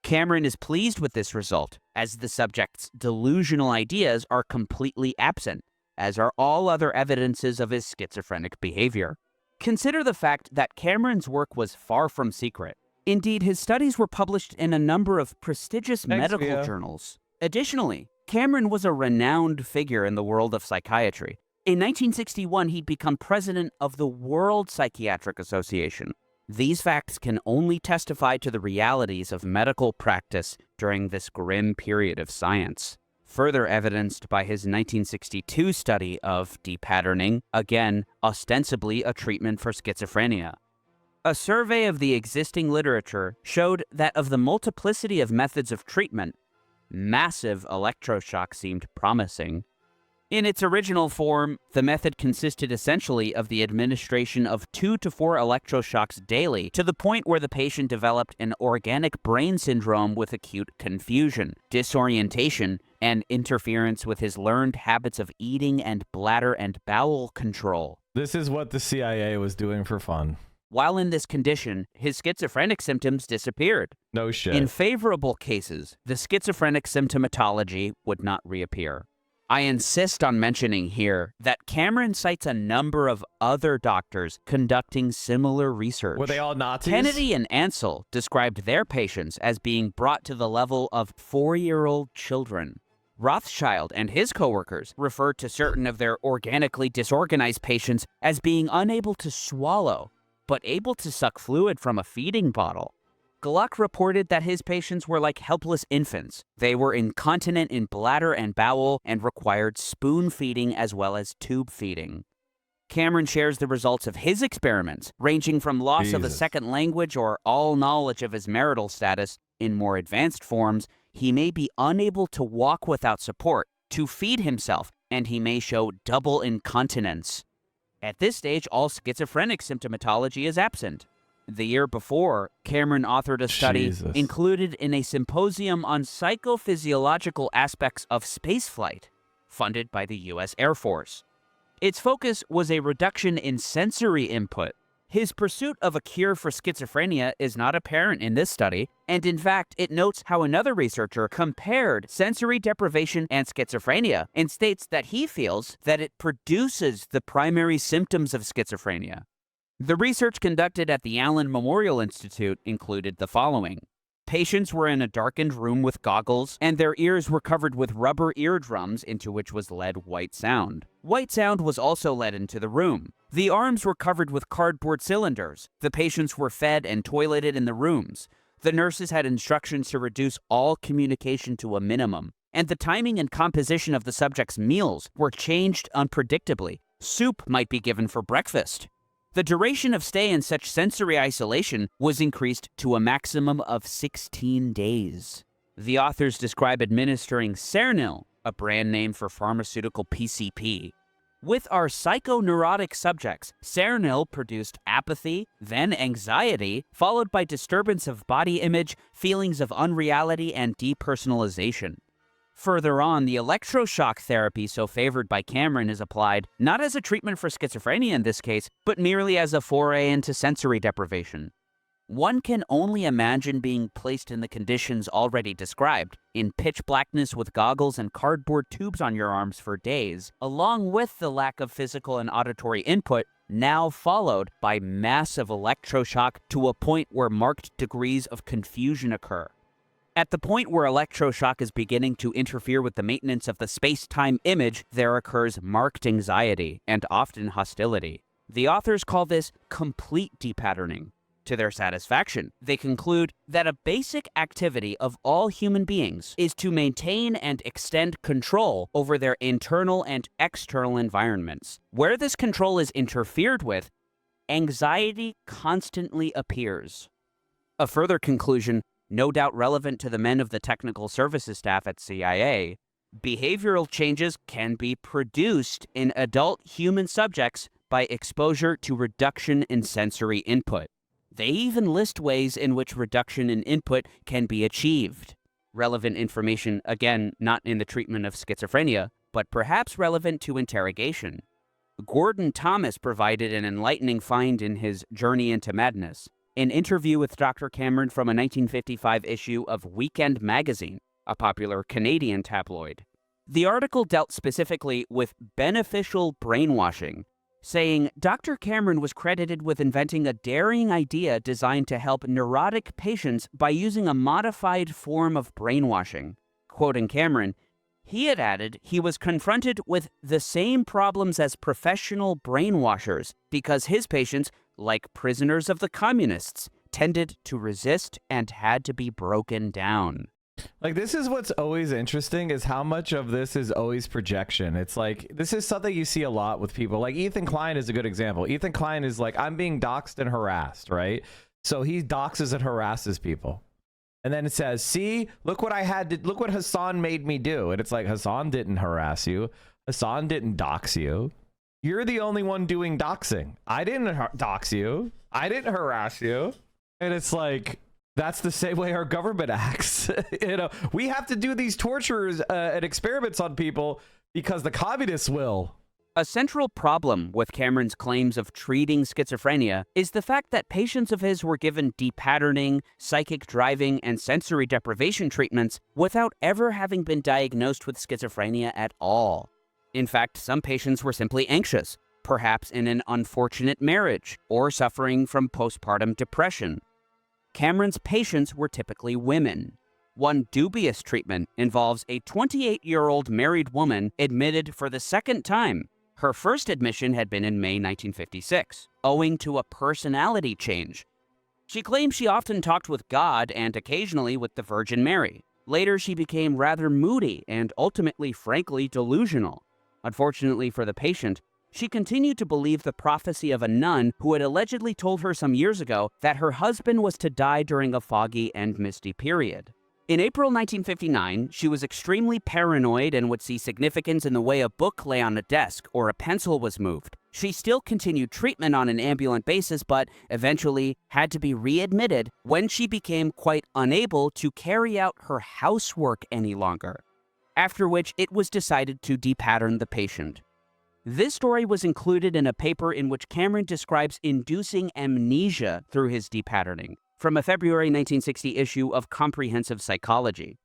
Cameron is pleased with this result, as the subject's delusional ideas are completely absent, as are all other evidences of his schizophrenic behavior. Consider the fact that Cameron's work was far from secret. Indeed, his studies were published in a number of prestigious medical journals. Additionally, Cameron was a renowned figure in the world of psychiatry. In 1961, he'd become president of the World Psychiatric Association. These facts can only testify to the realities of medical practice during this grim period of science, further evidenced by his 1962 study of depatterning, again, ostensibly a treatment for schizophrenia. A survey of the existing literature showed that of the multiplicity of methods of treatment, massive electroshock seemed promising. In its original form, the method consisted essentially of the administration of 2 to 4 electroshocks daily to the point where the patient developed an organic brain syndrome with acute confusion, disorientation, and interference with his learned habits of eating and bladder and bowel control. This is what the CIA was doing for fun. While in this condition, his schizophrenic symptoms disappeared. No shit. In favorable cases, the schizophrenic symptomatology would not reappear. I insist on mentioning here that Cameron cites a number of other doctors conducting similar research. Were they all Nazis? Kennedy and Ansel described their patients as being brought to the level of 4-year-old children. Rothschild and his coworkers referred to certain of their organically disorganized patients as being unable to swallow, but able to suck fluid from a feeding bottle. Gluck reported that his patients were like helpless infants. They were incontinent in bladder and bowel and required spoon feeding as well as tube feeding. Cameron shares the results of his experiments, ranging from loss of a second language or all knowledge of his marital status. In more advanced forms, he may be unable to walk without support, to feed himself, and he may show double incontinence. At this stage, all schizophrenic symptomatology is absent. The year before, Cameron authored a study included in a symposium on psychophysiological aspects of spaceflight, funded by the U.S. Air Force. Its focus was a reduction in sensory input. His pursuit of a cure for schizophrenia is not apparent in this study, and in fact, it notes how another researcher compared sensory deprivation and schizophrenia and states that he feels that it produces the primary symptoms of schizophrenia. The research conducted at the Allen Memorial Institute included the following. Patients were in a darkened room with goggles, and their ears were covered with rubber eardrums into which was led white sound. White sound was also led into the room. The arms were covered with cardboard cylinders. The patients were fed and toileted in the rooms. The nurses had instructions to reduce all communication to a minimum, and the timing and composition of the subjects' meals were changed unpredictably. Soup might be given for breakfast. The duration of stay in such sensory isolation was increased to a maximum of 16 days. The authors describe administering Cernil, a brand name for pharmaceutical PCP. With our psychoneurotic subjects, Cernil produced apathy, then anxiety, followed by disturbance of body image, feelings of unreality, and depersonalization. Further on, the electroshock therapy so favored by Cameron is applied not as a treatment for schizophrenia in this case, but merely as a foray into sensory deprivation. One can only imagine being placed in the conditions already described, in pitch blackness with goggles and cardboard tubes on your arms for days, along with the lack of physical and auditory input, now followed by massive electroshock to a point where marked degrees of confusion occur. At the point where electroshock is beginning to interfere with the maintenance of the space-time image, there occurs marked anxiety and often hostility. The authors call this complete depatterning. To their satisfaction, they conclude that a basic activity of all human beings is to maintain and extend control over their internal and external environments. Where this control is interfered with, anxiety constantly appears. A further conclusion, no doubt relevant to the men of the technical services staff at CIA, behavioral changes can be produced in adult human subjects by exposure to reduction in sensory input. They even list ways in which reduction in input can be achieved. Relevant information, again, not in the treatment of schizophrenia, but perhaps relevant to interrogation. Gordon Thomas provided an enlightening find in his Journey into Madness, an interview with Dr. Cameron from a 1955 issue of Weekend Magazine, a popular Canadian tabloid. The article dealt specifically with beneficial brainwashing, saying Dr. Cameron was credited with inventing a daring idea designed to help neurotic patients by using a modified form of brainwashing. Quoting Cameron, he had added he was confronted with the same problems as professional brainwashers because his patients, like prisoners of the communists, tended to resist and had to be broken down. Like, this is what's always interesting, is how much of this is always projection. It's like, this is something you see a lot with people. Like, Ethan Klein is a good example. Ethan Klein is like, I'm being doxxed and harassed, right? So he doxes and harasses people. And then it says, see, look what I had to, look what Hassan made me do. And it's like, Hassan didn't harass you. Hassan didn't dox you. You're the only one doing doxing. I didn't dox you. I didn't harass you. And it's like, that's the same way our government acts. You know, we have to do these tortures and experiments on people because the communists will. A central problem with Cameron's claims of treating schizophrenia is the fact that patients of his were given depatterning, psychic driving, and sensory deprivation treatments without ever having been diagnosed with schizophrenia at all. In fact, some patients were simply anxious, perhaps in an unfortunate marriage, or suffering from postpartum depression. Cameron's patients were typically women. One dubious treatment involves a 28-year-old married woman admitted for the second time. Her first admission had been in May 1956, owing to a personality change. She claimed she often talked with God and occasionally with the Virgin Mary. Later, she became rather moody and ultimately, frankly, delusional. Unfortunately for the patient, she continued to believe the prophecy of a nun who had allegedly told her some years ago that her husband was to die during a foggy and misty period. In April 1959, she was extremely paranoid and would see significance in the way a book lay on a desk or a pencil was moved. She still continued treatment on an ambulant basis, but eventually had to be readmitted when she became quite unable to carry out her housework any longer, after which it was decided to depattern the patient. This story was included in a paper in which Cameron describes inducing amnesia through his depatterning, from a February 1960 issue of Comprehensive Psychology.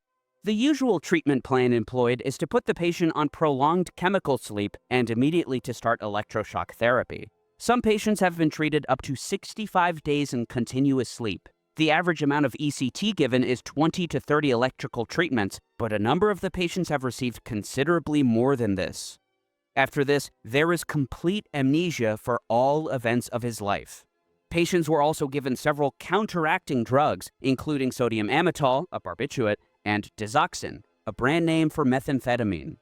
The usual treatment plan employed is to put the patient on prolonged chemical sleep and immediately to start electroshock therapy. Some patients have been treated up to 65 days in continuous sleep. The average amount of ECT given is 20 to 30 electrical treatments, but a number of the patients have received considerably more than this. After this, there is complete amnesia for all events of his life. Patients were also given several counteracting drugs, including sodium amytal, a barbiturate, and digoxin, a brand name for methamphetamine.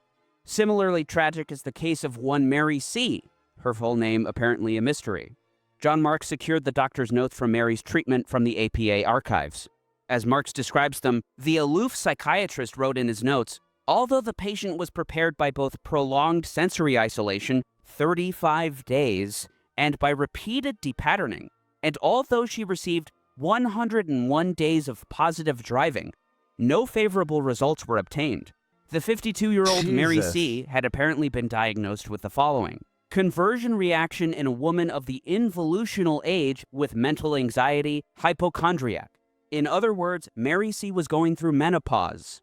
Similarly tragic is the case of one Mary C., her full name apparently a mystery. John Marks secured the doctor's notes from Mary's treatment from the APA archives. As Marks describes them, the aloof psychiatrist wrote in his notes, although the patient was prepared by both prolonged sensory isolation, 35 days, and by repeated depatterning, and although she received 101 days of positive driving, no favorable results were obtained. The 52-year-old Mary C. had apparently been diagnosed with the following: conversion reaction in a woman of the involutional age with mental anxiety, hypochondriac. In other words, Mary C. was going through menopause.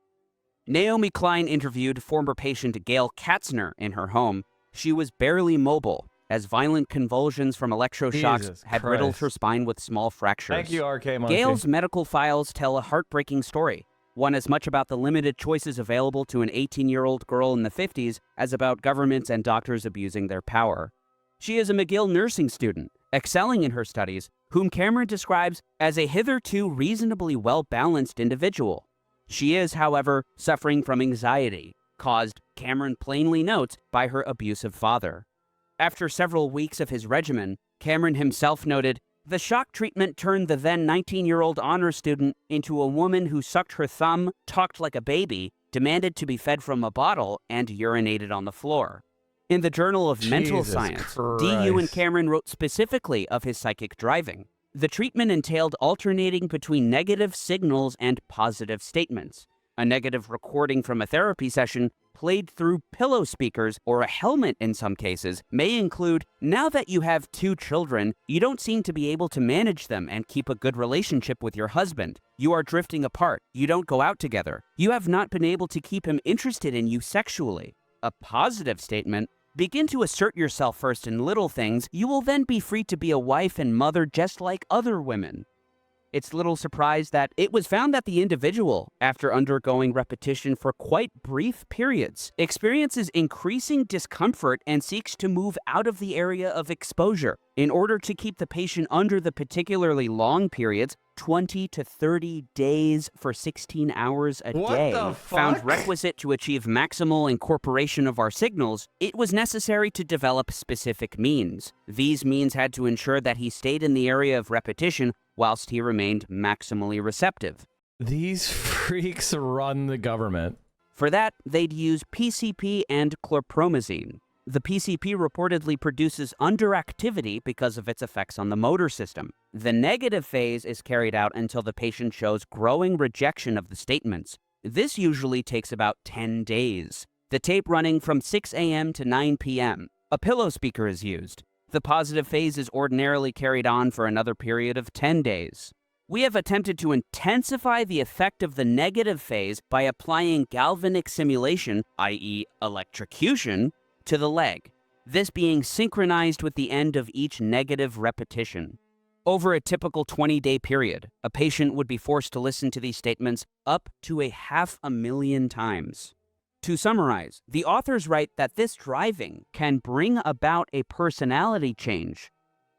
Naomi Klein interviewed former patient Gail Katzner in her home. She was barely mobile, as violent convulsions from electroshocks had riddled her spine with small fractures. Thank you, RK Monkey. Gail's medical files tell a heartbreaking story, one as much about the limited choices available to an 18-year-old girl in the 50s as about governments and doctors abusing their power. She is a McGill nursing student, excelling in her studies, whom Cameron describes as a hitherto reasonably well-balanced individual. She is, however, suffering from anxiety, caused, Cameron plainly notes, by her abusive father. After several weeks of his regimen, Cameron himself noted, the shock treatment turned the then 19-year-old honor student into a woman who sucked her thumb, talked like a baby, demanded to be fed from a bottle, and urinated on the floor. In the Journal of Mental Science, DU and Cameron wrote specifically of his psychic driving. The treatment entailed alternating between negative signals and positive statements. A negative recording from a therapy session played through pillow speakers or a helmet in some cases may include, now that you have 2 children, you don't seem to be able to manage them and keep a good relationship with your husband. You are drifting apart. You don't go out together. You have not been able to keep him interested in you sexually. A positive statement: begin to assert yourself first in little things. You will then be free to be a wife and mother just like other women. It's little surprise that it was found that the individual, after undergoing repetition for quite brief periods, experiences increasing discomfort and seeks to move out of the area of exposure. In order to keep the patient under the particularly long periods, 20 to 30 days for 16 hours a day, found requisite to achieve maximal incorporation of our signals, it was necessary to develop specific means. These means had to ensure that he stayed in the area of repetition whilst he remained maximally receptive. These freaks run the government. For that, they'd use PCP and chlorpromazine. The PCP reportedly produces underactivity because of its effects on the motor system. The negative phase is carried out until the patient shows growing rejection of the statements. This usually takes about 10 days. The tape running from 6 a.m. to 9 p.m. A pillow speaker is used. The positive phase is ordinarily carried on for another period of 10 days. We have attempted to intensify the effect of the negative phase by applying galvanic simulation, i.e. electrocution, to the leg, this being synchronized with the end of each negative repetition. Over a typical 20-day period, a patient would be forced to listen to these statements up to 500,000 times. To summarize, the authors write that this driving can bring about a personality change.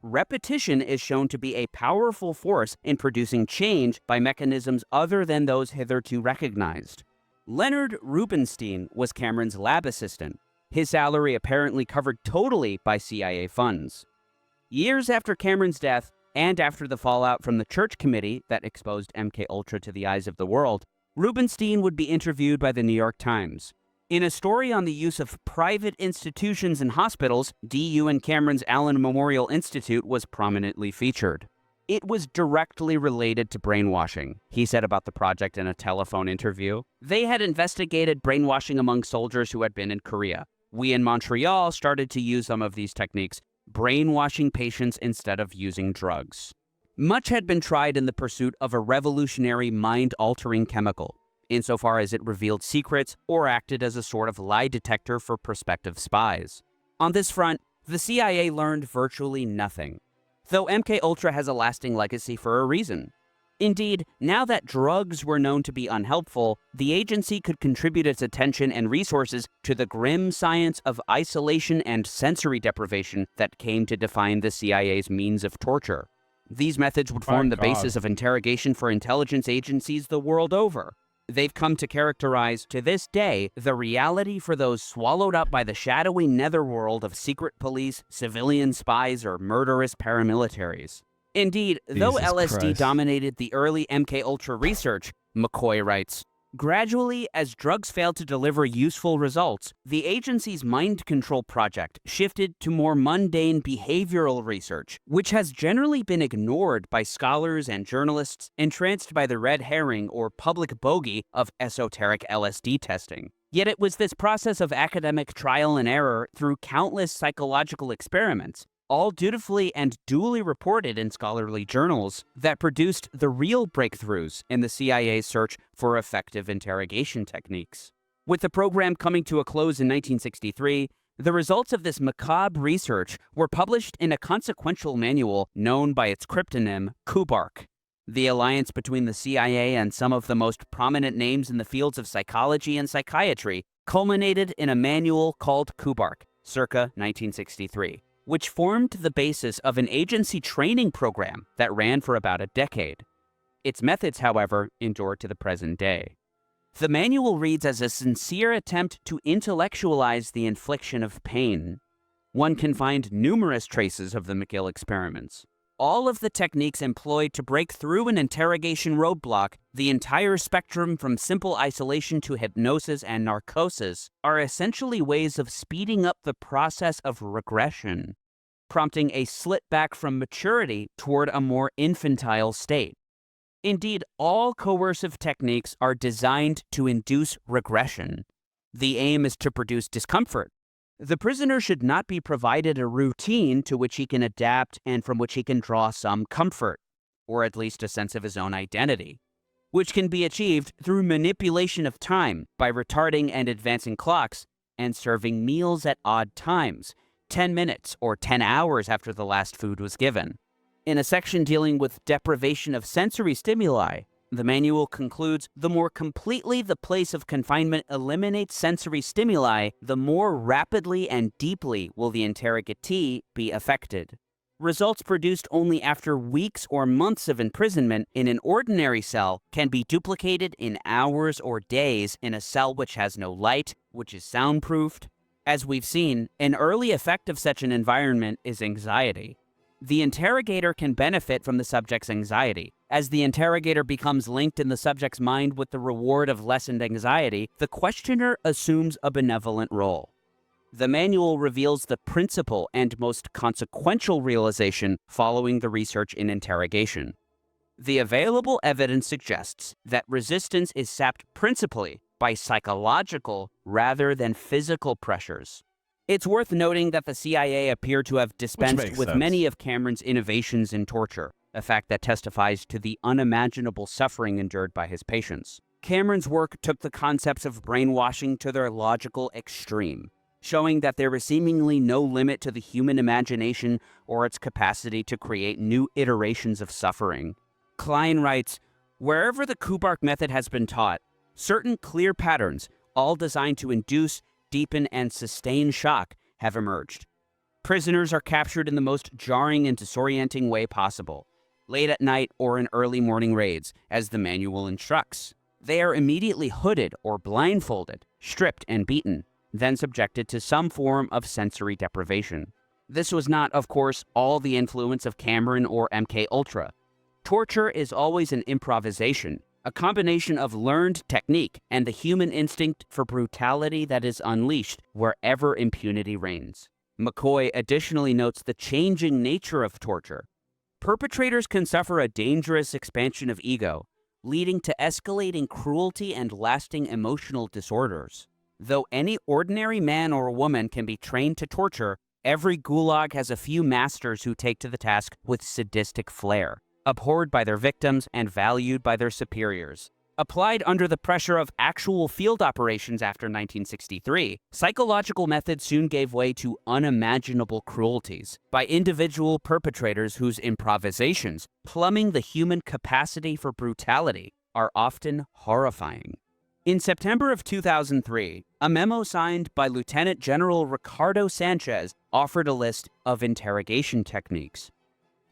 Repetition is shown to be a powerful force in producing change by mechanisms other than those hitherto recognized. Leonard Rubenstein was Cameron's lab assistant, his salary apparently covered totally by CIA funds. Years after Cameron's death, and after the fallout from the church committee that exposed MKUltra to the eyes of the world, Rubenstein would be interviewed by the New York Times. In a story on the use of private institutions and hospitals, DU and Cameron's Allen Memorial Institute was prominently featured. It was directly related to brainwashing, he said about the project in a telephone interview. They had investigated brainwashing among soldiers who had been in Korea. We in Montreal started to use some of these techniques, brainwashing patients instead of using drugs. Much had been tried in the pursuit of a revolutionary mind-altering chemical, insofar as it revealed secrets or acted as a sort of lie detector for prospective spies. On this front, the CIA learned virtually nothing, though MKUltra has a lasting legacy for a reason. Indeed, now that drugs were known to be unhelpful, the agency could contribute its attention and resources to the grim science of isolation and sensory deprivation that came to define the CIA's means of torture. These methods would form the basis of interrogation for intelligence agencies the world over. They've come to characterize, to this day, the reality for those swallowed up by the shadowy netherworld of secret police, civilian spies, or murderous paramilitaries. Indeed, though LSD dominated the early MKUltra research, McCoy writes, gradually, as drugs failed to deliver useful results, the agency's mind control project shifted to more mundane behavioral research, which has generally been ignored by scholars and journalists entranced by the red herring or public bogey of esoteric LSD testing. Yet it was this process of academic trial and error through countless psychological experiments, all dutifully and duly reported in scholarly journals, that produced the real breakthroughs in the CIA's search for effective interrogation techniques. With the program coming to a close in 1963, the results of this macabre research were published in a consequential manual known by its cryptonym, KUBARK. The alliance between the CIA and some of the most prominent names in the fields of psychology and psychiatry culminated in a manual called KUBARK, circa 1963. Which formed the basis of an agency training program that ran for about a decade. Its methods, however, endured to the present day. The manual reads as a sincere attempt to intellectualize the infliction of pain. One can find numerous traces of the McGill experiments. All of the techniques employed to break through an interrogation roadblock, the entire spectrum from simple isolation to hypnosis and narcosis, are essentially ways of speeding up the process of regression, prompting a slit back from maturity toward a more infantile state. Indeed, all coercive techniques are designed to induce regression. The aim is to produce discomfort. The prisoner should not be provided a routine to which he can adapt and from which he can draw some comfort, or at least a sense of his own identity, which can be achieved through manipulation of time by retarding and advancing clocks and serving meals at odd times, 10 minutes or 10 hours after the last food was given. In a section dealing with deprivation of sensory stimuli, the manual concludes, the more completely the place of confinement eliminates sensory stimuli, the more rapidly and deeply will the interrogatee be affected. Results produced only after weeks or months of imprisonment in an ordinary cell can be duplicated in hours or days in a cell which has no light, which is soundproofed. As we've seen, an early effect of such an environment is anxiety. The interrogator can benefit from the subject's anxiety. As the interrogator becomes linked in the subject's mind with the reward of lessened anxiety, the questioner assumes a benevolent role. The manual reveals the principal and most consequential realization following the research in interrogation. The available evidence suggests that resistance is sapped principally by psychological rather than physical pressures. It's worth noting that the CIA appear to have dispensed makes with sense. many of Cameron's innovations in torture, a fact that testifies to the unimaginable suffering endured by his patients. Cameron's work took the concepts of brainwashing to their logical extreme, showing that there is seemingly no limit to the human imagination or its capacity to create new iterations of suffering. Klein writes, "Wherever the Kubark method has been taught, certain clear patterns, all designed to induce, deepen, and sustain shock, have emerged. Prisoners are captured in the most jarring and disorienting way possible, late at night or in early morning raids, as the manual instructs. They are immediately hooded or blindfolded, stripped and beaten, then subjected to some form of sensory deprivation." This was not, of course, all the influence of Cameron or MKUltra. Torture is always an improvisation, a combination of learned technique and the human instinct for brutality that is unleashed wherever impunity reigns. McCoy additionally notes the changing nature of torture. Perpetrators can suffer a dangerous expansion of ego, leading to escalating cruelty and lasting emotional disorders. Though any ordinary man or woman can be trained to torture, every gulag has a few masters who take to the task with sadistic flair, abhorred by their victims and valued by their superiors. Applied under the pressure of actual field operations after 1963, psychological methods soon gave way to unimaginable cruelties by individual perpetrators whose improvisations, plumbing the human capacity for brutality, are often horrifying. In September of 2003, a memo signed by Lieutenant General Ricardo Sanchez offered a list of interrogation techniques.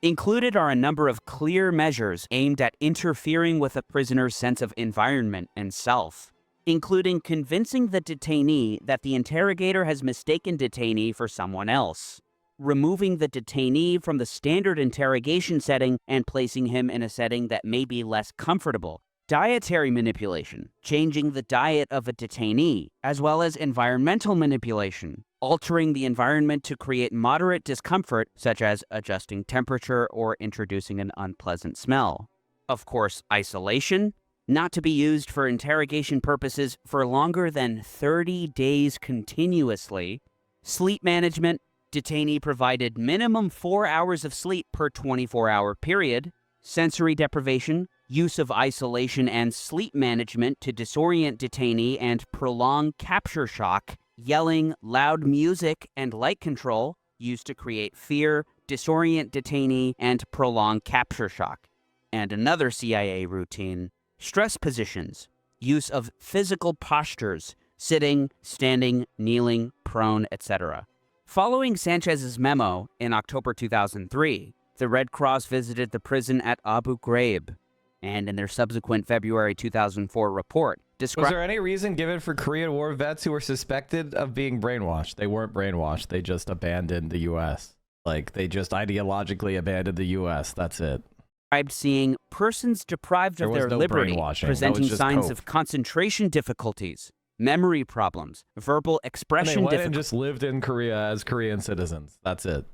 Included are a number of clear measures aimed at interfering with a prisoner's sense of environment and self, including convincing the detainee that the interrogator has mistaken detainee for someone else, removing the detainee from the standard interrogation setting and placing him in a setting that may be less comfortable, dietary manipulation, changing the diet of a detainee, as well as environmental manipulation, altering the environment to create moderate discomfort, such as adjusting temperature or introducing an unpleasant smell. Of course, isolation, not to be used for interrogation purposes for longer than 30 days continuously. Sleep management, detainee provided minimum 4 hours of sleep per 24-hour period. Sensory deprivation, use of isolation and sleep management to disorient detainee and prolong capture shock. Yelling, loud music, and light control used to create fear, disorient detainee, and prolong capture shock. And another CIA routine, stress positions, use of physical postures, sitting, standing, kneeling, prone, etc. Following Sanchez's memo in October 2003, the Red Cross visited the prison at Abu Ghraib, and in their subsequent February 2004 report, Was there any reason given for Korean War vets who were suspected of being brainwashed? They weren't brainwashed. They just abandoned the U.S. Like, they just ideologically abandoned the U.S. That's it. Described seeing persons deprived of their liberty, presenting signs of concentration difficulties, memory problems, verbal expression and they went and difficulties, just lived in Korea as Korean citizens. That's it.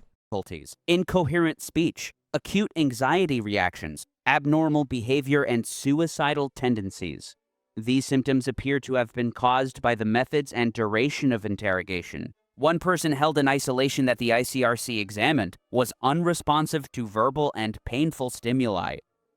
incoherent speech, acute anxiety reactions, abnormal behavior, and suicidal tendencies. These symptoms appear to have been caused by the methods and duration of interrogation. One person held in isolation that the ICRC examined was unresponsive to verbal and painful stimuli.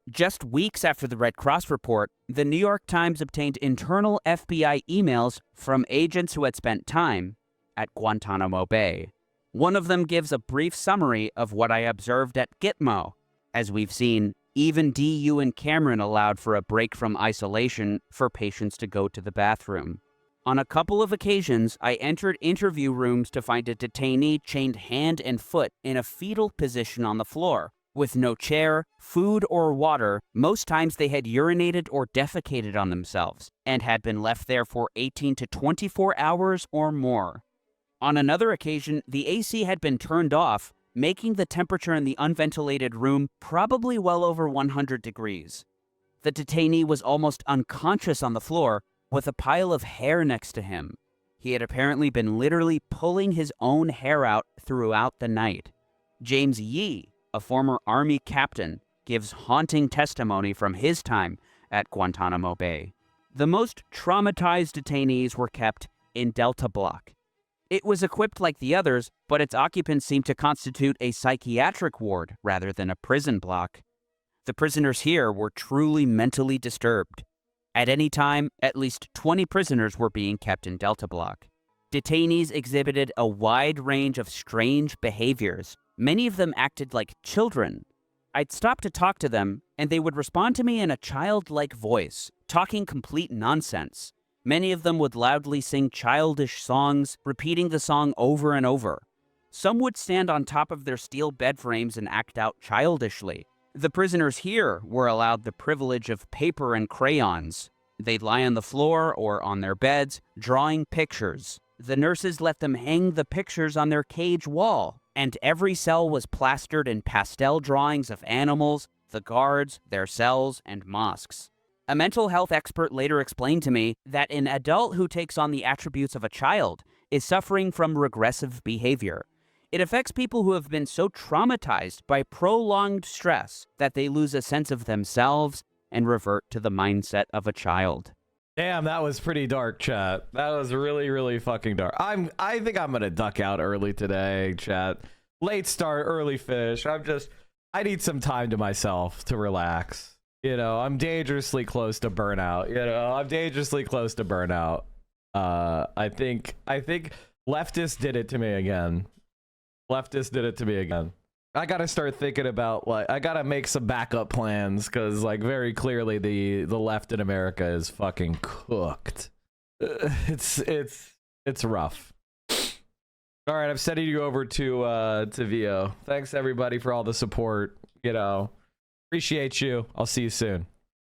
Just weeks after the Red Cross report, the New York Times obtained internal FBI emails from agents who had spent time at Guantanamo Bay. One of them gives a brief summary of what I observed at Gitmo. As we've seen, even DU and Cameron allowed for a break from isolation for patients to go to the bathroom. On a couple of occasions, I entered interview rooms to find a detainee chained hand and foot in a fetal position on the floor, with no chair, food, or water. Most times they had urinated or defecated on themselves, and had been left there for 18 to 24 hours or more. On another occasion, the AC had been turned off, making the temperature in the unventilated room probably well over 100 degrees. The detainee was almost unconscious on the floor, with a pile of hair next to him. He had apparently been literally pulling his own hair out throughout the night. James Yee, a former Army captain, gives haunting testimony from his time at Guantanamo Bay. The most traumatized detainees were kept in Delta Block. It was equipped like the others, but its occupants seemed to constitute a psychiatric ward rather than a prison block. The prisoners here were truly mentally disturbed. At any time, at least 20 prisoners were being kept in Delta Block. Detainees exhibited a wide range of strange behaviors. Many of them acted like children. I'd stop to talk to them, and they would respond to me in a childlike voice, talking complete nonsense. Many of them would loudly sing childish songs, repeating the song over and over. Some would stand on top of their steel bed frames and act out childishly. The prisoners here were allowed the privilege of paper and crayons. They'd lie on the floor or on their beds, drawing pictures. The nurses let them hang the pictures on their cage wall, and every cell was plastered in pastel drawings of animals, the guards, their cells, and mosques. A mental health expert later explained to me that an adult who takes on the attributes of a child is suffering from regressive behavior. It affects people who have been so traumatized by prolonged stress that they lose a sense of themselves and revert to the mindset of a child. Damn, that was pretty dark, chat. That was really, really fucking dark. I think I'm gonna duck out early today, chat. Late start, early finish. I need some time to myself to relax. You know, I'm dangerously close to burnout. I think leftist did it to me again. I gotta start thinking about, like, I gotta make some backup plans, because, like, very clearly the left in America is fucking cooked. It's rough. All right, I'm sending you over to Vio. Thanks everybody for all the support. You know, appreciate you. I'll see you soon.